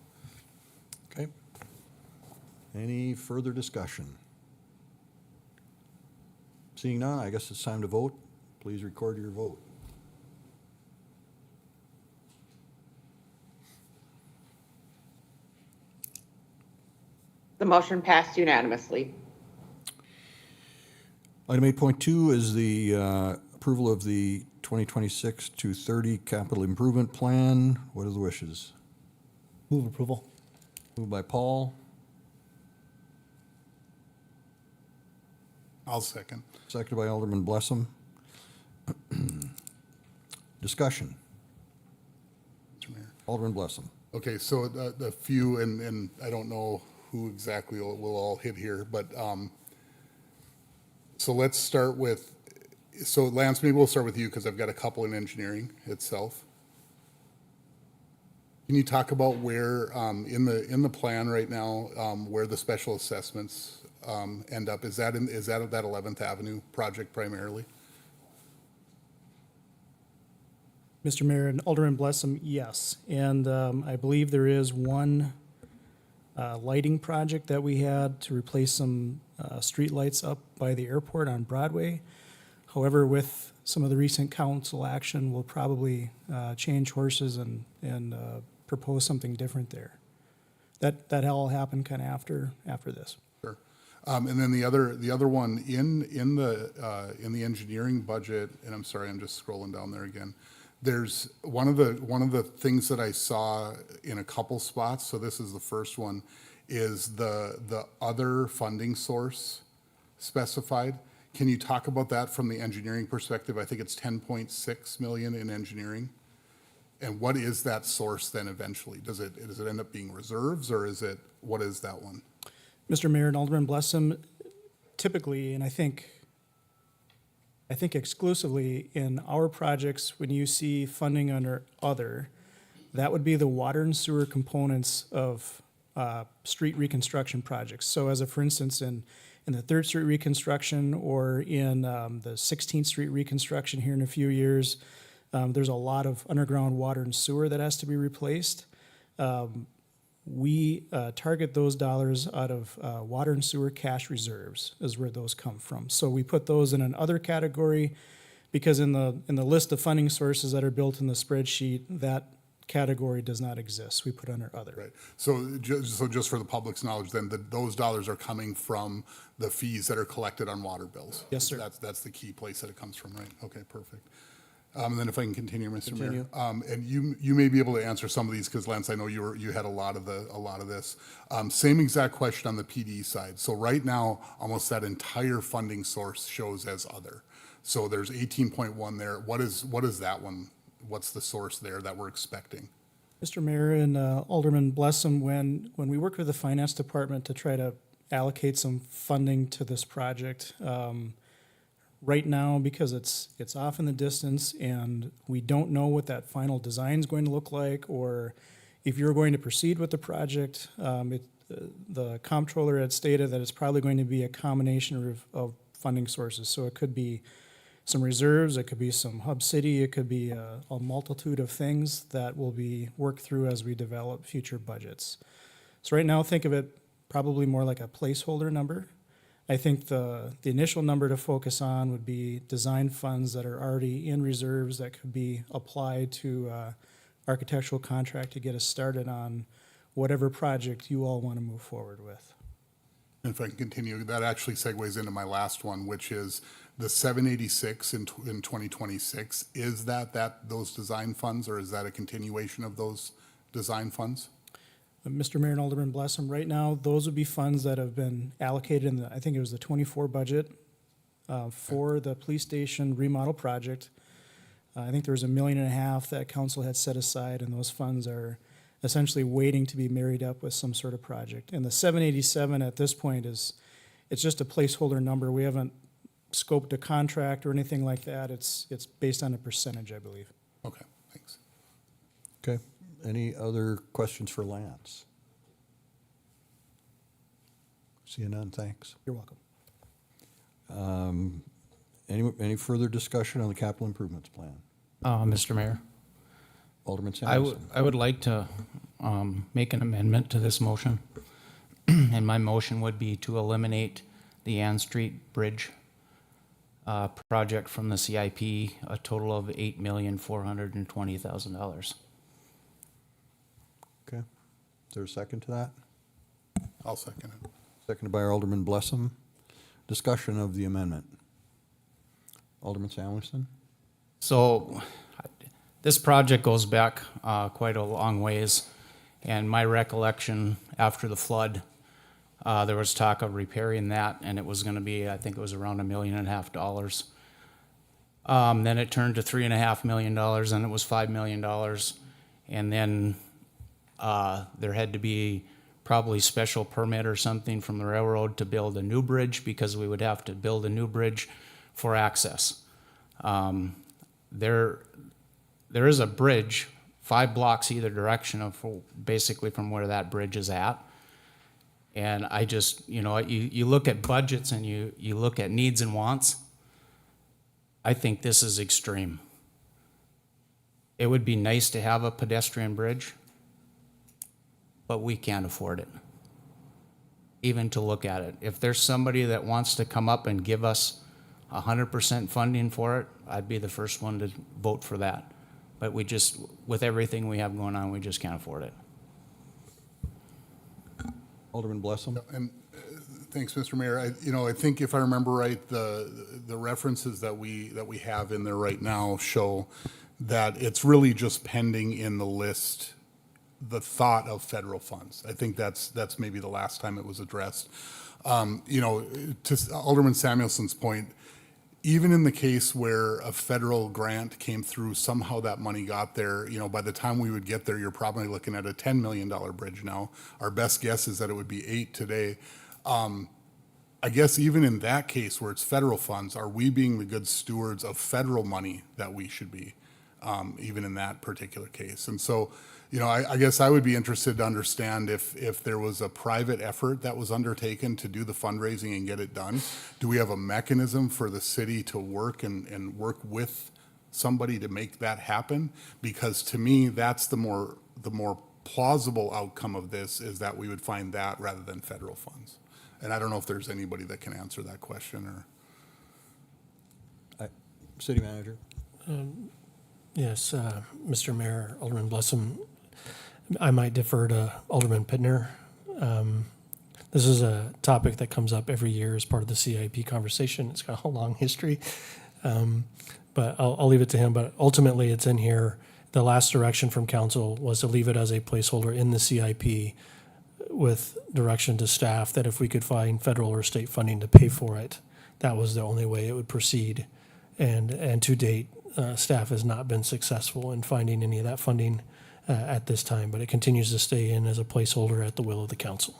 Okay. Any further discussion? Seeing none, I guess it's time to vote. Please record your vote. The motion passed unanimously. Item 8.2 is the approval of the 2026 to 30 capital improvement plan. What are the wishes? Move approval. Moved by Paul, I'll second. seconded by Alderman Blessum. Discussion. Mr. Mayor. Alderman Blessum. Okay, so the few, and I don't know who exactly will all hit here, but, so let's start with, so Lance, maybe we'll start with you because I've got a couple in engineering itself. Can you talk about where, in the plan right now, where the special assessments end up? Is that at that 11th Avenue project primarily? Mr. Mayor and Alderman Blessum, yes. And I believe there is one lighting project that we had to replace some street lights up by the airport on Broadway. However, with some of the recent council action, we'll probably change horses and propose something different there. That all happened kind of after this. Sure. And then the other one in the engineering budget, and I'm sorry, I'm just scrolling down there again. There's one of the things that I saw in a couple spots, so this is the first one, is the other funding source specified. Can you talk about that from the engineering perspective? I think it's 10.6 million in engineering. And what is that source then eventually? Does it end up being reserves, or what is that one? Mr. Mayor and Alderman Blessum, typically, and I think exclusively in our projects, when you see funding under other, that would be the water and sewer components of street reconstruction projects. So for instance, in the 3rd Street reconstruction or in the 16th Street reconstruction here in a few years, there's a lot of underground water and sewer that has to be replaced. We target those dollars out of water and sewer cash reserves is where those come from. So we put those in an other category because in the list of funding sources that are built in the spreadsheet, that category does not exist. We put under other. Right. So just for the public's knowledge, then those dollars are coming from the fees that are collected on water bills. Yes, sir. That's the key place that it comes from, right? Okay, perfect. And then if I can continue, Mr. Mayor. And you may be able to answer some of these because Lance, I know you had a lot of this. Same exact question on the PD side. So right now, almost that entire funding source shows as other. So there's 18.1 there. What is that one? What's the source there that we're expecting? Mr. Mayor and Alderman Blessum, when we worked with the finance department to try to allocate some funding to this project, right now, because it's off in the distance and we don't know what that final design is going to look like, or if you're going to proceed with the project, the comptroller had stated that it's probably going to be a combination of funding sources. So it could be some reserves, it could be some hub city, it could be a multitude of things that will be worked through as we develop future budgets. So right now, think of it probably more like a placeholder number. I think the initial number to focus on would be design funds that are already in reserves that could be applied to architectural contract to get us started on whatever project you all want to move forward with. And if I can continue, that actually segues into my last one, which is the 786 in 2026. Is that those design funds, or is that a continuation of those design funds? Mr. Mayor and Alderman Blessam, right now, those would be funds that have been allocated in the, I think it was the 24 budget for the police station remodel project. I think there was $1.5 million that council had set aside, and those funds are essentially waiting to be married up with some sort of project. And the 787 at this point it's just a placeholder number. We haven't scoped a contract or anything like that. It's based on a percentage, I believe. Okay, thanks. Okay. Any other questions for Lance? Seeing none, thanks. You're welcome. Any further discussion on the capital improvements plan? Mr. Mayor, Alderman I Samuelson. would like to make an amendment to this motion. And my motion would be to eliminate the Ann Street Bridge project from the CIP, a total of $8,420,000. Okay. Is there a second to that? I'll second it. Seconded by Alderman Blessam. Discussion of the amendment. Alderman Samuelson? So this project goes back quite a long ways, and my recollection after the flood, there was talk of repairing that, and it was going to be, I think it was around $1.5 million. Then it turned to $3.5 million, and it was $5 million, and then there had to be probably special permit or something from the railroad to build a new bridge, because we would have to build a new bridge for access. There is a bridge 5 blocks either direction of basically from where that bridge is at. And I just, you look at budgets and you look at needs and wants. I think this is extreme. It would be nice to have a pedestrian bridge, but we can't afford it, even to look at it. If there's somebody that wants to come up and give us 100% funding for it, I'd be the first one to vote for that. But we just, with everything we have going on, we just can't afford it. Alderman Blessam? And thanks, Mr. Mayor. I think if I remember right, the references that we have in there right now show that it's really just pending in the list the thought of federal funds. I think that's maybe the last time it was addressed. To Alderman Samuelson's point, even in the case where a federal grant came through, somehow that money got there, by the time we would get there, you're probably looking at a $10 million bridge now. Our best guess is that it would be 8 today. I guess even in that case where it's federal funds, are we being the good stewards of federal money that we should be, even in that particular case? And so, I guess I would be interested to understand if there was a private effort that was undertaken to do the fundraising and get it done. Do we have a mechanism for the city to work and work with somebody to make that happen? Because to me, that's the more plausible outcome of this, is that we would find that rather than federal funds. And I don't know if there's anybody that can answer that question or. City Manager? Yes, Mr. Mayor, Alderman Blessam, I might defer to Alderman Pittner. This is a topic that comes up every year as part of the CIP conversation. It's got a long history, but I'll leave it to him. But ultimately, it's in here. The last direction from council was to leave it as a placeholder in the CIP with direction to staff that if we could find federal or state funding to pay for it, that was the only way it would proceed. And to date, staff has not been successful in finding any of that funding at this time, but it continues to stay in as a placeholder at the will of the council.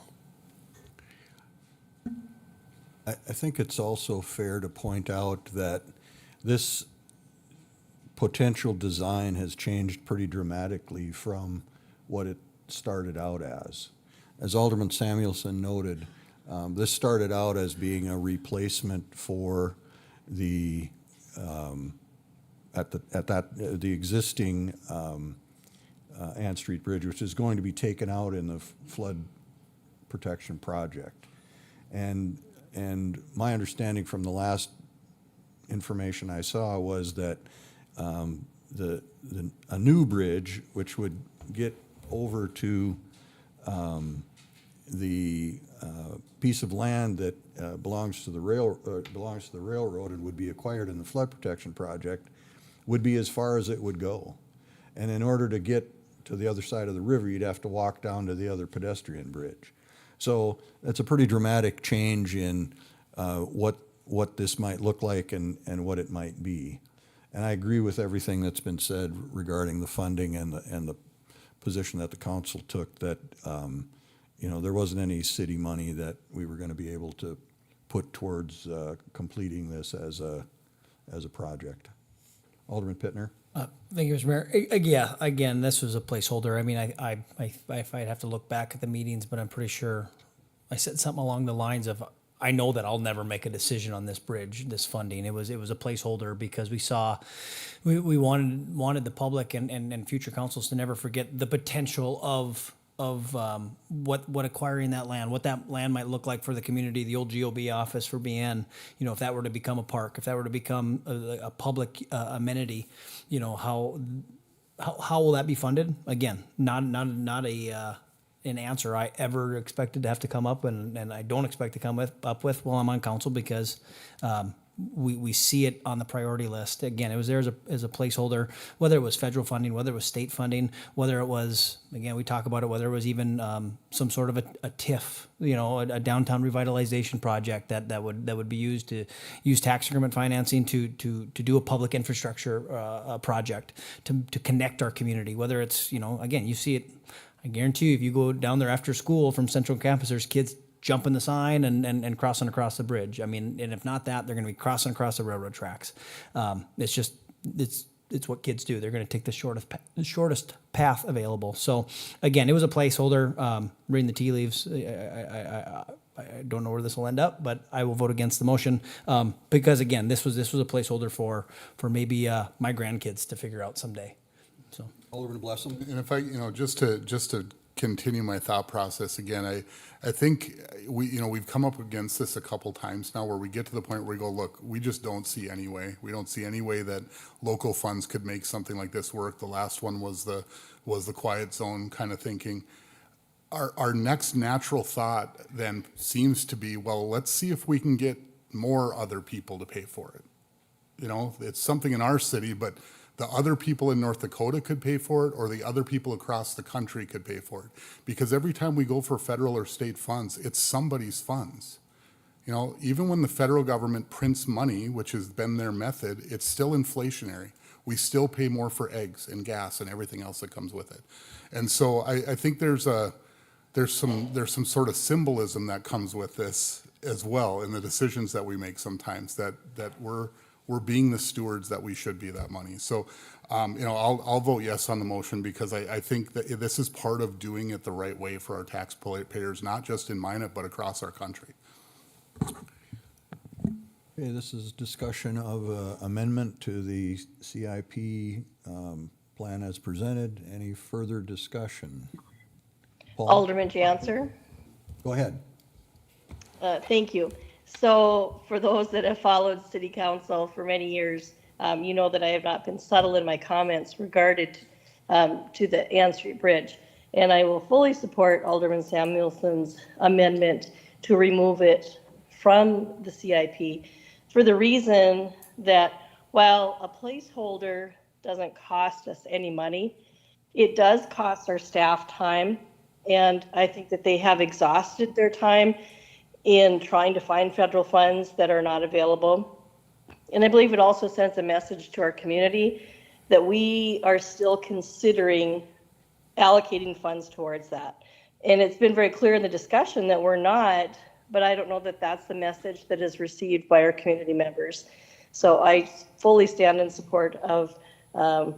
I think it's also fair to point out that this potential design has changed pretty dramatically from what it started out as. As Alderman Samuelson noted, this started out as being a replacement for the the existing Ann Street Bridge, which is going to be taken out in the flood protection project. And my understanding from the last information I saw was that a new bridge, which would get over to the piece of land that belongs to the railroad and would be acquired in the flood protection project, would be as far as it would go. And in order to get to the other side of the river, you'd have to walk down to the other pedestrian bridge. So that's a pretty dramatic change in what this might look like and what it might be. And I agree with everything that's been said regarding the funding and the position that the council took, that there wasn't any city money that we were going to be able to put towards completing this as a project. Alderman Pittner? Thank you, Mr. Mayor. Yeah, again, this was a placeholder. I mean, I'd have to look back at the meetings, but I'm pretty sure I said something along the lines of, I know that I'll never make a decision on this bridge, this funding. It was a placeholder because we wanted the public and future councils to never forget the potential of what acquiring that land, what that land might look like for the community, the old GOB office for BN, if that were to become a park, if that were to become a public amenity, how will that be funded? Again, not an answer I ever expected to have to come up, and I don't expect to come up with while I'm on council, because we see it on the priority list. Again, it was there as a placeholder, whether it was federal funding, whether it was state funding, whether it was, again, we talk about it, whether it was even some sort of a TIF, a downtown revitalization project that would be used to use tax increment financing to do a public infrastructure project to connect our community. Whether it's, again, you see it, I guarantee you, if you go down there after school from Central Campus, there's kids jumping the sign and crossing across the bridge. I mean, and if not that, they're going to be crossing across the railroad tracks. It's what kids do. They're going to take the shortest path available. So again, it was a placeholder. Reading the tea leaves, I don't know where this will end up, but I will vote against the motion because again, this was a placeholder for maybe my grandkids to figure out someday. So, Alderman Blessum? And if I, just to continue my thought process again, I think we've come up against this a couple times now where we get to the point where we go, look, we just don't see any way. We don't see any way that local funds could make something like this work. The last one was the quiet zone kind of thinking. Our next natural thought then seems to be, well, let's see if we can get more other people to pay for it. It's something in our city, but the other people in North Dakota could pay for it, or the other people across the country could pay for it. Because every time we go for federal or state funds, it's somebody's funds. Even when the federal government prints money, which has been their method, it's still inflationary. We still pay more for eggs and gas and everything else that comes with it. And so I think there's some sort of symbolism that comes with this as well in the decisions that we make sometimes, that we're being the stewards that we should be of that money. So, I'll vote yes on the motion because I think that this is part of doing it the right way for our taxpayers, not just in Minot, but across our country. Okay, this is discussion of amendment to the CIP plan as presented. Any further discussion? Paul? Alderman Janser. Go ahead. Thank you. So for those that have followed city council for many years, you know that I have not been subtle in my comments regarded to the Ann Street Bridge. And I will fully support Alderman Samuelson's amendment to remove it from the CIP for the reason that while a placeholder doesn't cost us any money, it does cost our staff time. And I think that they have exhausted their time in trying to find federal funds that are not available. And I believe it also sends a message to our community that we are still considering allocating funds towards that. And it's been very clear in the discussion that we're not, but I don't know that that's the message that is received by our community members. So I fully stand in support of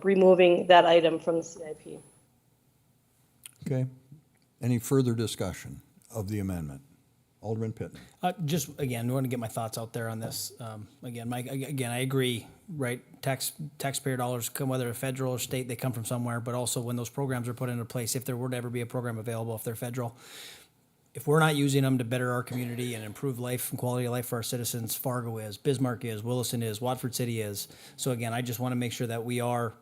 removing that item from the CIP. Okay. Any further discussion of the amendment? Alderman Pittman. Just, again, I want to get my thoughts out there on this. Again, Mike, again, I agree, right? Taxpayer dollars come, whether federal or state, they come from somewhere, but also when those programs are put into place, if there were to ever be a program available, if they're federal, if we're not using them to better our community and improve life and quality of life for our citizens, Fargo is, Bismarck is, Williston is, Watford City is. So again, I just want to make sure that we are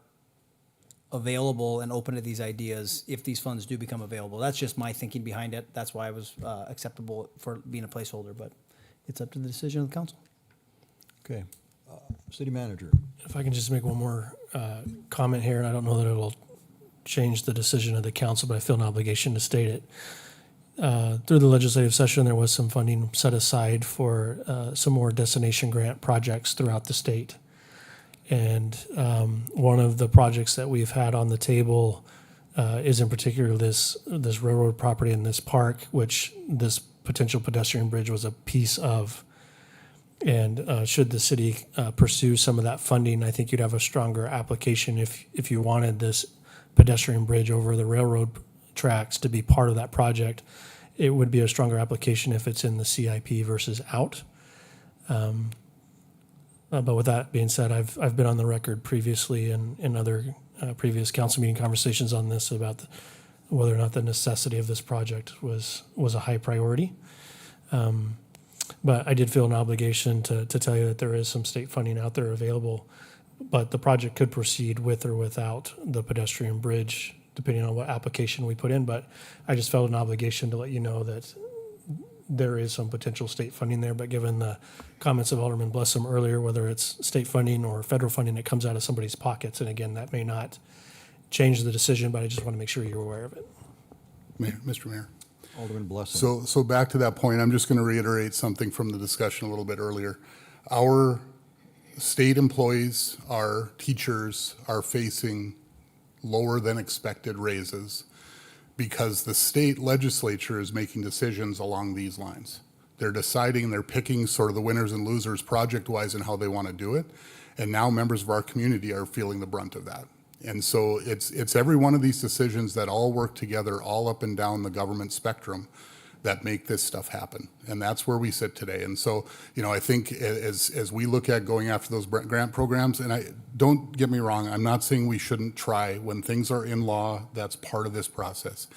available and open to these ideas if these funds do become available. That's just my thinking behind it. That's why I was acceptable for being a placeholder, but it's up to the decision of the council. Okay. City Manager. If I can just make one more comment here, and I don't know that it'll change the decision of the council, but I feel an obligation to state it. Through the legislative session, there was some funding set aside for some more destination grant projects throughout the state. And one of the projects that we've had on the table is in particular this railroad property in this park, which this potential pedestrian bridge was a piece of. And should the city pursue some of that funding, I think you'd have a stronger application if you wanted this pedestrian bridge over the railroad tracks to be part of that project. It would be a stronger application if it's in the CIP versus out. But with that being said, I've been on the record previously and in other previous council meeting conversations on this about whether or not the necessity of this project was a high priority. But I did feel an obligation to tell you that there is some state funding out there available, but the project could proceed with or without the pedestrian bridge, depending on what application we put in. But I just felt an obligation to let you know that there is some potential state funding there, but given the comments of Alderman Blessum earlier, whether it's state funding or federal funding, it comes out of somebody's pockets. And again, that may not change the decision, but I just want to make sure you're aware of it. Mr. Mayor. Alderman Blessing. So back to that point, I'm just going to reiterate something from the discussion a little bit earlier. Our state employees, our teachers are facing lower than expected raises because the state legislature is making decisions along these lines. They're deciding, they're picking sort of the winners and losers project-wise and how they want to do it. And now members of our community are feeling the brunt of that. And so it's every one of these decisions that all work together all up and down the government spectrum that make this stuff happen. And that's where we sit today. And so, I think as we look at going after those grant programs, and don't get me wrong, I'm not saying we shouldn't try. When things are in law, that's part of this process.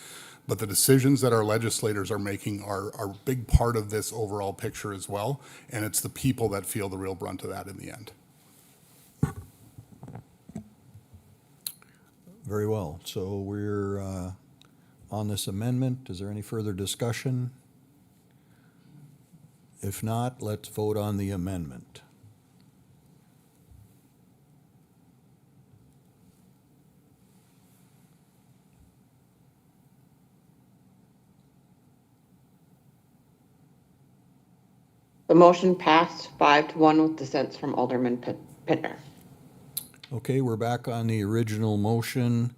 But the decisions that our legislators are making are a big part of this overall picture as well. And it's the people that feel the real brunt of that in the end. Very well. So we're on this amendment. Is there any further discussion? If not, let's vote on the amendment. The motion passed 5-1 with dissents from Alderman Pittner. Okay, we're back on the original motion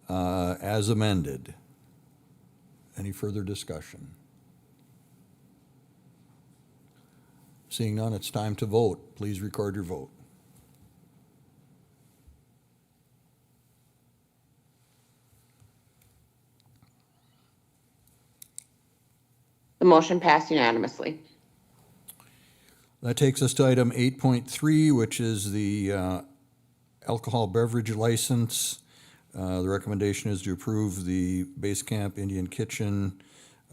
as amended. Any further discussion? Seeing none, it's time to vote. Please record your vote. The motion passed unanimously. That takes us to item 8.3, which is the alcohol beverage license. The recommendation is to approve the Base Camp Indian Kitchen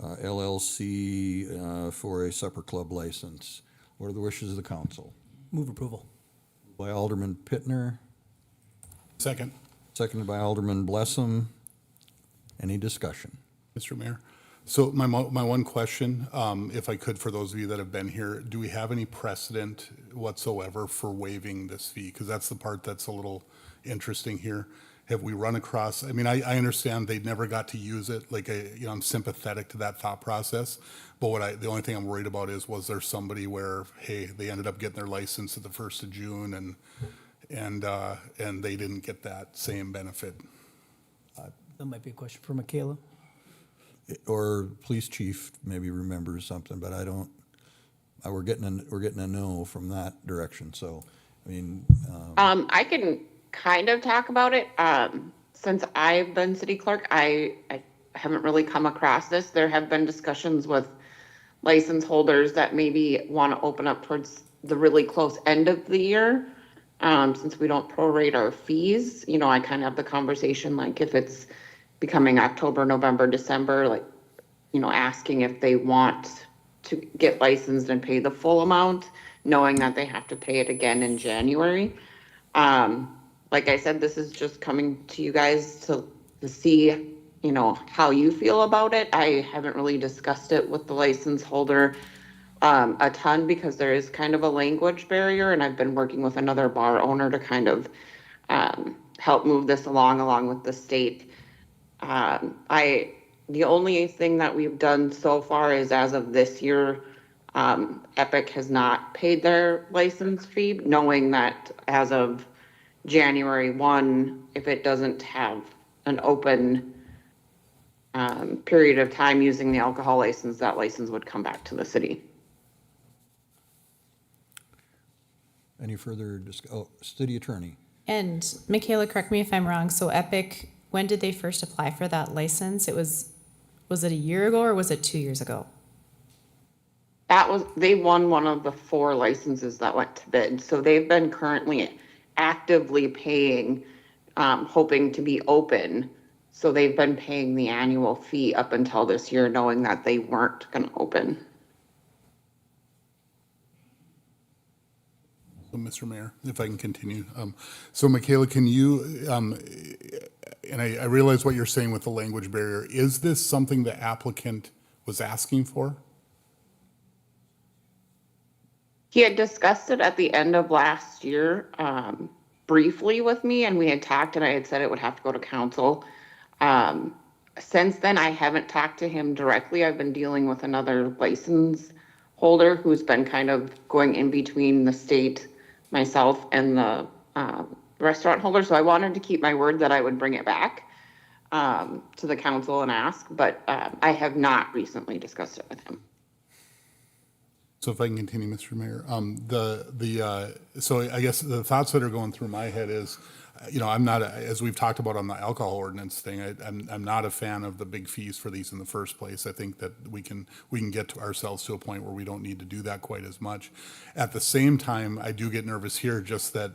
LLC for a supper club license. What are the wishes of the council? Move approval. By Alderman Pittner, Second, seconded by Alderman Blessum. Any discussion? Mr. Mayor. So my one question, if I could, for those of you that have been here, do we have any precedent whatsoever for waiving this fee? Because that's the part that's a little interesting here. Have we run across, I mean, I understand they never got to use it, like, I'm sympathetic to that thought process, but the only thing I'm worried about is, was there somebody where, hey, they ended up getting their license at the 1st of June and they didn't get that same benefit? That might be a question for Michaela. Or police chief maybe remembers something, but I don't, we're getting a no from that direction, so, I mean. I can kind of talk about it. Since I've been city clerk, I haven't really come across this. There have been discussions with license holders that maybe want to open up towards the really close end of the year. Since we don't prorate our fees, you know, I kind of have the conversation, like if it's becoming October, November, December, like, you know, asking if they want to get licensed and pay the full amount, knowing that they have to pay it again in January. Like I said, this is just coming to you guys to see, you know, how you feel about it. I haven't really discussed it with the license holder a ton because there is kind of a language barrier, and I've been working with another bar owner to kind of help move this along with the state. The only thing that we've done so far is, as of this year, Epic has not paid their license fee, knowing that as of January 1, if it doesn't have an open period of time using the alcohol license, that license would come back to the city. Any further city attorney? And Michaela, correct me if I'm wrong, so Epic, when did they first apply for that license? Was it a year ago or was it 2 years ago? They won one of the 4 licenses that went to bid. So they've been currently actively paying, hoping to be open. So they've been paying the annual fee up until this year, knowing that they weren't going to open. So, Mr. Mayor, if I can continue. So Michaela, can you, and I realize what you're saying with the language barrier. Is this something the applicant was asking for? He had discussed it at the end of last year, briefly with me, and we had talked, and I had said it would have to go to council. Since then, I haven't talked to him directly. I've been dealing with another license holder who's been kind of going in between the state, myself, and the restaurant holder. So I wanted to keep my word that I would bring it back to the council and ask, but I have not recently discussed it with him. So if I can continue, Mr. Mayor, so I guess the thoughts that are going through my head is, you know, I'm not, as we've talked about on the alcohol ordinance thing, I'm not a fan of the big fees for these in the first place. I think that we can get to ourselves to a point where we don't need to do that quite as much. At the same time, I do get nervous here, just that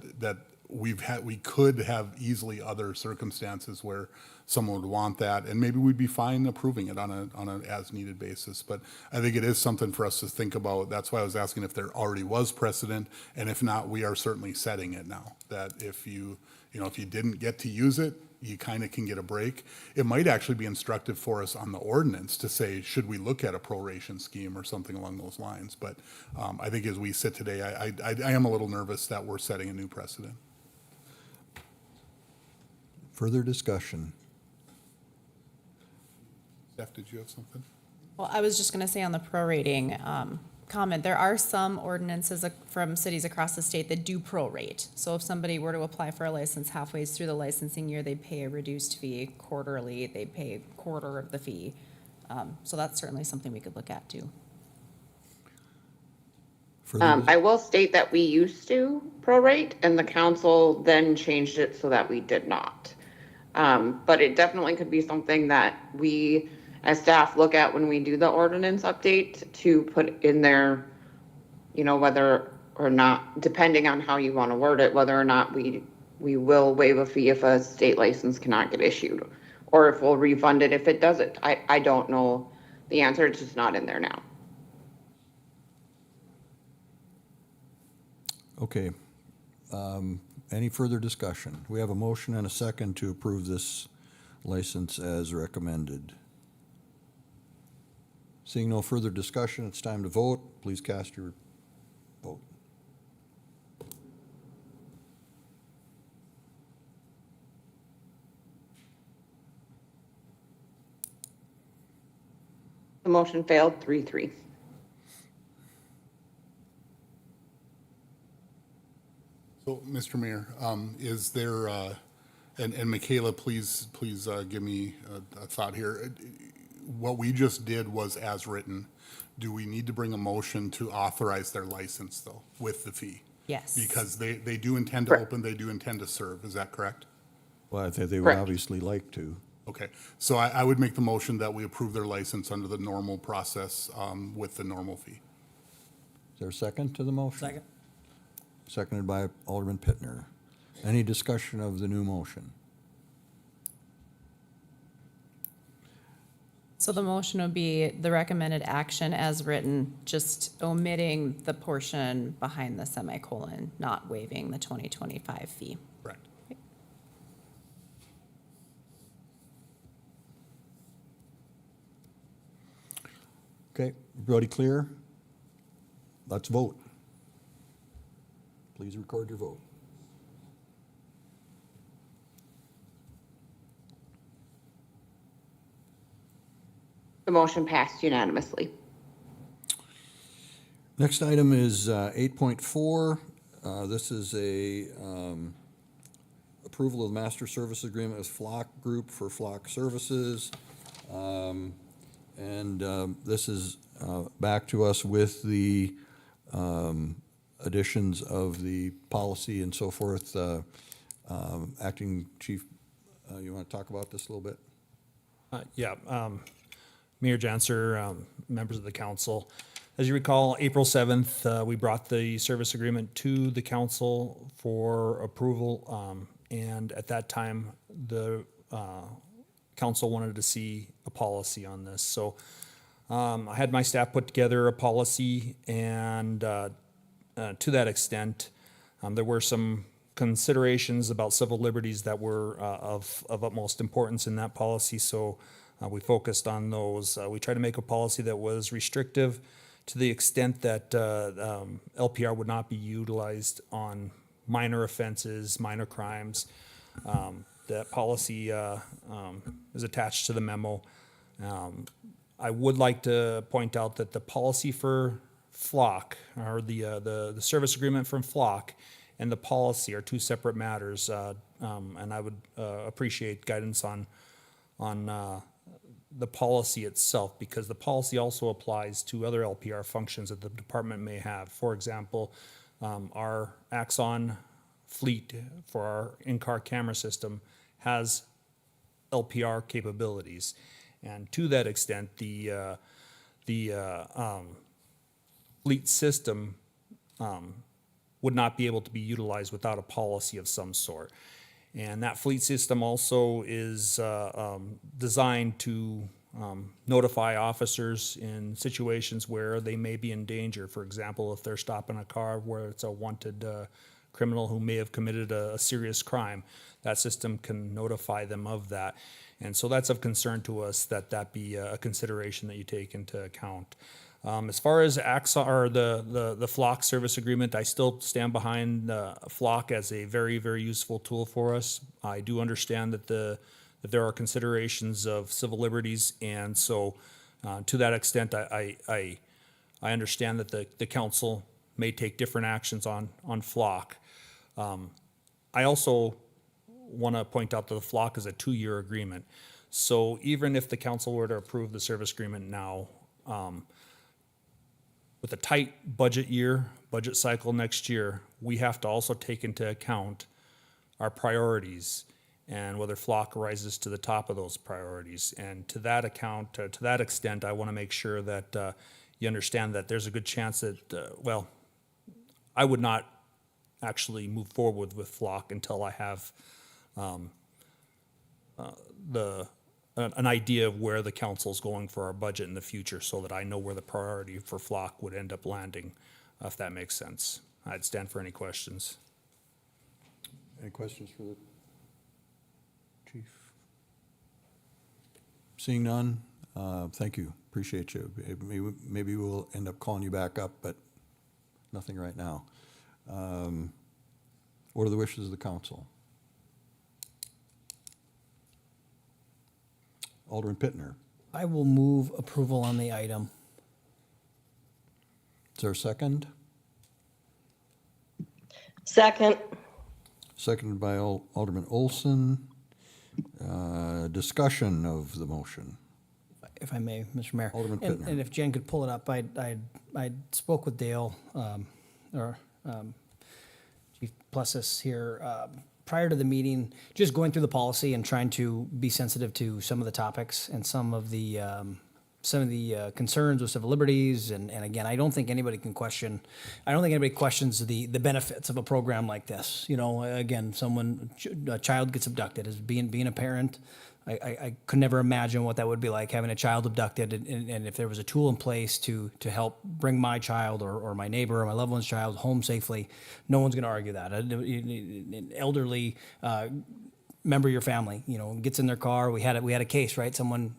we could have easily other circumstances where someone would want that, and maybe we'd be fine approving it on an as-needed basis. But I think it is something for us to think about. That's why I was asking if there already was precedent, and if not, we are certainly setting it now. That if you didn't get to use it, you kind of can get a break. It might actually be instructive for us on the ordinance to say, should we look at a proration scheme or something along those lines? But I think as we sit today, I am a little nervous that we're setting a new precedent. Further discussion? Steph, did you have something? Well, I was just gonna say on the prorating comment, there are some ordinances from cities across the state that do prorate. So if somebody were to apply for a license halfway through the licensing year, they'd pay a reduced fee. Quarterly, they'd pay a quarter of the fee. So that's certainly something we could look at too. I will state that we used to prorate, and the council then changed it so that we did not. But it definitely could be something that we, as staff, look at when we do the ordinance update to put in there, you know, whether or not, depending on how you want to word it, whether or not we will waive a fee if a state license cannot get issued, or if we'll refund it if it doesn't. I don't know the answer. It's just not in there now. Okay. Any further discussion? We have a motion and a second to approve this license as recommended. Seeing no further discussion, it's time to vote. Please cast your vote. The motion failed 3-3. So, Mr. Mayor, is there, and Michaela, please give me a thought here. What we just did was as written. Do we need to bring a motion to authorize their license, though, with the fee? Yes. Because they do intend to Correct. open, they do intend to serve. Is that correct? Well, I think they would Correct. obviously like to. Okay, so I would make the motion that we approve their license under the normal process with the normal fee. Is there a second to the motion? Second. Seconded by Alderman Pittner. Any discussion of the new motion? So the motion would be the recommended action as written, just omitting the portion behind the semicolon, not waiving the 2025 fee. Correct. Okay, everybody clear? Let's vote. Please record your vote. The motion passed unanimously. Next item is 8.4. This is a approval of the master service agreement with Flock Group for Flock Services. This is back to us with the additions of the policy and so forth. Acting Chief, you want to talk about this a little bit? Mayor Janser, members of the council. As you recall, April 7th, we brought the service agreement to the council for approval. And at that time, the council wanted to see a policy on this. So I had my staff put together a policy, and to that extent, there were some considerations about civil liberties that were of utmost importance in that policy. So we focused on those. We tried to make a policy that was restrictive to the extent that LPR would not be utilized on minor offenses, minor crimes. That policy is attached to the memo. I would like to point out that the policy for Flock, or the service agreement from Flock, and the policy are two separate matters. And I would appreciate guidance on the policy itself, because the policy also applies to other LPR functions that the department may have. For example, our Axon fleet for our in-car camera system has LPR capabilities. And to that extent, the fleet system would not be able to be utilized without a policy of some sort. And that fleet system also is designed to notify officers in situations where they may be in danger. For example, if they're stopping a car where it's a wanted criminal who may have committed a serious crime, that system can notify them of that. And so that's of concern to us, that be a consideration that you take into account. As far as AXA, or the Flock service agreement, I still stand behind Flock as a very, very useful tool for us. I do understand that there are considerations of civil liberties, and so to that extent, I understand that the council may take different actions on Flock. I also want to point out that the Flock is a 2-year agreement. So even if the council were to approve the service agreement now, with a tight budget cycle next year, we have to also take into account our priorities and whether Flock rises to the top of those priorities. And to that extent, I want to make sure that you understand that there's a good chance that, I would not actually move forward with Flock until I have an idea of where the council's going for our budget in the future, so that I know where the priority for Flock would end up landing, if that makes sense. I'd stand for any questions. Any questions for the chief? Seeing none, thank you, appreciate you. Maybe we'll end up calling you back up, but nothing right now. What are the wishes of the council? Alderman Pittner. I will move approval on the item. Is there a second? Second. Seconded by Alderman Olson. Discussion of the motion. If I may, Mr. Mayor. Alderman And Pittner. if Jen could pull it up, I spoke with Dale, or Chief Plessis here, prior to the meeting, just going through the policy and trying to be sensitive to some of the topics and some of the concerns with civil liberties. And again, I don't think anybody questions the benefits of a program like this. You know, again, a child gets abducted. As being a parent, I could never imagine what that would be like, having a child abducted, and if there was a tool in place to help bring my child or my neighbor or my loved one's child home safely, no one's going to argue that. An elderly member of your family, you know, gets in their car. We had a case, right? Someone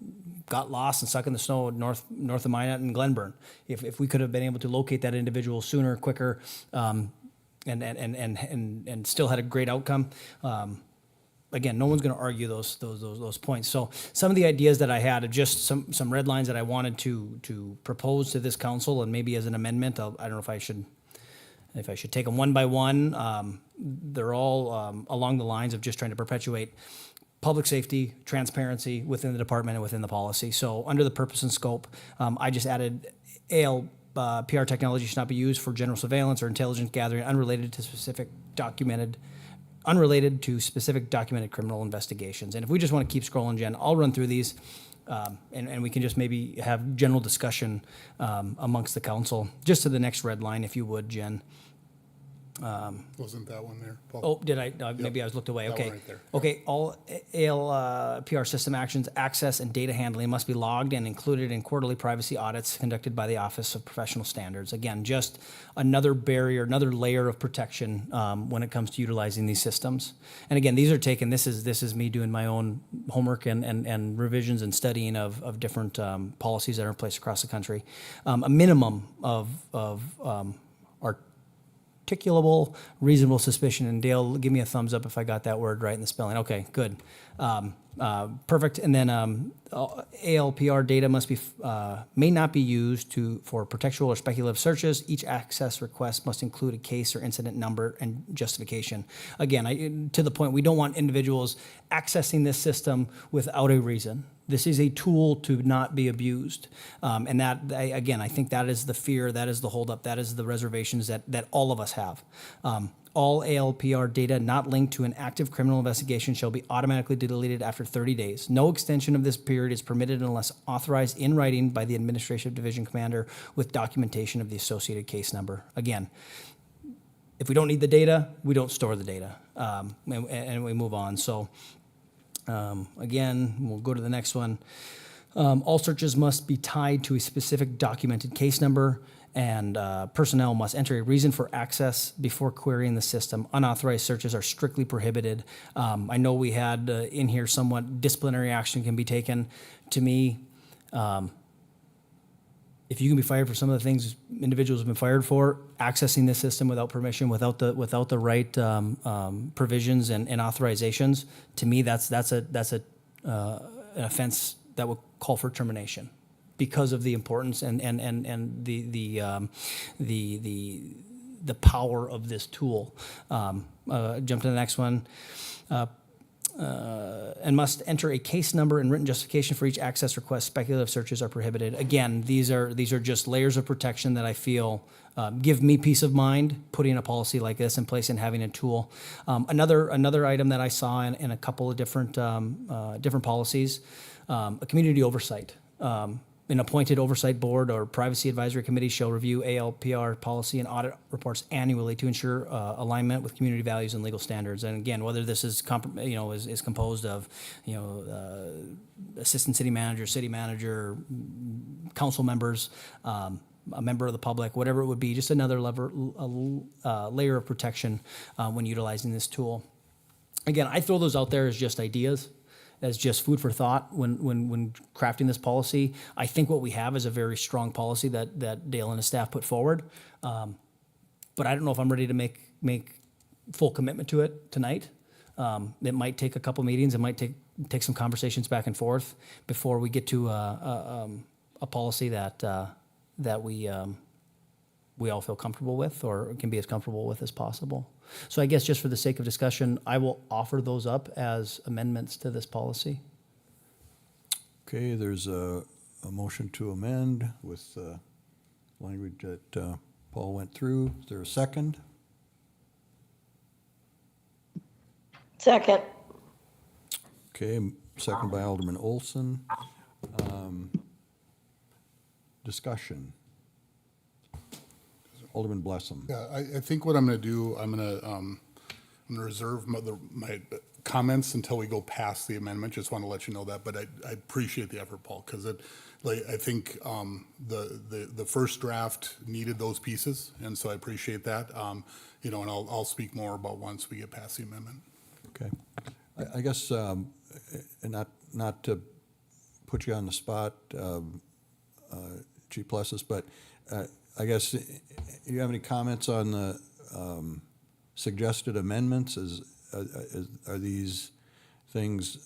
got lost and stuck in the snow north of Minot and Glenburn. If we could have been able to locate that individual sooner, quicker, and still had a great outcome. Again, no one's going to argue those points. So some of the ideas that I had are just some red lines that I wanted to propose to this council, and maybe as an amendment. I don't know if I should take them one by one. They're all along the lines of just trying to perpetuate public safety, transparency within the department and within the policy. So under the purpose and scope, I just added PR technology should not be used for general surveillance or intelligence gathering unrelated to specific documented criminal investigations. And if we just want to keep scrolling, Jen, I'll run through these, and we can just maybe have general discussion amongst the council. Just to the next red line, if you would, Jen. Wasn't that one there, Paul? Oh, did I? Maybe I was looked away. That Okay. one right there. Okay. All ALPR system actions, access, and data handling must be logged and included in quarterly privacy audits conducted by the Office of Professional Standards. Again, just another barrier, another layer of protection when it comes to utilizing these systems. And again, these are taken. This is me doing my own homework and revisions and studying of different policies that are in place across the country. A minimum of articulable, reasonable suspicion. And Dale, give me a thumbs up if I got that word right in the spelling. Okay, good. Perfect. And then ALPR data may not be used for contextual or speculative searches. Each access request must include a case or incident number and justification. Again, to the point, we don't want individuals accessing this system without a reason. This is a tool to not be abused. And that, again, I think that is the fear, that is the holdup, that is the reservations that all of us have. All ALPR data not linked to an active criminal investigation shall be automatically deleted after 30 days. No extension of this period is permitted unless authorized in writing by the Administrative Division Commander with documentation of the associated case number. Again, if we don't need the data, we don't store the data, and we move on. So again, we'll go to the next one. All searches must be tied to a specific documented case number, and personnel must enter a reason for access before querying the system. Unauthorized searches are strictly prohibited. I know we had in here somewhat disciplinary action can be taken. To me, if you can be fired for some of the things individuals have been fired for, accessing this system without permission, without the right provisions and authorizations, to me that's an offense that would call for termination because of the importance and the power of this tool. Jump to the next one. And must enter a case number and written justification for each access request. Speculative searches are prohibited. Again, these are just layers of protection that I feel give me peace of mind putting a policy like this in place and having a tool. Another item that I saw in a couple of different policies, a community oversight. An appointed oversight board or privacy advisory committee shall review ALPR policy and audit reports annually to ensure alignment with community values and legal standards. And again, whether this is composed of assistant city manager, council members, a member of the public, whatever it would be, just another layer of protection when utilizing this tool. Again, I throw those out there as just ideas, as just food for thought when crafting this policy. I think what we have is a very strong policy that Dale and his staff put forward. But I don't know if I'm ready to make full commitment to it tonight. It might take a couple meetings. It might take some conversations back and forth before we get to a policy that we all feel comfortable with or can be as comfortable with as possible. So I guess just for the sake of discussion, I will offer those up as amendments to this policy. Okay, there's a motion to amend with language that Paul went through. Is there a second? Second. Okay, second by Alderman Olson. Discussion. Alderman Blessam. Yeah, I think what I'm gonna do, I'm gonna reserve my comments until we go past the amendment. Just want to let you know that, but I appreciate the effort, Paul, because I think, the first draft needed those pieces, and so I appreciate that. And I'll speak more about once we get past the amendment. Okay. I guess, and not to put you on the spot, Chief Plessis, but I guess, do you have any comments on the suggested amendments? Are these things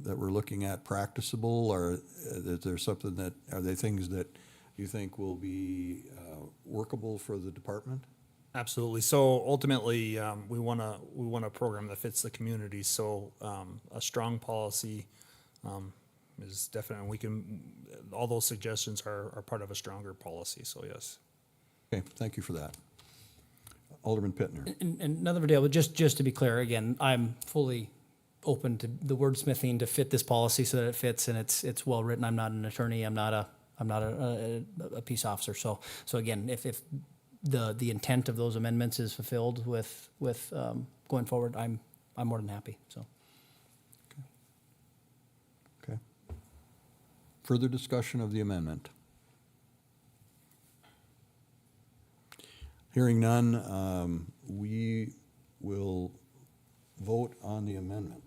that we're looking at practicable, or is there something are they things that you think will be workable for the department? Absolutely. So ultimately, we want a program that fits the community. So a strong policy is definitely, all those suggestions are part of a stronger policy. So yes. Okay, thank you for that. Alderman Pittner. And another deal, but just to be clear, again, I'm fully open to the wordsmithing to fit this policy so that it fits and it's well written. I'm not an attorney. I'm not a peace officer. So again, if the intent of those amendments is fulfilled with going forward, I'm more than happy. So. Okay. Further discussion of the amendment? Hearing none, we will vote on the amendment.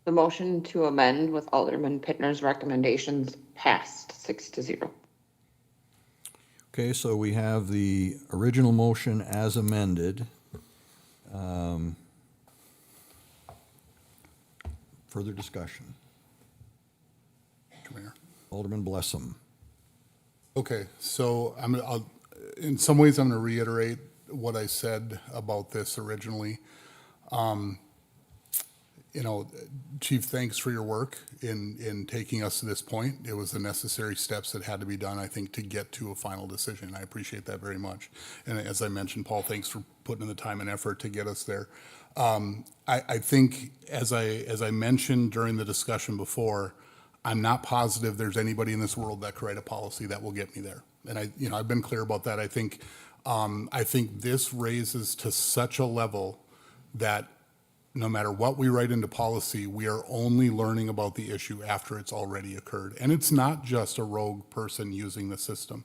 The motion to amend with Alderman Pittner's recommendations passed 6-0. Okay, so we have the original motion as amended. Further discussion. Mr. Mayor. Alderman Blessam. Okay, so in some ways, I'm going to reiterate what I said about this originally. Chief, thanks for your work in taking us to this point. It was the necessary steps that had to be done, I think, to get to a final decision. I appreciate that very much. And as I mentioned, Paul, thanks for putting in the time and effort to get us there. I think, as I mentioned during the discussion before, I'm not positive there's anybody in this world that could write a policy that will get me there. And I've been clear about that. I think this raises to such a level that no matter what we write into policy, we are only learning about the issue after it's already occurred. And it's not just a rogue person using the system.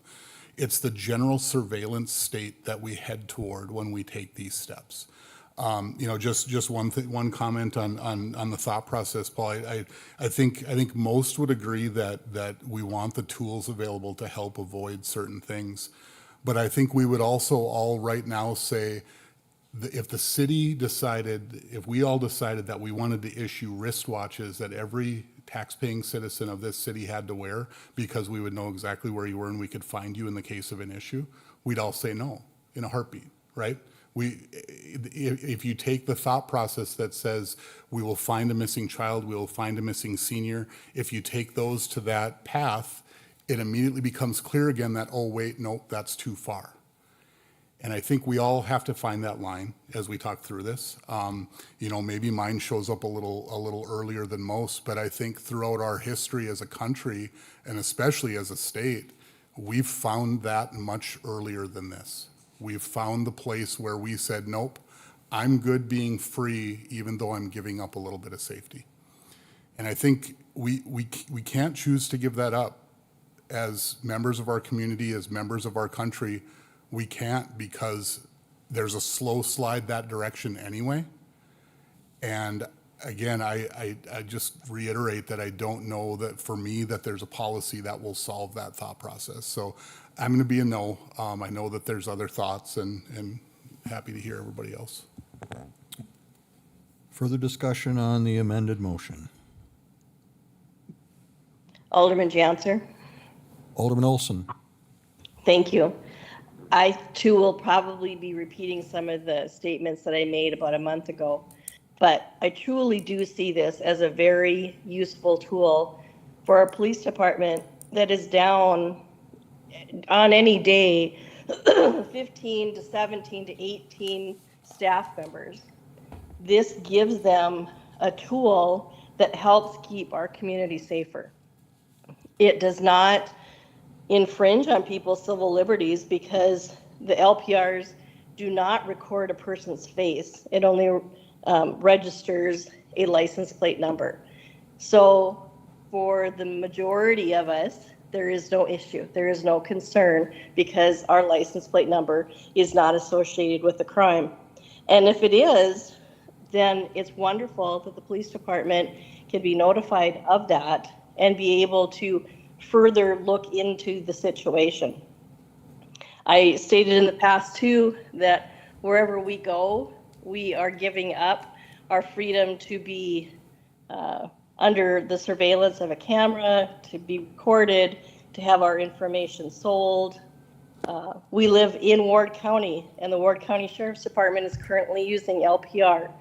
It's the general surveillance state that we head toward when we take these steps. Just one comment on the thought process, Paul. I think most would agree that we want the tools available to help avoid certain things. But I think we would also all right now say, if the city decided, if we all decided that we wanted to issue wristwatches that every taxpaying citizen of this city had to wear because we would know exactly where you were and we could find you in the case of an issue, we'd all say no in a heartbeat, right? If you take the thought process that says we will find a missing child, we will find a missing senior, if you take those to that path, it immediately becomes clear again that, oh, wait, nope, that's too far. And I think we all have to find that line as we talk through this. Maybe mine shows up a little earlier than most, but I think throughout our history as a country, and especially as a state, we've found that much earlier than this. We've found the place where we said, nope, I'm good being free, even though I'm giving up a little bit of safety. And I think we can't choose to give that up as members of our community, as members of our country. We can't, because there's a slow slide that direction anyway. And again, I just reiterate that I don't know that for me that there's a policy that will solve that thought process. So I'm going to be a no. I know that there's other thoughts, and happy to hear everybody else. Further discussion on the amended motion. Alderman Janser. Alderman Olson. Thank you. I too will probably be repeating some of the statements that I made about a month ago. But I truly do see this as a very useful tool for our police department that is down on any day 15 to 17 to 18 staff members. This gives them a tool that helps keep our community safer. It does not infringe on people's civil liberties because the LPRs do not record a person's face. It only registers a license plate number. So for the majority of us, there is no issue. There is no concern because our license plate number is not associated with the crime. And if it is, then it's wonderful that the police department can be notified of that and be able to further look into the situation. I stated in the past too that wherever we go, we are giving up our freedom to be under the surveillance of a camera, to be recorded, to have our information sold. We live in Ward County, and the Ward County Sheriff's Department is currently using LPR.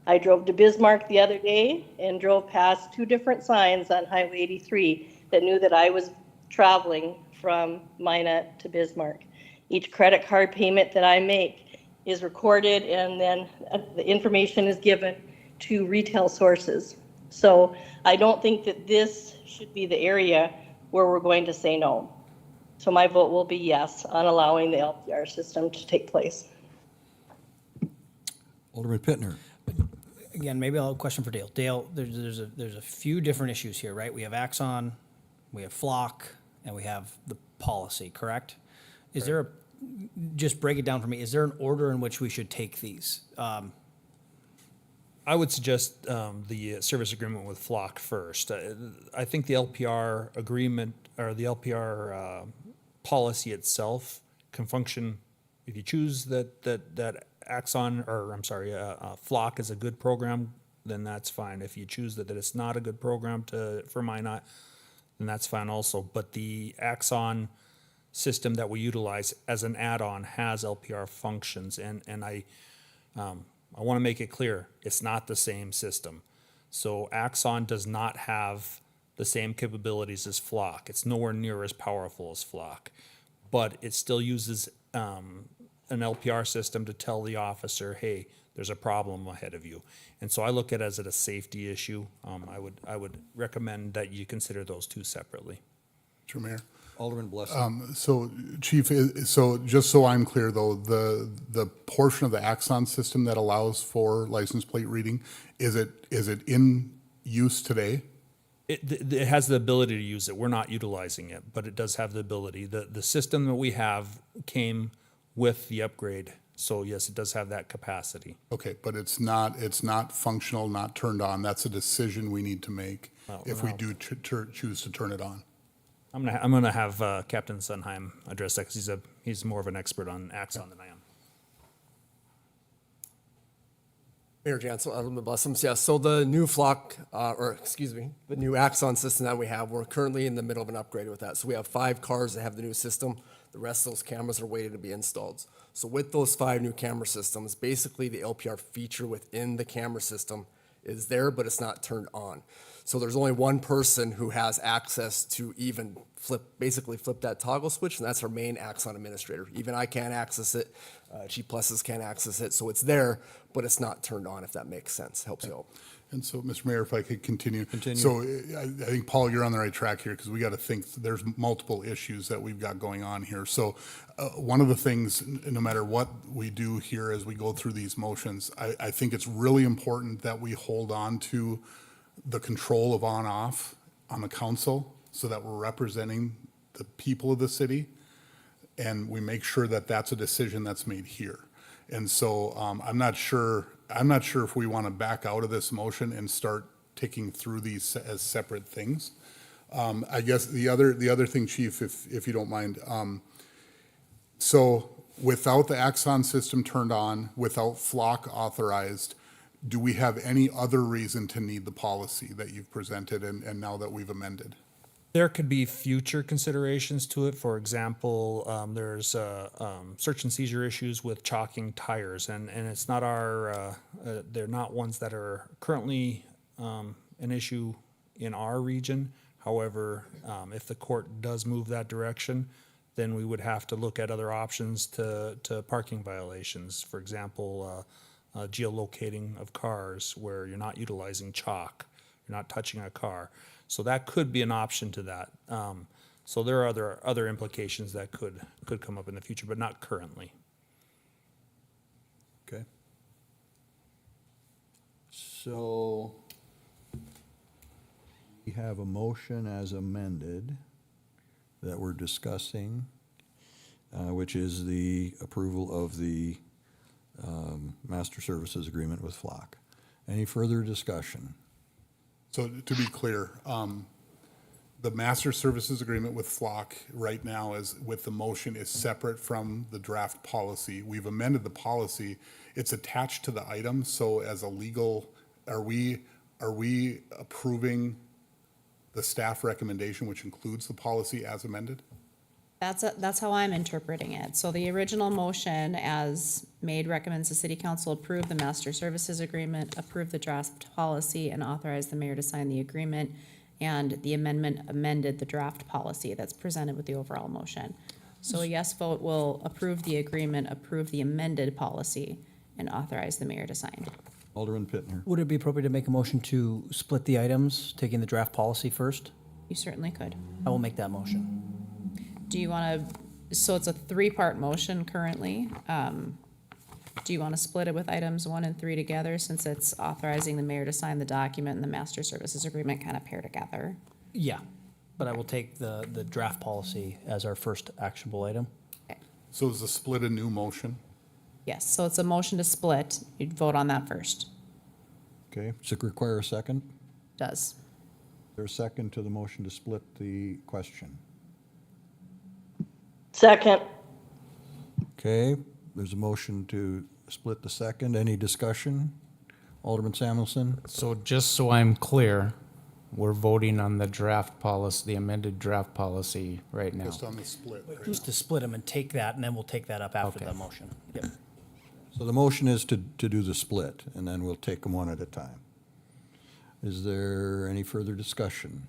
I drove to Bismarck the other day and drove past 2 different signs on Highway 83 that knew that I was traveling from Minot to Bismarck. Each credit card payment that I make is recorded, and then the information is given to retail sources. So I don't think that this should be the area where we're going to say no. So my vote will be yes on allowing the LPR system to take place. Alderman Pittner. Again, maybe I'll have a question for Dale. Dale, there's a few different issues here, right? We have Axon, we have Flock, and we have the policy, correct? Is there a, just break it down for me, is there an order in which we should take these? I would suggest the service agreement with Flock first. I think the LPR agreement or the LPR policy itself can function if you choose that Axon or I'm sorry, Flock is a good program, then that's fine. If you choose that it's not a good program for Minot, then that's fine also. But the Axon system that we utilize as an add-on has LPR functions, and I want to make it clear, it's not the same system. So Axon does not have the same capabilities as Flock. It's nowhere near as powerful as Flock, but it still uses an LPR system to tell the officer, hey, there's a problem ahead of you. And so I look at it as a safety issue. I would recommend that you consider those two separately. Mr. Mayor. Alderman Blessing. So Chief, so just so I'm clear though, the portion of the Axon system that allows for license plate reading, is it in use today? It has the ability to use it. We're not utilizing it, but it does have the ability. The system that we have came with the upgrade. So yes, it does have that capacity. Okay, but it's not functional, not turned on. That's a decision we need to make if we do choose to turn it on. I'm gonna have Captain Sunheim address that because he's more of an expert on Axon than I am. Mayor Jansen, Alderman Blessums. Yeah, so the new Flock, the new Axon system that we have, we're currently in the middle of an upgrade with that. So we have 5 cars that have the new system. The rest of those cameras are waiting to be installed. So with those 5 new camera systems, basically the LPR feature within the camera system is there, but it's not turned on. So there's only one person who has access to even flip that toggle switch, and that's our main Axon administrator. Even I can't access it. Chief Pluses can't access it. So it's there, but it's not turned on, if that makes sense. Helps you out. And so, Mr. Mayor, if I could continue. So I think, Paul, you're on the right track here because we got to think there's multiple issues that we've got going on here. So one of the things, no matter what we do here as we go through these motions, I think it's really important that we hold on to the control of on-off on the council so that we're representing the people of the city, and we make sure that that's a decision that's made here. And so I'm not sure if we want to back out of this motion and start ticking through these as separate things. I guess the other thing, Chief, if you don't mind, so without the Axon system turned on, without Flock authorized, do we have any other reason to need the policy that you've presented and now that we've amended? There could be future considerations to it. For example, there's search and seizure issues with chalking tires, and it's not they're not ones that are currently an issue in our region. However, if the court does move that direction, then we would have to look at other options to parking violations. For example, geolocating of cars where you're not utilizing chalk, you're not touching a car. So that could be an option to that. So there are other implications that could come up in the future, but not currently. Okay. So we have a motion as amended that we're discussing, which is the approval of the master services agreement with Flock. Any further discussion? So to be clear, the master services agreement with Flock right now is, with the motion, is separate from the draft policy. We've amended the policy. It's attached to the item, so as a legal, are we approving the staff recommendation, which includes the policy as amended? That's how I'm interpreting it. So the original motion as made recommends the city council approve the master services agreement, approve the draft policy, and authorize the mayor to sign the agreement. And the amendment amended the draft policy that's presented with the overall motion. So a yes vote will approve the agreement, approve the amended policy, and authorize the mayor to sign. Alderman Pittner. Would it be appropriate to make a motion to split the items, taking the draft policy first? You certainly could. I will make that motion. Do you want to, so it's a three-part motion currently. Do you want to split it with items 1 and 3 together, since it's authorizing the mayor to sign the document and the master services agreement kind of pair together? Yeah, but I will take the draft policy as our first actionable item. So is the split a new motion? Yes, so it's a motion to split. You'd vote on that first. Okay, does it require a second? Does. There's a second to the motion to split the question. Second. Okay, there's a motion to split the second. Any discussion? Alderman Samuelson? So just so I'm clear, we're voting on the draft policy, the amended draft policy right now. Just on the split, right? Just to split them and take that, and then we'll take that up after Okay. the motion. Yep. So the motion is to do the split, and then we'll take them one at a time. Is there any further discussion?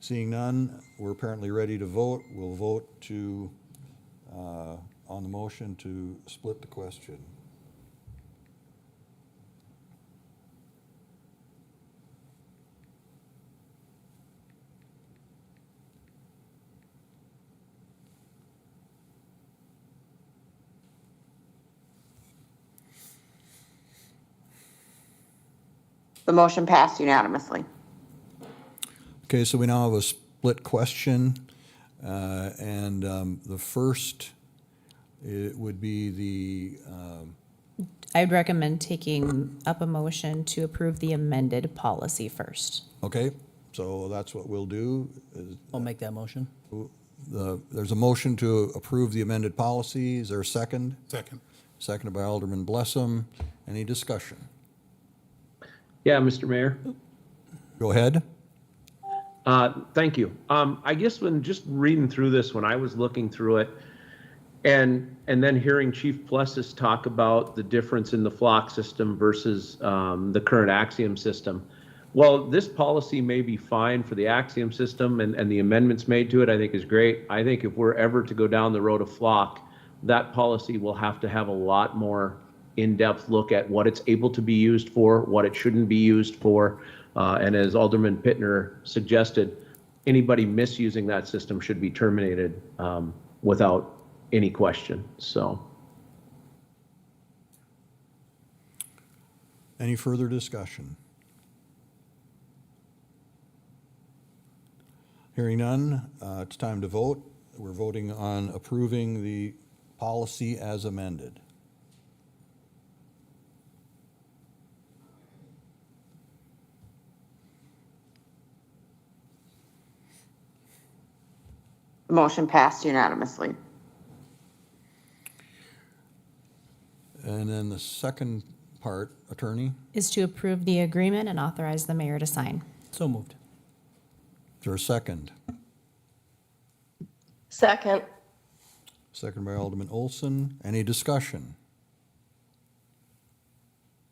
Seeing none, we're apparently ready to vote. We'll vote to, on the motion to split the question. The motion passed unanimously. Okay, so we now have a split question, and the first, it would be the, I'd recommend taking up a motion to approve the amended policy first. okay, so that's what we'll do. I'll make that motion. There's a motion to approve the amended policy. Is there a second? Second. Seconded by Alderman Blessam. Any discussion? Yeah, Mr. Mayor. Go ahead. Thank you. I guess when just reading through this, when I was looking through it, and then hearing Chief Plessis talk about the difference in the flock system versus the current Axiom system. Well, this policy may be fine for the Axiom system, and the amendments made to it, I think, is great. I think if we're ever to go down the road of flock, that policy will have to have a lot more in-depth look at what it's able to be used for, what it shouldn't be used for. And as Alderman Pittner suggested, anybody misusing that system should be terminated without any question. So, Any further discussion? Hearing none, it's time to vote. We're voting on approving the policy as amended. The motion passed unanimously. And then the second part, Attorney? Is to approve the agreement and authorize the mayor to sign. So moved. there a second? Second. Second by Alderman Olson. Any discussion?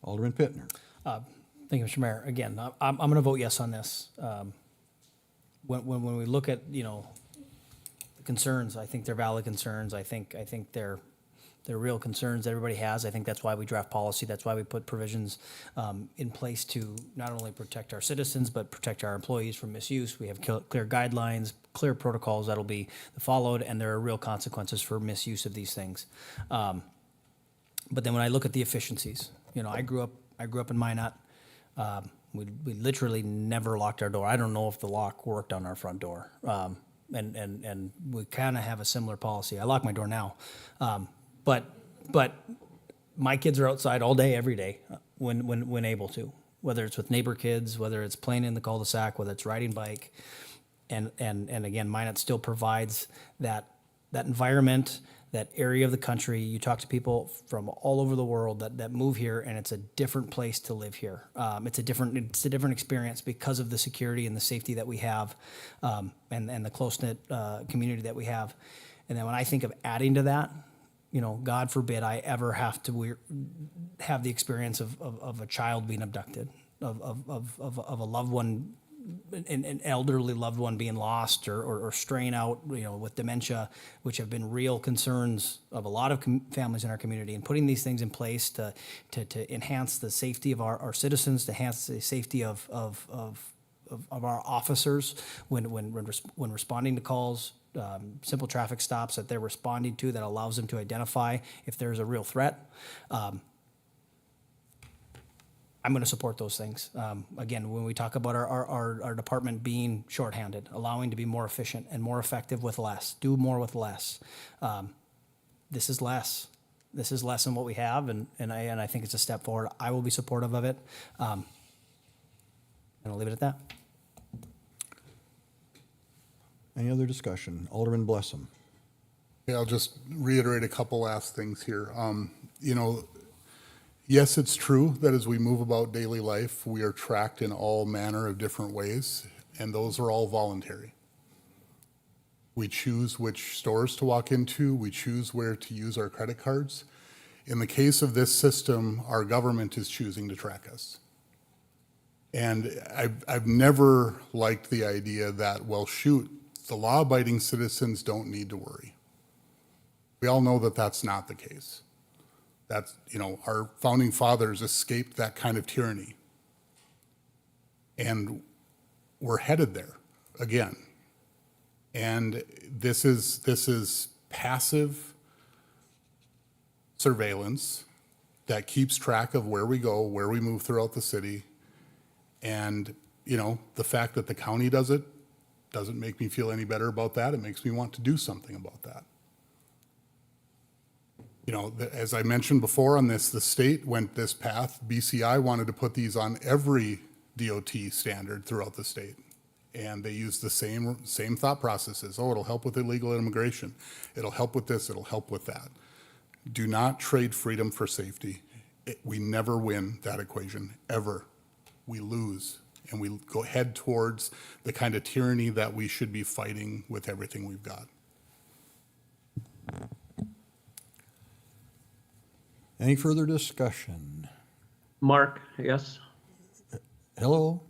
Alderman Pittner. Thank you, Mr. Mayor. Again, I'm going to vote yes on this. When we look at, the concerns, I think they're valid concerns. I think they're real concerns that everybody has. I think that's why we draft policy. That's why we put provisions in place to not only protect our citizens, but protect our employees from misuse. We have clear guidelines, clear protocols that'll be followed, and there are real consequences for misuse of these things. But then when I look at the efficiencies, I grew up in Minot. We literally never locked our door. I don't know if the lock worked on our front door. And we kind of have a similar policy. I lock my door now. But my kids are outside all day, every day, when able to, whether it's with neighbor kids, whether it's playing in the cul-de-sac, whether it's riding bike. And again, Minot still provides that environment, that area of the country. You talk to people from all over the world that move here, and it's a different place to live here. It's a different experience because of the security and the safety that we have, and the close-knit community that we have. And then when I think of adding to that, God forbid I ever have to have the experience of a child being abducted, of a loved one, an elderly loved one being lost or straying out, with dementia, which have been real concerns of a lot of families in our community. And putting these things in place to enhance the safety of our citizens, to enhance the safety of our officers when responding to calls, simple traffic stops that they're responding to that allows them to identify if there's a real threat. I'm going to support those things. Again, when we talk about our department being shorthanded, allowing to be more efficient and more effective with less, do more with less. This is less. This is less than what we have, and I think it's a step forward. I will be supportive of it, and I'll leave it at that. Any other discussion? Alderman Blessum. Yeah, I'll just reiterate a couple last things here. Yes, it's true that as we move about daily life, we are tracked in all manner of different ways, and those are all voluntary. We choose which stores to walk into. We choose where to use our credit cards. In the case of this system, our government is choosing to track us. And I've never liked the idea that, well, shoot, the law-abiding citizens don't need to worry. We all know that that's not the case. That's, our founding fathers escaped that kind of tyranny. And we're headed there again. And this is passive surveillance that keeps track of where we go, where we move throughout the city. And, the fact that the county does it doesn't make me feel any better about that. It makes me want to do something about that. As I mentioned before on this, the state went this path. BCI wanted to put these on every DOT standard throughout the state. And they used the same thought processes. Oh, it'll help with illegal immigration. It'll help with this, it'll help with that. Do not trade freedom for safety. We never win that equation, ever. We lose, and we head towards the kind of tyranny that we should be fighting with everything we've got. Any further discussion? Mark, yes? Hello?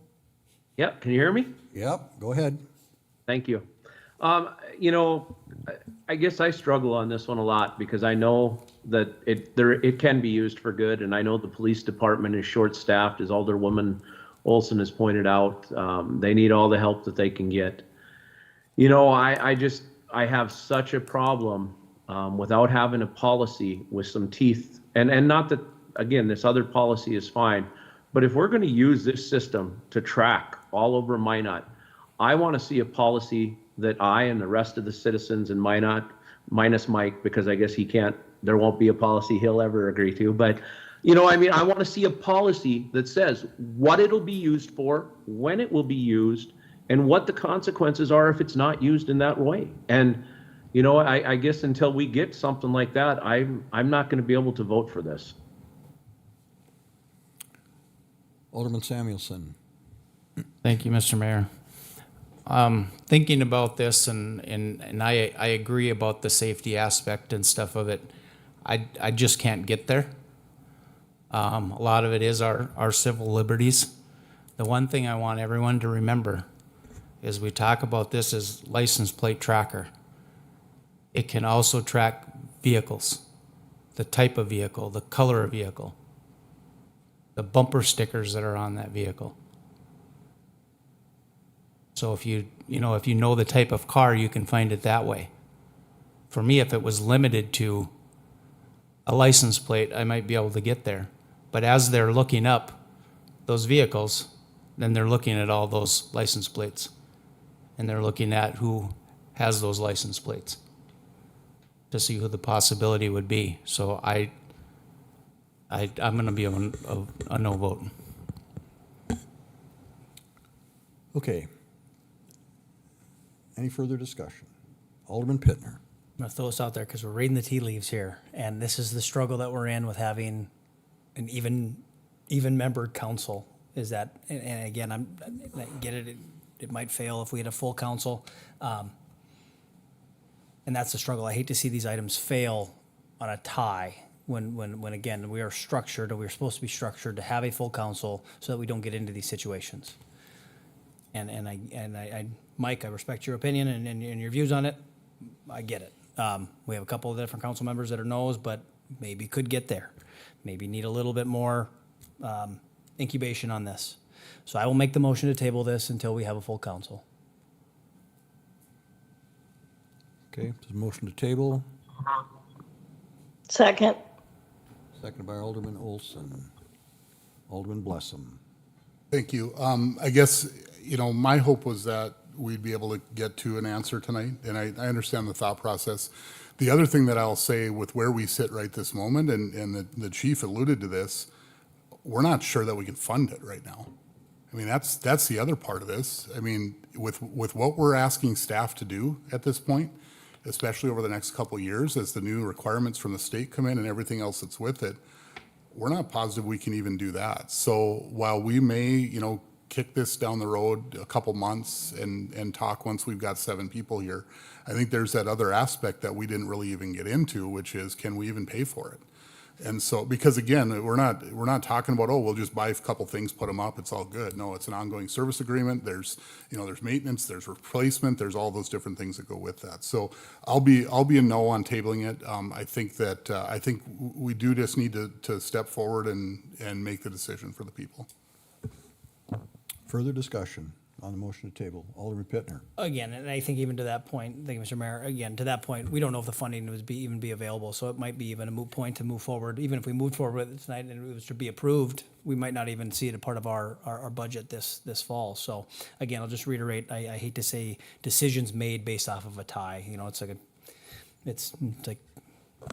Yep, can you hear me? Yep, go ahead. Thank you. I guess I struggle on this one a lot because I know that it can be used for good, and I know the police department is short-staffed, as Alderwoman Olson has pointed out. They need all the help that they can get. I have such a problem without having a policy with some teeth, and not that, again, this other policy is fine, but if we're going to use this system to track all over Minot, I want to see a policy that I and the rest of the citizens in Minot, minus Mike, because I guess there won't be a policy he'll ever agree to, but I want to see a policy that says what it'll be used for, when it will be used, and what the consequences are if it's not used in that way. And, I guess until we get something like that, I'm not going to be able to vote for this. Alderman Samuelson. Thank you, Mr. Mayor. Thinking about this, and I agree about the safety aspect and stuff of it. I just can't get there. A lot of it is our civil liberties. The one thing I want everyone to remember is we talk about this as license plate tracker. It can also track vehicles, the type of vehicle, the color of vehicle, the bumper stickers that are on that vehicle. So if you know the type of car, you can find it that way. For me, if it was limited to a license plate, I might be able to get there. But as they're looking up those vehicles, then they're looking at all those license plates. And they're looking at who has those license plates to see who the possibility would be. So I'm going to be a no vote. Okay. Any further discussion? Alderman Pittner. I'm going to throw this out there because we're reading the tea leaves here, and this is the struggle that we're in with having an even-membered council. Is that, and again, I get it, it might fail if we had a full council, and that's the struggle. I hate to see these items fail on a tie when again we are structured, or we're supposed to be structured to have a full council so that we don't get into these situations. And I Mike, I respect your opinion and your views on it. I get it. We have a couple of different council members that are no's, but maybe could get there. Maybe need a little bit more incubation on this. So I will make the motion to table this until we have a full council. Okay, there's a motion to table, Second. seconded by Alderman Olson. Alderman Blessam. Thank you. I guess, my hope was that we'd be able to get to an answer tonight, and I understand the thought process. The other thing that I'll say with where we sit right this moment, and the chief alluded to this, we're not sure that we can fund it right now. I mean, that's the other part of this. I mean, with what we're asking staff to do at this point, especially over the next couple of years as the new requirements from the state come in and everything else that's with it, we're not positive we can even do that. So while we may, kick this down the road a couple months and talk once we've got 7 people here, I think there's that other aspect that we didn't really even get into, which is, can we even pay for it? And so, because again, we're not talking about, we'll just buy a couple things, put them up, it's all good. No, it's an ongoing service agreement. There's, there's maintenance, there's replacement, there's all those different things that go with that. So I'll be a no on tabling it. I think we do just need to step forward and make the decision for the people. Further discussion on the motion to table. Alderman Pittner. Again, and I think even to that point, thank you, Mr. Mayor, again, to that point, we don't know if the funding would even be available, so it might be even a moot point to move forward. Even if we moved forward with it tonight and it was to be approved, we might not even see it a part of our budget this fall. So again, I'll just reiterate, I hate to say decisions made based off of a tie. It's like,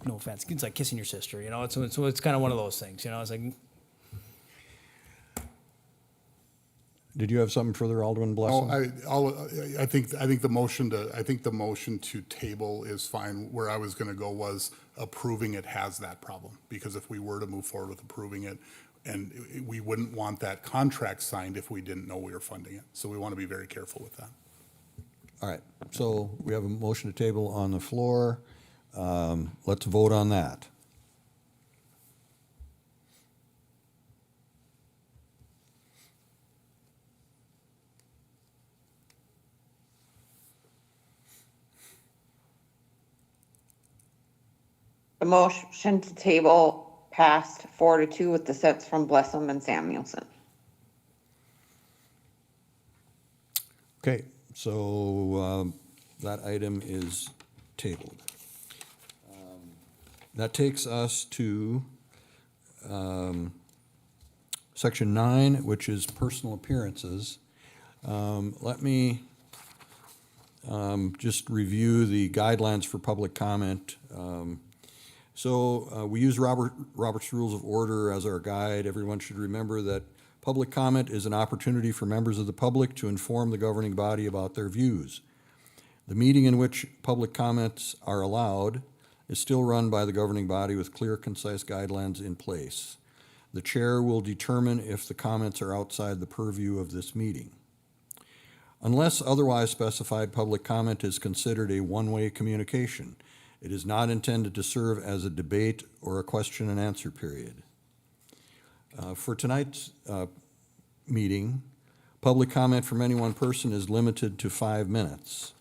no offense, it's like kissing your sister, it's kind of one of those things, it's like. Did you have something further, Alderman Blessing? I think the motion to table is fine. Where I was going to go was approving it has that problem, because if we were to move forward with approving it, and we wouldn't want that contract signed if we didn't know we were funding it. So we want to be very careful with that. All right, so we have a motion to table on the floor. Let's vote on that. The motion to table passed 4-2 with dissents from Blessum and Samuelson. Okay, so that item is tabled. That takes us to Section 9, which is personal appearances. Let me just review the guidelines for public comment. So we use Robert's Rules of Order as our guide. Everyone should remember that public comment is an opportunity for members of the public to inform the governing body about their views. The meeting in which public comments are allowed is still run by the governing body with clear, concise guidelines in place. The chair will determine if the comments are outside the purview of this meeting. Unless otherwise specified, public comment is considered a one-way communication. It is not intended to serve as a debate or a question and answer period. For tonight's meeting, public comment from any one person is limited to 5 minutes.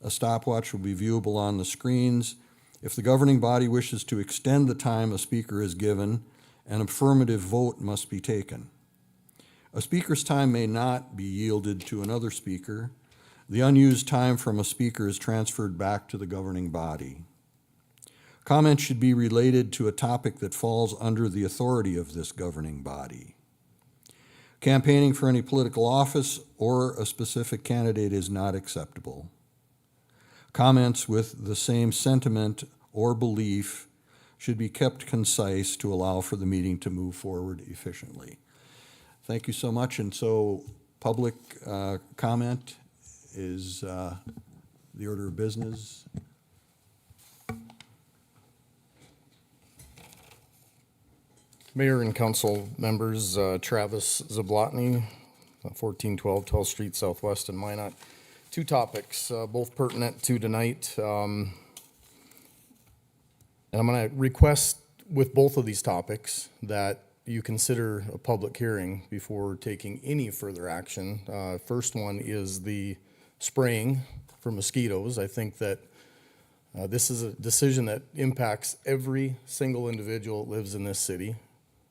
A stopwatch will be viewable on the screens. If the governing body wishes to extend the time a speaker is given, an affirmative vote must be taken. A speaker's time may not be yielded to another speaker. The unused time from a speaker is transferred back to the governing body. Comments should be related to a topic that falls under the authority of this governing body. Campaigning for any political office or a specific candidate is not acceptable. Comments with the same sentiment or belief should be kept concise to allow for the meeting to move forward efficiently. Thank you so much. And so public comment is the order of business. Mayor and council members, Travis Zablotny, 1412 12th Street Southwest in Minot. Two topics, both pertinent to tonight. And I'm going to request with both of these topics that you consider a public hearing before taking any further action. First one is the spraying for mosquitoes. I think that this is a decision that impacts every single individual that lives in this city,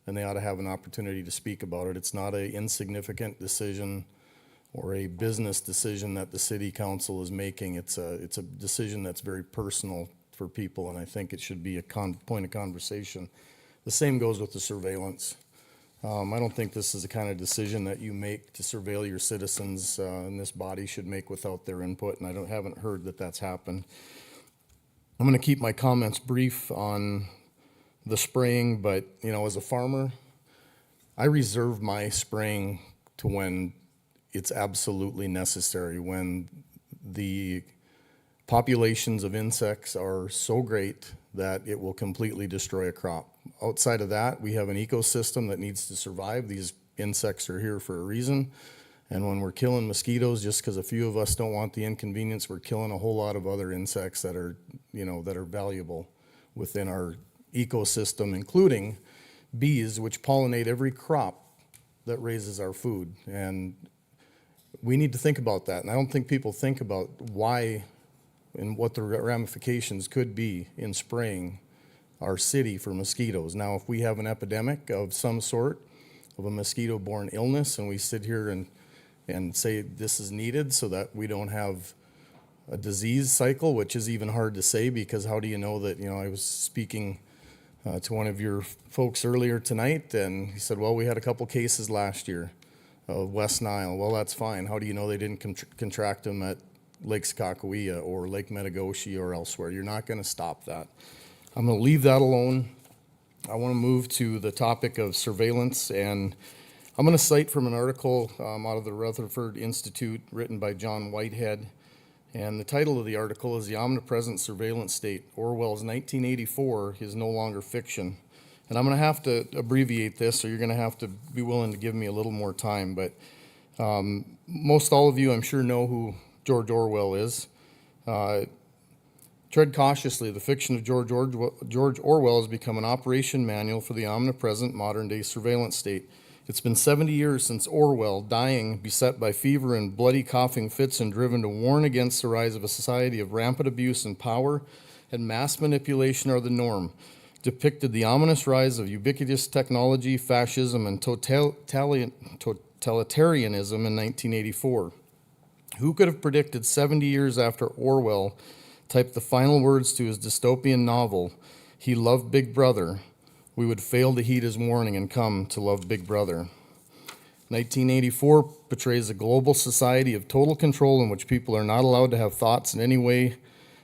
and they ought to have an opportunity to speak about it. It's not an insignificant decision or a business decision that the city council is making. It's a decision that's very personal for people, and I think it should be a point of conversation. The same goes with the surveillance. I don't think this is the kind of decision that you make to surveil your citizens, and this body should make without their input, and I haven't heard that that's happened. I'm going to keep my comments brief on the spraying, but as a farmer, I reserve my spraying to when it's absolutely necessary, when the populations of insects are so great that it will completely destroy a crop. Outside of that, we have an ecosystem that needs to survive. These insects are here for a reason. And when we're killing mosquitoes, just because a few of us don't want the inconvenience, we're killing a whole lot of other insects that are, that are valuable within our ecosystem, including bees, which pollinate every crop that raises our food. And we need to think about that. And I don't think people think about why and what the ramifications could be in spraying our city for mosquitoes. Now, if we have an epidemic of some sort, of a mosquito-borne illness, and we sit here and say this is needed so that we don't have a disease cycle, which is even hard to say, because how do you know that, I was speaking to one of your folks earlier tonight, and he said, well, we had a couple cases last year of West Nile. Well, that's fine. How do you know they didn't contract them at Lake Sakakawea or Lake Metagoshi or elsewhere? You're not going to stop that. I'm going to leave that alone. I want to move to the topic of surveillance, and I'm going to cite from an article out of the Rutherford Institute written by John Whitehead, and the title of the article is "The Omnipresent Surveillance State. Orwell's 1984 is no longer fiction." And I'm going to have to abbreviate this, so you're going to have to be willing to give me a little more time, but most all of you, I'm sure, know who George Orwell is. Tread cautiously. The fiction of George Orwell has become an operation manual for the omnipresent modern-day surveillance state. It's been 70 years since Orwell, dying, beset by fever and bloody coughing fits, and driven to warn against the rise of a society of rampant abuse and power and mass manipulation are the norm, depicted the ominous rise of ubiquitous technology, fascism, and totalitarianism in 1984. Who could have predicted 70 years after Orwell typed the final words to his dystopian novel, "He loved Big Brother," we would fail to heed his warning and come to love Big Brother. 1984 portrays a global society of total control in which people are not allowed to have thoughts in any way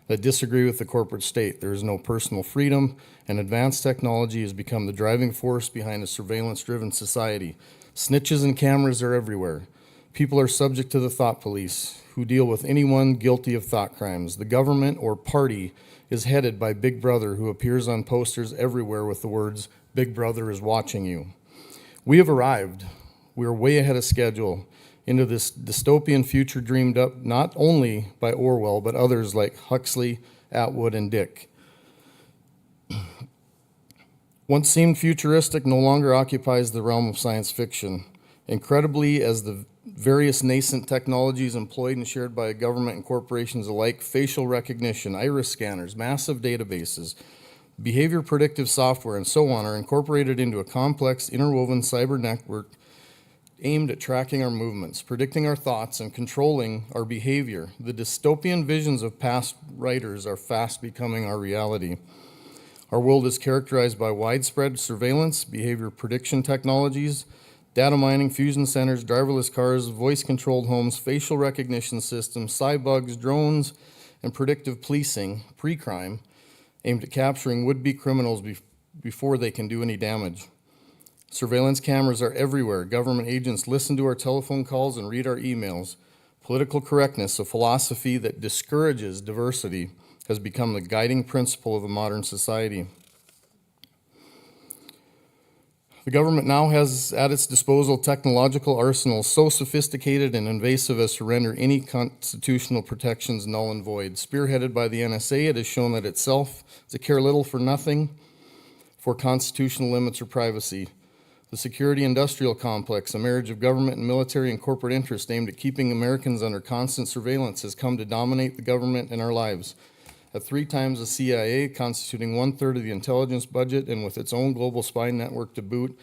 that disagree with the corporate state. There is no personal freedom, and advanced technology has become the driving force behind a surveillance-driven society. Snitches and cameras are everywhere. People are subject to the thought police, who deal with anyone guilty of thought crimes. The government or party is headed by Big Brother, who appears on posters everywhere with the words, "Big Brother is watching you." We have arrived. We are way ahead of schedule, into this dystopian future dreamed up not only by Orwell, but others like Huxley, Atwood, and Dick. Once seemed futuristic no longer occupies the realm of science fiction. Incredibly, as the various nascent technologies employed and shared by government and corporations alike, facial recognition, iris scanners, massive databases, behavior predictive software, and so on are incorporated into a complex interwoven cyber network aimed at tracking our movements, predicting our thoughts, and controlling our behavior. The dystopian visions of past writers are fast becoming our reality. Our world is characterized by widespread surveillance, behavior prediction technologies, data mining, fusion centers, driverless cars, voice-controlled homes, facial recognition systems, cybugs, drones, and predictive policing, pre-crime, aimed at capturing would-be criminals before they can do any damage. Surveillance cameras are everywhere. Government agents listen to our telephone calls and read our emails. Political correctness, a philosophy that discourages diversity, has become the guiding principle of a modern society. The government now has at its disposal technological arsenals so sophisticated and invasive as to render any constitutional protections null and void. Spearheaded by the NSA, it has shown that itself to care little for nothing for constitutional limits or privacy. The security industrial complex, a marriage of government and military and corporate interest aimed at keeping Americans under constant surveillance, has come to dominate the government and our lives. At 3 times the CIA, constituting 1/3 of the intelligence budget, and with its own global spy network to boot,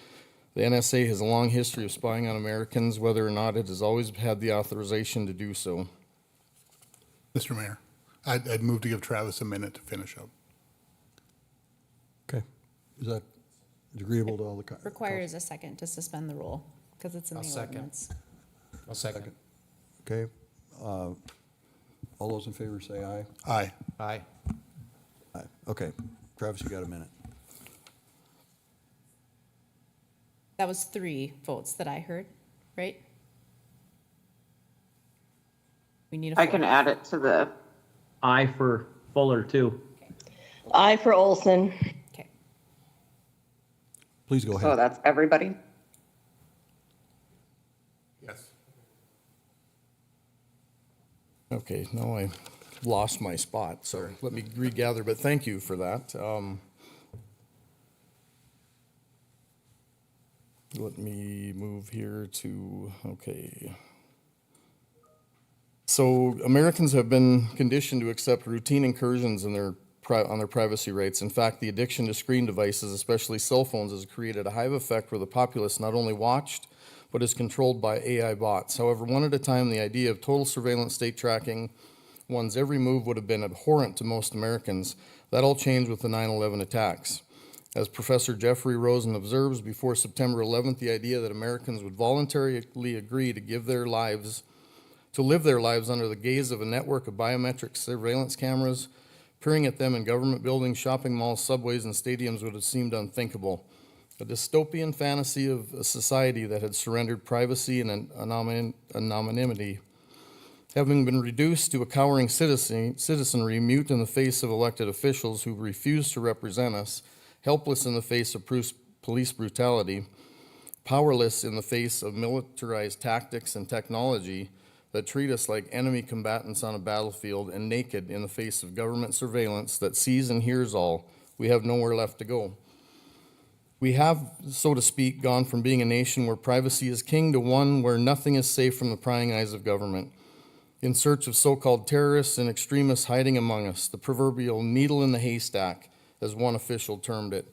the NSA has a long history of spying on Americans, whether or not it has always had the authorization to do so. Mr. Mayor, I'd move to give Travis a minute to finish up. Okay. Is that agreeable to all the? Requires a second to suspend the rule, because it's in I'll the second. ordinance. I'll second. Okay. All those in favor say aye. Aye. Aye. Aye. Okay. Travis, you got a minute. That was 3 votes that I heard, right? We need a I can 4th. add it to the, Aye for Fuller, too. Aye for Olson. Okay. Please go so ahead. that's everybody. Yes. Okay, now I lost my spot, so let me regather, but thank you for that. Let me move here to, okay. So Americans have been conditioned to accept routine incursions in on their privacy rights. In fact, the addiction to screen devices, especially cell phones, has created a hive effect where the populace not only watched, but is controlled by AI bots. However, one at a time, the idea of total surveillance state tracking one's every move would have been abhorrent to most Americans. That all changed with the 9/11 attacks. As Professor Jeffrey Rosen observes, before September 11th, the idea that Americans would voluntarily agree to live their lives under the gaze of a network of biometric surveillance cameras peering at them in government buildings, shopping malls, subways, and stadiums would have seemed unthinkable. A dystopian fantasy of a society that had surrendered privacy and anonymity, having been reduced to a cowering citizenry, mute in the face of elected officials who refuse to represent us, helpless in the face of police brutality, powerless in the face of militarized tactics and technology that treat us like enemy combatants on a battlefield, and naked in the face of government surveillance that sees and hears all. We have nowhere left to go. We have, so to speak, gone from being a nation where privacy is king to one where nothing is safe from the prying eyes of government. In search of so-called terrorists and extremists hiding among us, the proverbial needle in the haystack, as one official termed it.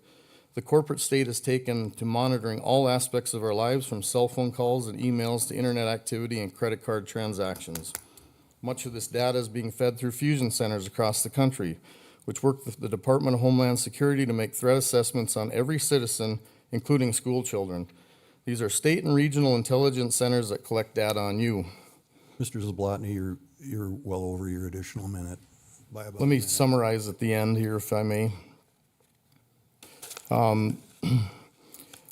The corporate state has taken to monitoring all aspects of our lives, from cell phone calls and emails to internet activity and credit card transactions. Much of this data is being fed through fusion centers across the country, which work with the Department of Homeland Security to make threat assessments on every citizen, including school children. These are state and regional intelligence centers that collect data on you. Mr. Zablotny, you're well over your additional minute by about Let a me minute. summarize at the end here, if I may.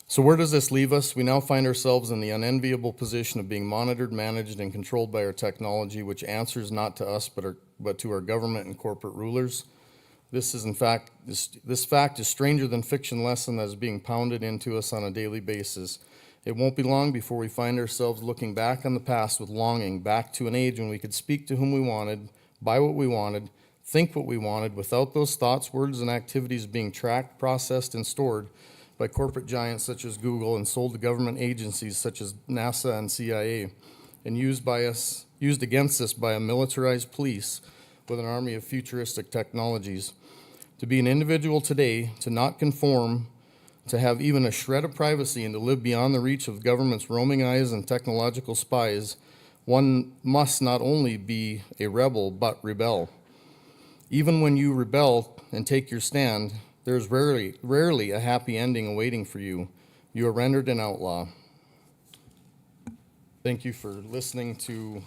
So where does this leave us? We now find ourselves in the unenviable position of being monitored, managed, and controlled by our technology, which answers not to us, but to our government and corporate rulers. This fact is stranger than fiction lesson that is being pounded into us on a daily basis. It won't be long before we find ourselves looking back on the past with longing, back to an age when we could speak to whom we wanted, buy what we wanted, think what we wanted, without those thoughts, words, and activities being tracked, processed, and stored by corporate giants such as Google and sold to government agencies such as NASA and CIA, and used against us by a militarized police with an army of futuristic technologies. To be an individual today, to not conform, to have even a shred of privacy, and to live beyond the reach of government's roaming eyes and technological spies, one must not only be a rebel, but rebel. Even when you rebel and take your stand, there is rarely a happy ending awaiting for you. You are rendered an outlaw. Thank you for listening to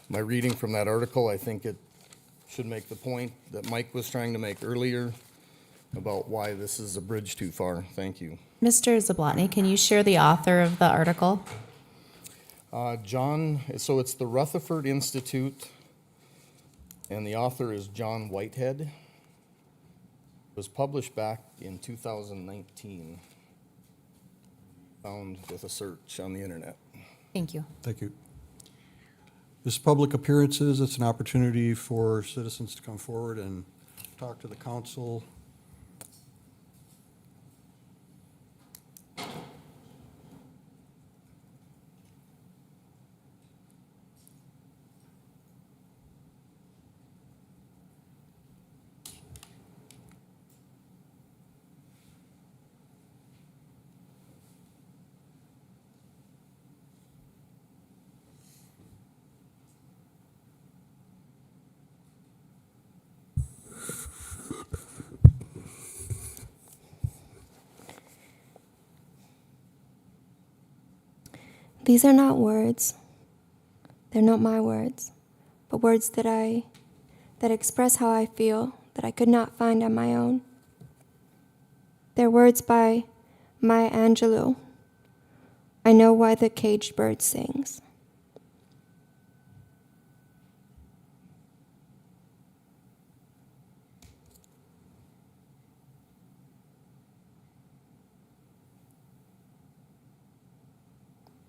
my reading from that article. I think it should make the point that Mike was trying to make earlier about why this is a bridge too far. Thank you. Mr. Zablotny, can you share the author of the article? So it's the Rutherford Institute, and the author is John Whitehead. It was published back in 2019, found with a search on the internet. Thank you. Thank you. This public appearances, it's an opportunity for citizens to come forward and talk to the council. These are not words. They're not my words, but words that express how I feel, that I could not find on my own. They're words by Maya Angelou. I know why the caged bird sings.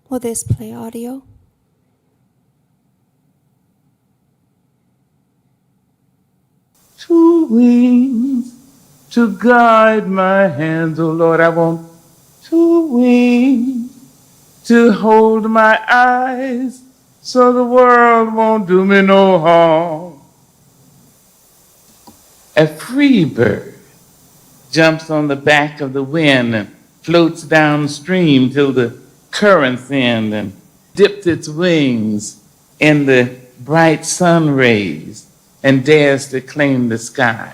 Will this play audio? Two wings to guide my hands, oh Lord, I want two wings to hold my eyes so the world won't do me no harm. A free bird jumps on the back of the wind and floats downstream till the currents end and dips its wings in the bright sun rays and dares to claim the sky.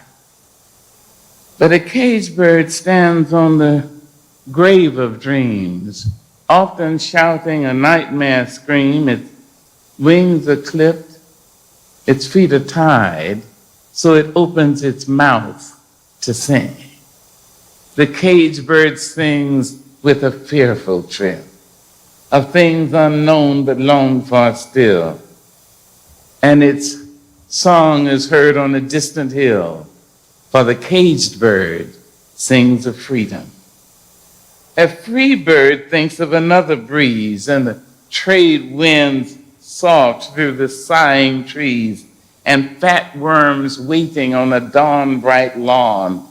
But a caged bird stands on the grave of dreams, often shouting a nightmare scream. Its wings are clipped, its feet are tied, so it opens its mouth to sing. The caged bird sings with a fearful trill of things unknown but longed for still. And its song is heard on a distant hill, for the caged bird sings of freedom. A free bird thinks of another breeze, and the trade winds soft through the sighing trees, and fat worms waiting on a dawn-bright lawn,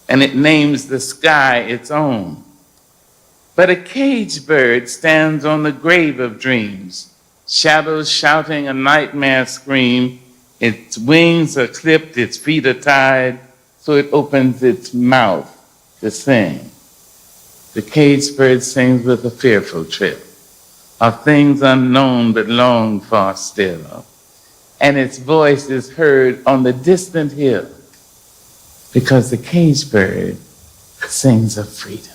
and it names the sky its own. But a caged bird stands on the grave of dreams, shadows shouting a nightmare scream. Its wings are clipped, its feet are tied, so it opens its mouth to sing. The caged bird sings with a fearful trill of things unknown but longed for still. And its voice is heard on the distant hill because the caged bird sings of freedom.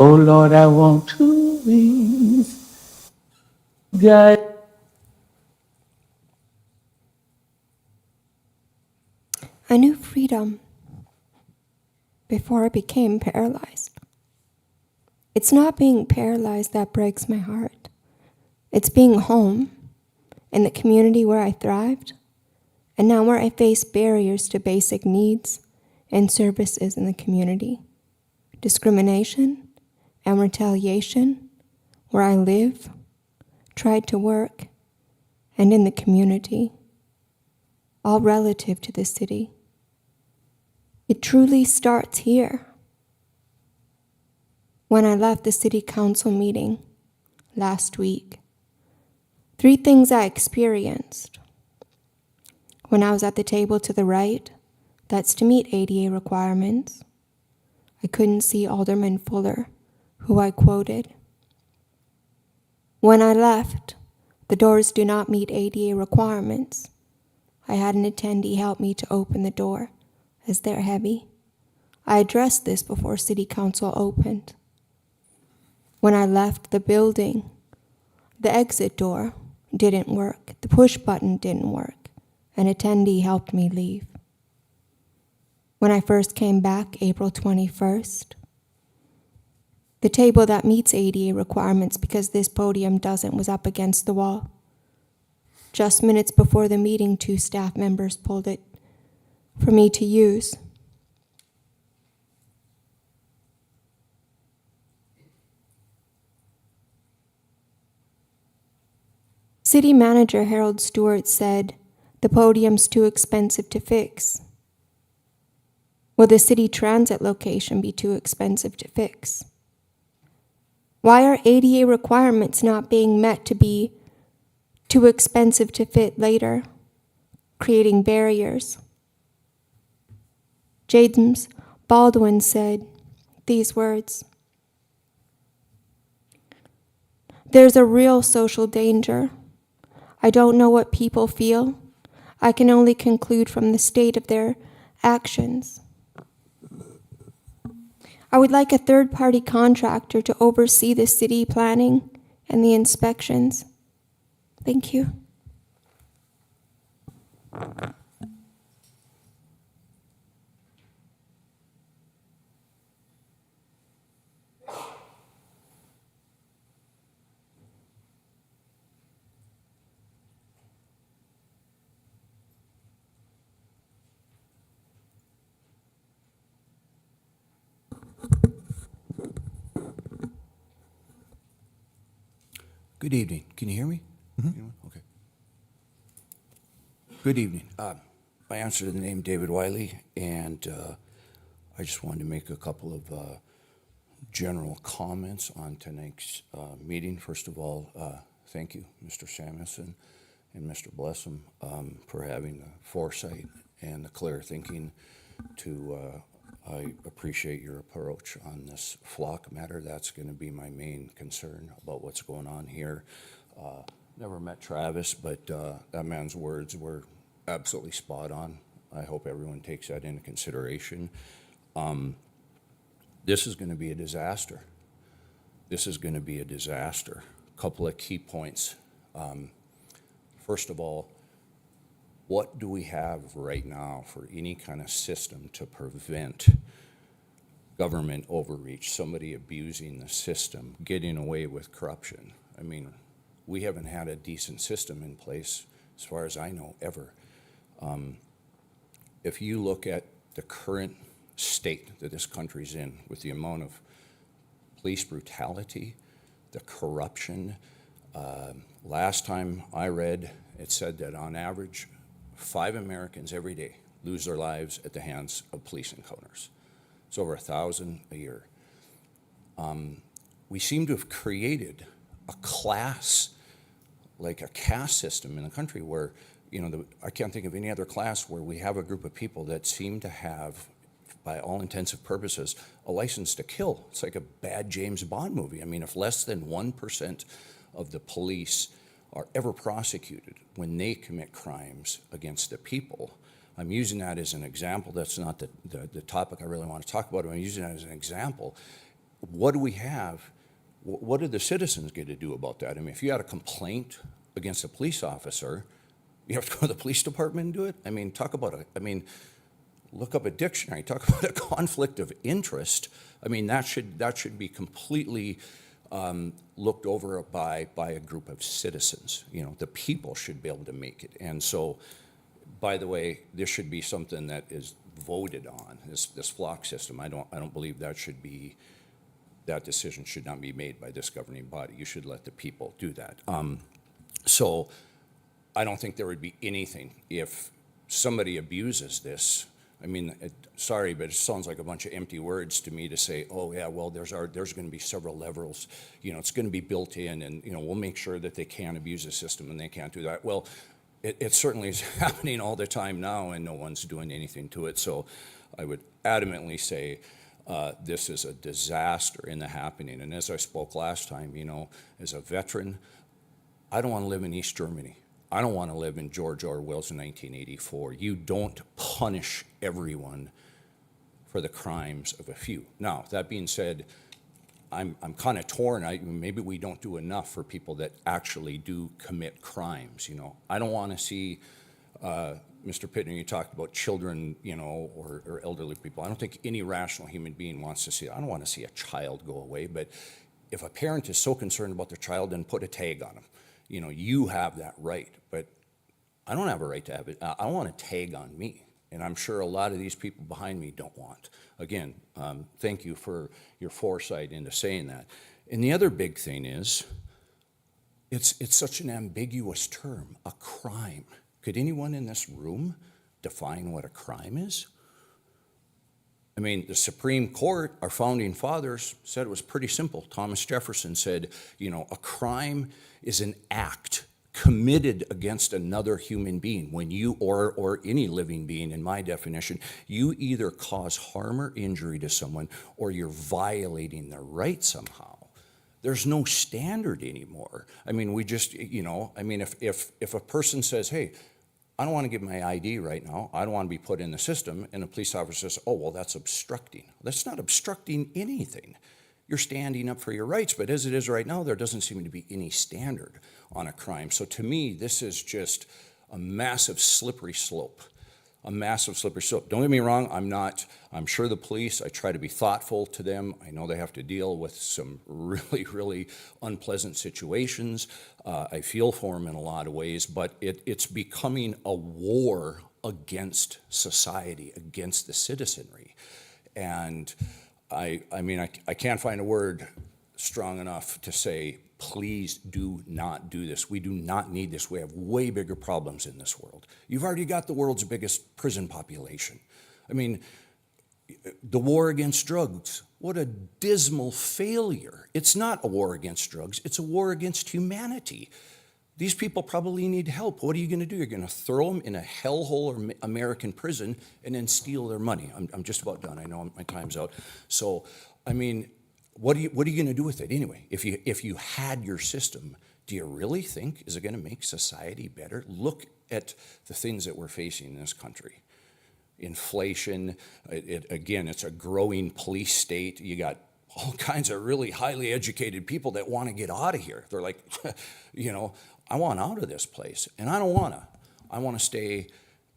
Oh Lord, I want two wings. God. I knew freedom before I became paralyzed. It's not being paralyzed that breaks my heart. It's being home in the community where I thrived, and now where I face barriers to basic needs and services in the community, discrimination, and retaliation where I live, tried to work, and in the community, all relative to the city. It truly starts here. When I left the city council meeting last week, 3 things I experienced. When I was at the table to the right, that's to meet ADA requirements, I couldn't see Alderman Fuller, who I quoted. When I left, the doors do not meet ADA requirements. I had an attendee help me to open the door, as they're heavy. I addressed this before City Council opened. When I left the building, the exit door didn't work, the push button didn't work. An attendee helped me leave. When I first came back, April 21st, the table that meets ADA requirements, because this podium doesn't, was up against the wall. Just minutes before the meeting, 2 staff members pulled it for me to use. City Manager Harold Stewart said, the podium's too expensive to fix. Will the city transit location be too expensive to fix? Why are ADA requirements not being met to be too expensive to fit later, creating barriers? James Baldwin said these words, "There's a real social danger. I don't know what people feel. I can only conclude from the state of their actions. I would like a third-party contractor to oversee the city planning and the inspections. Thank you." Good evening. Can you hear me? Okay. Good evening. I answer to the name David Wiley, and I just wanted to make a couple of general comments on tonight's meeting. First of all, thank you, Mr. Samuelson and Mr. Blessum, for having the foresight and the clear thinking to I appreciate your approach on this flock matter. That's going to be my main concern about what's going on here. Never met Travis, but that man's words were absolutely spot on. I hope everyone takes that into consideration. This is going to be a disaster. This is going to be a disaster. A couple of key points. First of all, what do we have right now for any kind of system to prevent government overreach, somebody abusing the system, getting away with corruption? I mean, we haven't had a decent system in place, as far as I know, ever. If you look at the current state that this country's in, with the amount of police brutality, the corruption, last time I read, it said that on average, 5 Americans every day lose their lives at the hands of police encounters. It's over 1,000 a year. We seem to have created a class, like a caste system in the country where, you know, I can't think of any other class where we have a group of people that seem to have, by all intensive purposes, a license to kill. It's like a bad James Bond movie. I mean, if less than 1% of the police are ever prosecuted when they commit crimes against the people. I'm using that as an example. That's not the topic I really want to talk about. I'm using that as an example. What do we have? What do the citizens get to do about that? I mean, if you had a complaint against a police officer, you have to go to the police department and do it? I mean, look up a dictionary, talk about a conflict of interest. I mean, that should be completely looked over by a group of citizens. You know, the people should be able to make it. And so, by the way, this should be something that is voted on. This flock system. I don't believe that should be that decision should not be made by this governing body. You should let the people do that. So I don't think there would be anything if somebody abuses this. I mean, sorry, but it sounds like a bunch of empty words to me to say, oh yeah, well, there's going to be several levels, it's going to be built in, and we'll make sure that they can't abuse the system and they can't do that. Well, it certainly is happening all the time now, and no one's doing anything to it. So I would adamantly say this is a disaster in the happening. And as I spoke last time, as a veteran, I don't want to live in East Germany. I don't want to live in George Orwell's 1984. You don't punish everyone for the crimes of a few. Now, that being said, I'm kind of torn. Maybe we don't do enough for people that actually do commit crimes. I don't want to see, Mr. Pittner, you talked about children, or elderly people. I don't think any rational human being wants to see. I don't want to see a child go away. But if a parent is so concerned about their child, then put a tag on them. You have that right, but I don't have a right to have it. I want a tag on me, and I'm sure a lot of these people behind me don't want. Again, thank you for your foresight into saying that. And the other big thing is, it's such an ambiguous term, a crime. Could anyone in this room define what a crime is? I mean, the Supreme Court, our founding fathers, said it was pretty simple. Thomas Jefferson said, a crime is an act committed against another human being. When you, or any living being, in my definition, you either cause harm or injury to someone, or you're violating their rights somehow. There's no standard anymore. I mean, we just, if a person says, hey, I don't want to give my ID right now, I don't want to be put in the system, and a police officer says, oh, well, that's obstructing. That's not obstructing anything. You're standing up for your rights, but as it is right now, there doesn't seem to be any standard on a crime. So to me, this is just a massive slippery slope. A massive slippery slope. Don't get me wrong, I'm sure the police, I try to be thoughtful to them. I know they have to deal with some really, really unpleasant situations. I feel for them in a lot of ways, but it's becoming a war against society, against the citizenry. And I can't find a word strong enough to say, please do not do this. We do not need this. We have way bigger problems in this world. You've already got the world's biggest prison population. I mean, the war against drugs, what a dismal failure. It's not a war against drugs, it's a war against humanity. These people probably need help. What are you going to do? You're going to throw them in a hellhole or American prison and then steal their money. I'm just about done. I know my time's out. So, I mean, what are you going to do with it anyway? If you had your system, do you really think, is it going to make society better? Look at the things that we're facing in this country. Inflation, again, it's a growing police state. You got all kinds of really highly educated people that want to get out of here. They're like, I want out of this place, and I don't want to. I want to stay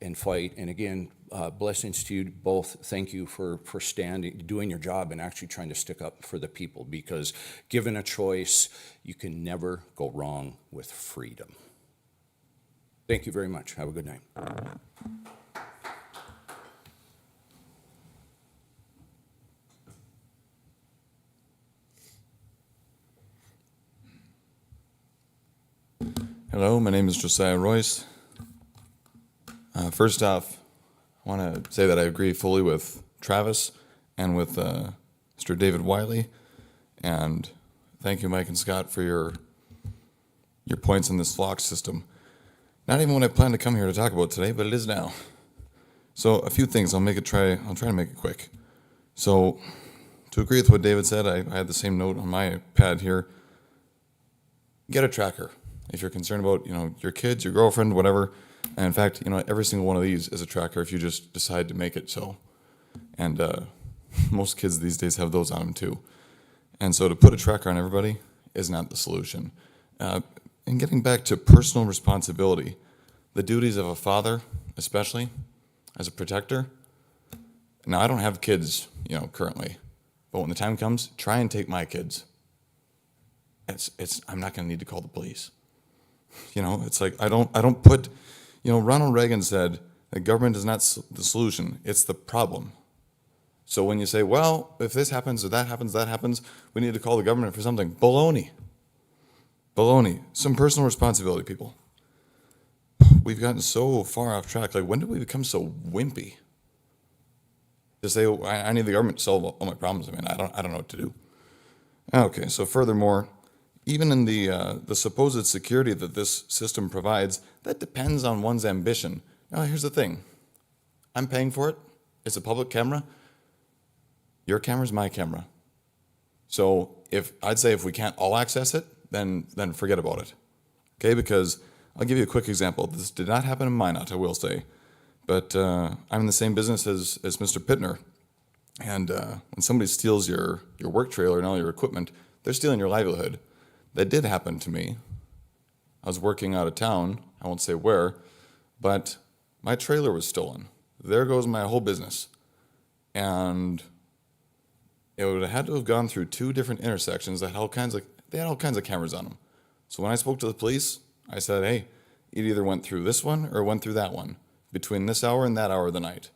and fight. And again, blessings to you both. Thank you for standing, doing your job, and actually trying to stick up for the people, because given a choice, you can never go wrong with freedom. Thank you very much. Have a good night. Hello, my name is Josiah Royce. First off, I want to say that I agree fully with Travis and with Mr. David Wiley, and thank you, Mike and Scott, for your points in this flock system. Not even what I planned to come here to talk about today, but it is now. So a few things. I'll try to make it quick. So to agree with what David said, I had the same note on my pad here. Get a tracker. If you're concerned about, your kids, your girlfriend, whatever. And in fact, every single one of these is a tracker if you just decide to make it so. And most kids these days have those on them too. And so to put a tracker on everybody is not the solution. And getting back to personal responsibility, the duties of a father, especially as a protector. Now, I don't have kids, currently. But when the time comes, try and take my kids. I'm not going to need to call the police. It's like I don't put, Ronald Reagan said the government is not the solution, it's the problem. So when you say, well, if this happens or that happens, we need to call the government for something. Baloney. Baloney. Some personal responsibility, people. We've gotten so far off track. Like, when did we become so wimpy? To say, oh, I need the government to solve all my problems. I mean, I don't know what to do. Okay, so furthermore, even in the supposed security that this system provides, that depends on one's ambition. Now, here's the thing. I'm paying for it. It's a public camera. Your camera's my camera. So I'd say if we can't all access it, then forget about it. Okay, because I'll give you a quick example. This did not happen in Minot, I will say. But I'm in the same business as Mr. Pittner. And when somebody steals your work trailer and all your equipment, they're stealing your livelihood. That did happen to me. I was working out of town, I won't say where, but my trailer was stolen. There goes my whole business. And it would have had to have gone through 2 different intersections that had all kinds of cameras on them. So when I spoke to the police, I said, hey, it either went through this one or went through that one, between this hour and that hour of the night.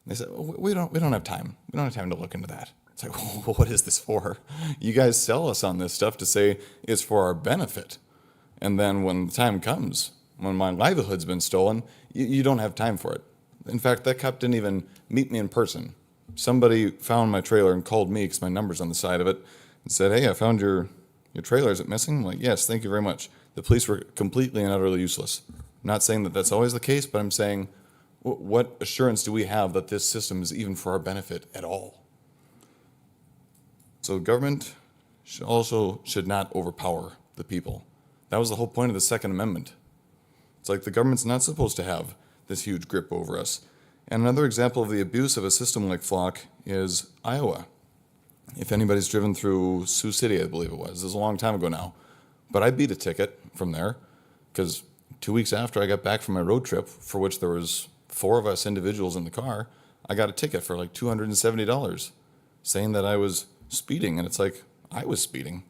And they said, well, we don't have time. We don't have time to look into that. It's like, well, what is this for? You guys sell us on this stuff to say it's for our benefit. And then when the time comes, when my livelihood's been stolen, you don't have time for it. In fact, that cop didn't even meet me in person. Somebody found my trailer and called me because my number's on the side of it and said, hey, I found your trailer. Is it missing? I'm like, yes, thank you very much. The police were completely and utterly useless. I'm not saying that that's always the case, but I'm saying, what assurance do we have that this system is even for our benefit at all? So government should not overpower the people. That was the whole point of the Second Amendment. It's like the government's not supposed to have this huge grip over us. And another example of the abuse of a system like Flock is Iowa. If anybody's driven through Sioux City, I believe it was. This is a long time ago now. But I beat a ticket from there because 2 weeks after I got back from my road trip, for which there was 4 of us individuals in the car, I got a ticket for like $270 saying that I was speeding. And it's like, I was speeding.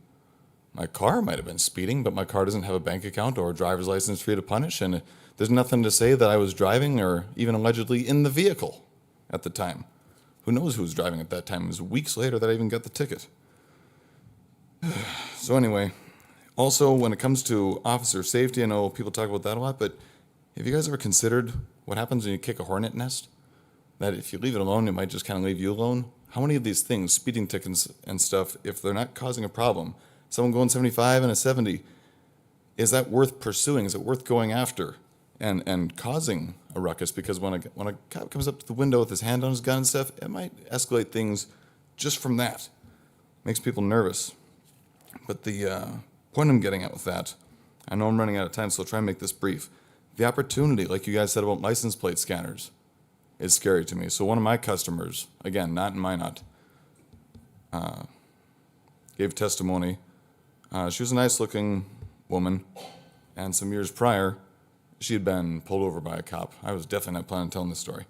My car might have been speeding, but my car doesn't have a bank account or a driver's license for you to punish. And there's nothing to say that I was driving or even allegedly in the vehicle at the time. Who knows who was driving at that time? It was weeks later that I even got the ticket. So anyway, also when it comes to officer safety, I know people talk about that a lot, but have you guys ever considered what happens when you kick a hornet nest? That if you leave it alone, it might just kind of leave you alone. How many of these things, speeding tickets and stuff, if they're not causing a problem, someone going 75 and a 70, is that worth pursuing? Is it worth going after and causing a ruckus? Because when a cop comes up to the window with his hand on his gun and stuff, it might escalate things just from that. Makes people nervous. But the point I'm getting at with that, I know I'm running out of time, so I'll try and make this brief. The opportunity, like you guys said about license plate scanners, is scary to me. So one of my customers, again, not in Minot, gave testimony. She was a nice-looking woman, and some years prior, she had been pulled over by a cop. I was definitely not planning on telling this story.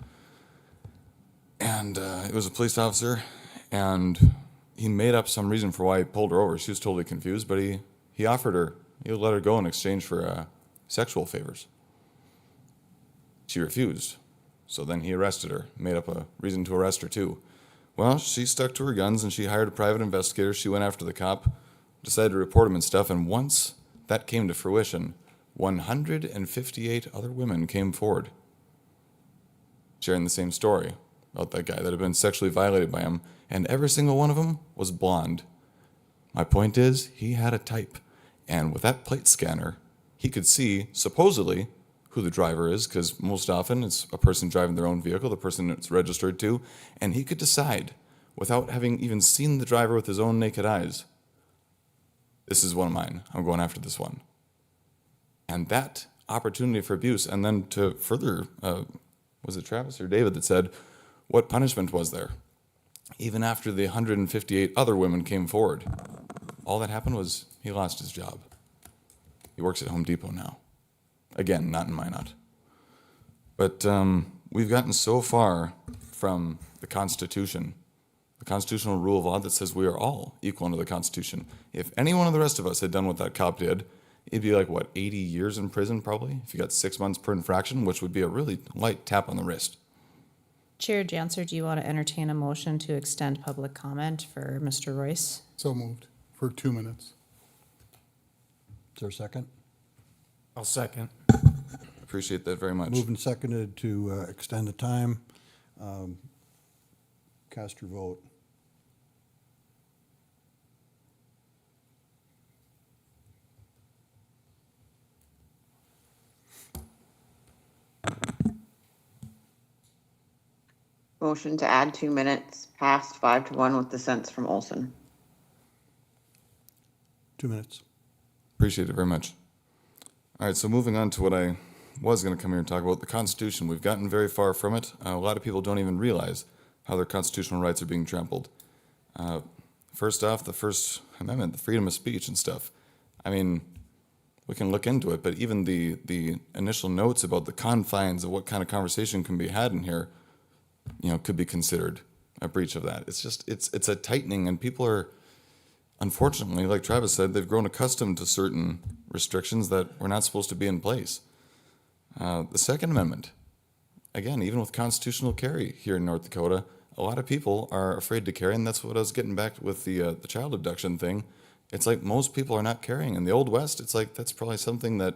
And it was a police officer, and he made up some reason for why he pulled her over. She was totally confused, but he offered her, he would let her go in exchange for sexual favors. She refused. So then he arrested her, made up a reason to arrest her too. Well, she stuck to her guns and she hired a private investigator. She went after the cop, decided to report him and stuff. And once that came to fruition, 158 other women came forward, sharing the same story about that guy that had been sexually violated by him. And every single one of them was blonde. My point is, he had a type. And with that plate scanner, he could see, supposedly, who the driver is, because most often it's a person driving their own vehicle, the person it's registered to, and he could decide, without having even seen the driver with his own naked eyes, this is one of mine, I'm going after this one. And that opportunity for abuse, and then to further, was it Travis or David that said, what punishment was there? Even after the 158 other women came forward, all that happened was he lost his job. He works at Home Depot now. Again, not in Minot. But we've gotten so far from the Constitution, the constitutional rule of law that says we are all equal under the Constitution. If any one of the rest of us had done what that cop did, it'd be like, 80 years in prison probably, if you got 6 months per infraction, which would be a really light tap on the wrist. Chair Janser, do you want to entertain a motion to extend public comment for Mr. Royce? So moved for 2 minutes. Is there a second? I'll second. Appreciate that very much. Moved and seconded to extend the time. Cast your vote. Motion to add 2 minutes, passed 5-1 with dissents from Olson. 2 minutes. Appreciate it very much. All right, so moving on to what I was going to come here and talk about, the Constitution. We've gotten very far from it. A lot of people don't even realize how their constitutional rights are being trampled. First off, the First Amendment, the freedom of speech and stuff. I mean, we can look into it, but even the initial notes about the confines of what kind of conversation can be had in here, could be considered a breach of that. It's just, it's a tightening, and people are, unfortunately, like Travis said, they've grown accustomed to certain restrictions that were not supposed to be in place. The Second Amendment, again, even with constitutional carry here in North Dakota, a lot of people are afraid to carry, and that's what I was getting back with the child abduction thing. It's like most people are not carrying. In the Old West, it's like that's probably something that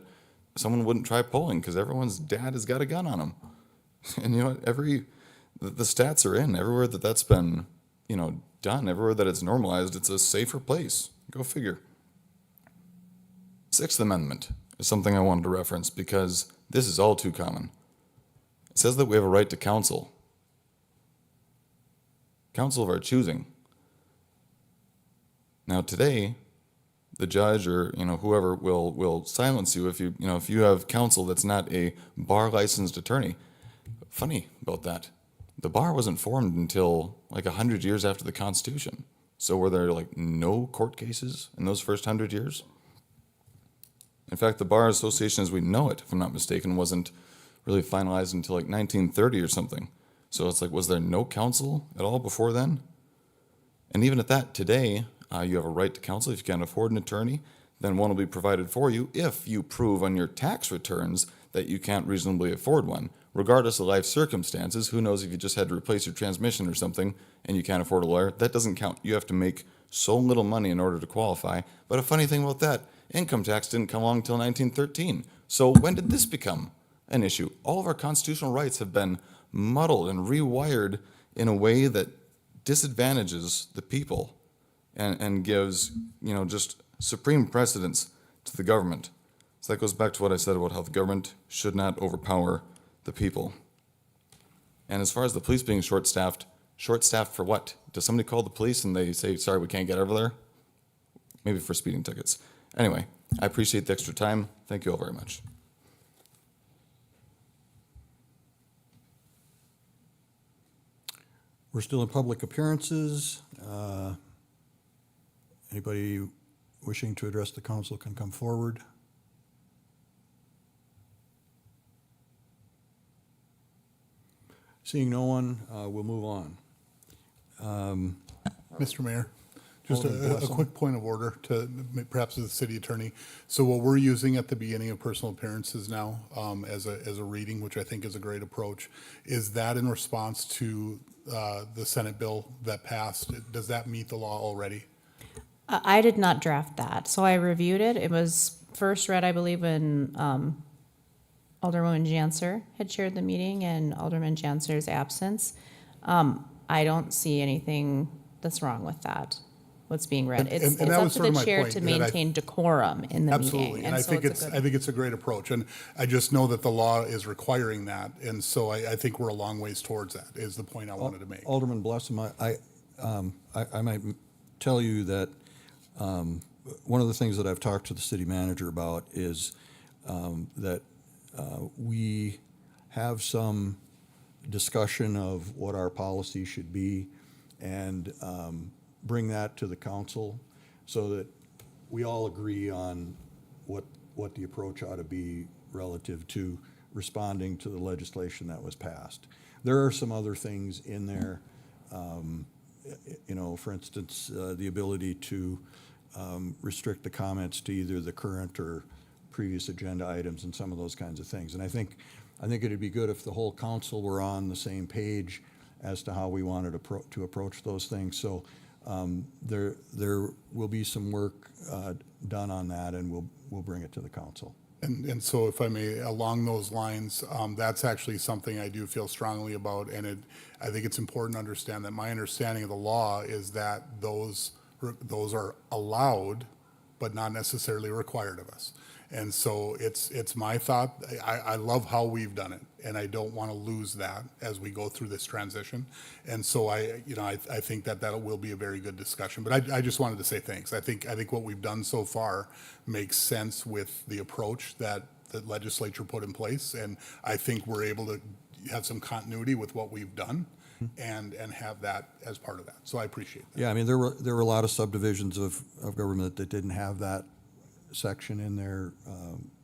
someone wouldn't try pulling because everyone's dad has got a gun on them. And you know what? The stats are in. Everywhere that's been, done, everywhere that it's normalized, it's a safer place. Go figure. Sixth Amendment is something I wanted to reference because this is all too common. It says that we have a right to counsel. Counsel of our choosing. Now today, the judge or whoever will silence you if you have counsel that's not a bar licensed attorney. Funny about that. The bar wasn't formed until like 100 years after the Constitution. So were there like no court cases in those first 100 years? In fact, the Bar Association as we know it, if I'm not mistaken, wasn't really finalized until like 1930 or something. So it's like, was there no counsel at all before then? And even at that, today, you have a right to counsel. If you can't afford an attorney, then one will be provided for you if you prove on your tax returns that you can't reasonably afford one. Regardless of life circumstances, who knows if you just had to replace your transmission or something and you can't afford a lawyer, that doesn't count. You have to make so little money in order to qualify. But a funny thing about that, income tax didn't come along until 1913. So when did this become an issue? All of our constitutional rights have been muddled and rewired in a way that disadvantages the people and gives, just supreme precedence to the government. So that goes back to what I said about how the government should not overpower the people. And as far as the police being short-staffed for what? Does somebody call the police and they say, sorry, we can't get over there? Maybe for speeding tickets. Anyway, I appreciate the extra time. Thank you all very much. We're still in public appearances. Anybody wishing to address the council can come forward. Seeing no one, we'll move on. Mr. Mayor, just Alderman a Blessing. quick point of order to perhaps the city attorney. So what we're using at the beginning of personal appearances now as a reading, which I think is a great approach, is that in response to the Senate bill that passed? Does that meet the law already? I did not draft that, so I reviewed it. It was first read, I believe, in Alderwoman Janser had chaired the meeting in Alderman Janser's absence. I don't see anything that's wrong with that, what's being read. It's that up was to sort of the my chair point, to that I- maintain decorum in the Absolutely, meeting. and I so think a it's good- a great approach, and I just know that the law is requiring that, and so I think we're a long ways towards that, is the point I wanted to make. Alderman Blessum, I might tell you that one of the things that I've talked to the city manager about is that we have some discussion of what our policy should be and bring that to the council so that we all agree on what the approach ought to be relative to responding to the legislation that was passed. There are some other things in there, for instance, the ability to restrict the comments to either the current or previous agenda items and some of those kinds of things. And I think I think it'd be good if the whole council were on the same page as to how we wanted to approach those things. So there will be some work done on that, and we'll bring it to the council. And so if I may, along those lines, that's actually something I do feel strongly about, and I think it's important to understand that my understanding of the law is that those are allowed, but not necessarily required of us. And so it's my thought, I love how we've done it, and I don't want to lose that as we go through this transition. And so I think that will be a very good discussion. But I just wanted to say thanks. I think what we've done so far makes sense with the approach that the legislature put in place, and I think we're able to have some continuity with what we've done and have that as part of that. So I appreciate that. Yeah, I mean, there were a lot of subdivisions of government that didn't have that section in their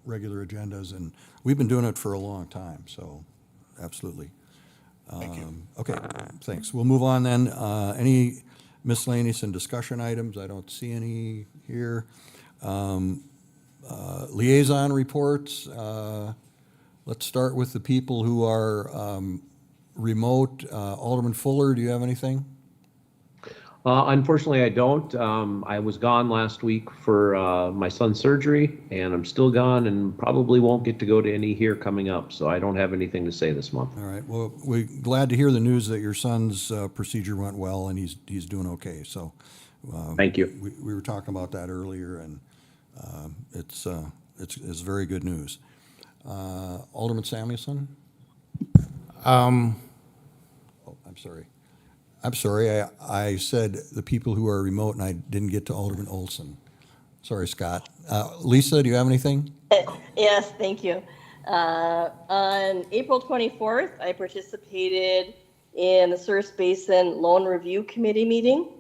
regular agendas, and we've been doing it for a long time, so absolutely. Thank you. Okay, thanks. We'll move on then. Any miscellaneous and discussion items? I don't see any here. Liaison reports. Let's start with the people who are remote. Alderman Fuller, do you have anything? Unfortunately, I don't. I was gone last week for my son's surgery, and I'm still gone and probably won't get to go to any here coming up, so I don't have anything to say this month. All right. Well, we're glad to hear the news that your son's procedure went well and he's doing okay. So, thank you. We were talking about that earlier, and it's very good news. Alderman Samuelson. Oh, I'm sorry. I said the people who are remote, and I didn't get to Alderman Olson. Sorry, Scott. Lisa, do you have anything? Yes, thank you. On April 24th, I participated in the Souris Basin Loan Review Committee meeting.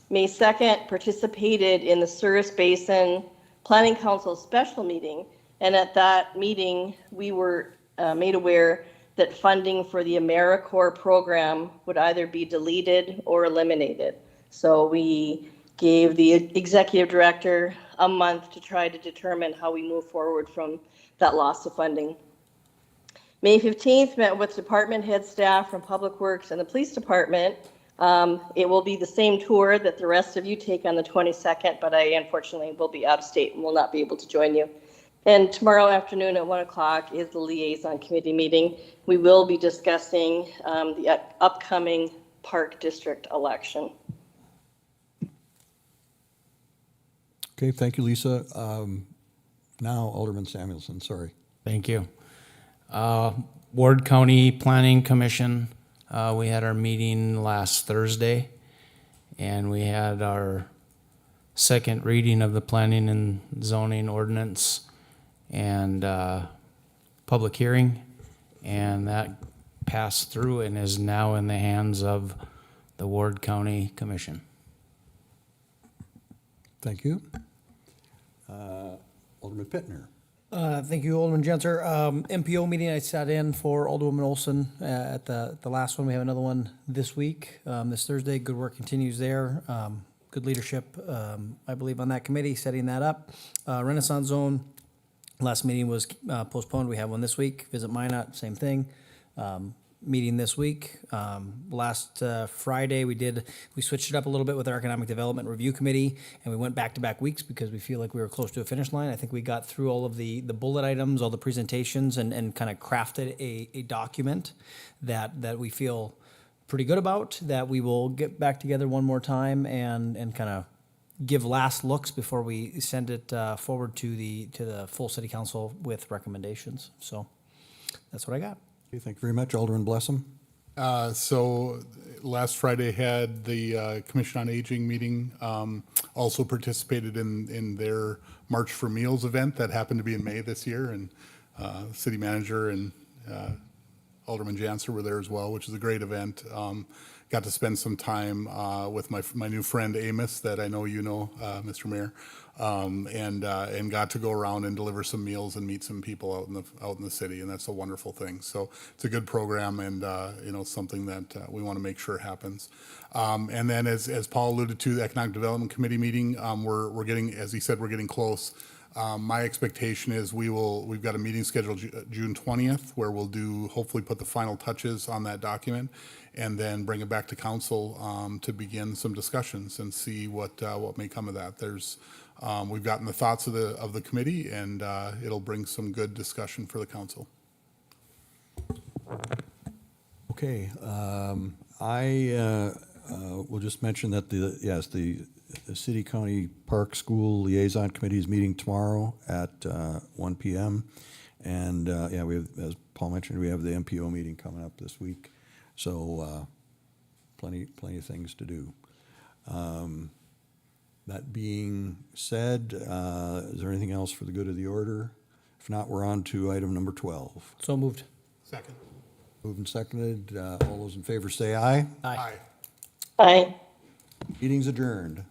May 2nd, participated in the Souris Basin Planning Council special meeting. And at that meeting, we were made aware that funding for the AmeriCorps program would either be deleted or eliminated. So we gave the executive director a month to try to determine how we move forward from that loss of funding. May 15th, met with department head staff from Public Works and the Police Department. It will be the same tour that the rest of you take on the 22nd, but I unfortunately will be out of state and will not be able to join you. And tomorrow afternoon at 1 o'clock is the liaison committee meeting. We will be discussing the upcoming Park District election. Okay, thank you, Lisa. Now, Alderman Samuelson, sorry. Thank you. Ward County Planning Commission, we had our meeting last Thursday, and we had our second reading of the planning and zoning ordinance and public hearing, and that passed through and is now in the hands of the Ward County Commission. Thank you. Alderman Pittner. Thank you, Alderman Gensler. MPO meeting I sat in for Alderwoman Olson at the last one. We have another one this week, this Thursday. Good work continues there. Good leadership, I believe, on that committee, setting that up. Renaissance Zone, last meeting was postponed. We have one this week. Visit Minot, same thing. Meeting this week. Last Friday, we switched it up a little bit with our Economic Development Review Committee, and we went back-to-back weeks because we feel like we were close to a finish line. I think we got through all of the bullet items, all the presentations, and kind of crafted a document that we feel pretty good about, that we will get back together one more time and kind of give last looks before we send it forward to the full city council with recommendations. So that's what I got. Okay, thank you very much. Alderman Blessum. So last Friday had the Commission on Aging meeting. Also participated in their March for Meals event that happened to be in May this year, and city manager and Alderman Janser were there as well, which is a great event. Got to spend some time with my new friend Amos, that I know you know, Mr. Mayor, and got to go around and deliver some meals and meet some people out in the city, and that's a wonderful thing. So it's a good program, and something that we want to make sure happens. And then, as Paul alluded to, the Economic Development Committee meeting, we're getting, as he said, we're getting close. My expectation is we've got a meeting scheduled June 20th where we'll hopefully put the final touches on that document and then bring it back to council to begin some discussions and see what may come of that. We've gotten the thoughts of the committee, and it'll bring some good discussion for the council. Okay, I will just mention that the City County Park School Liaison Committee is meeting tomorrow at 1 p.m. And we have, as Paul mentioned, we have the MPO meeting coming up this week. So plenty of things to do. That being said, is there anything else for the good of the order? If not, we're on to item number 12. So moved. Second. Moved and seconded. All those in favor say aye. Aye. Aye. Meeting's adjourned.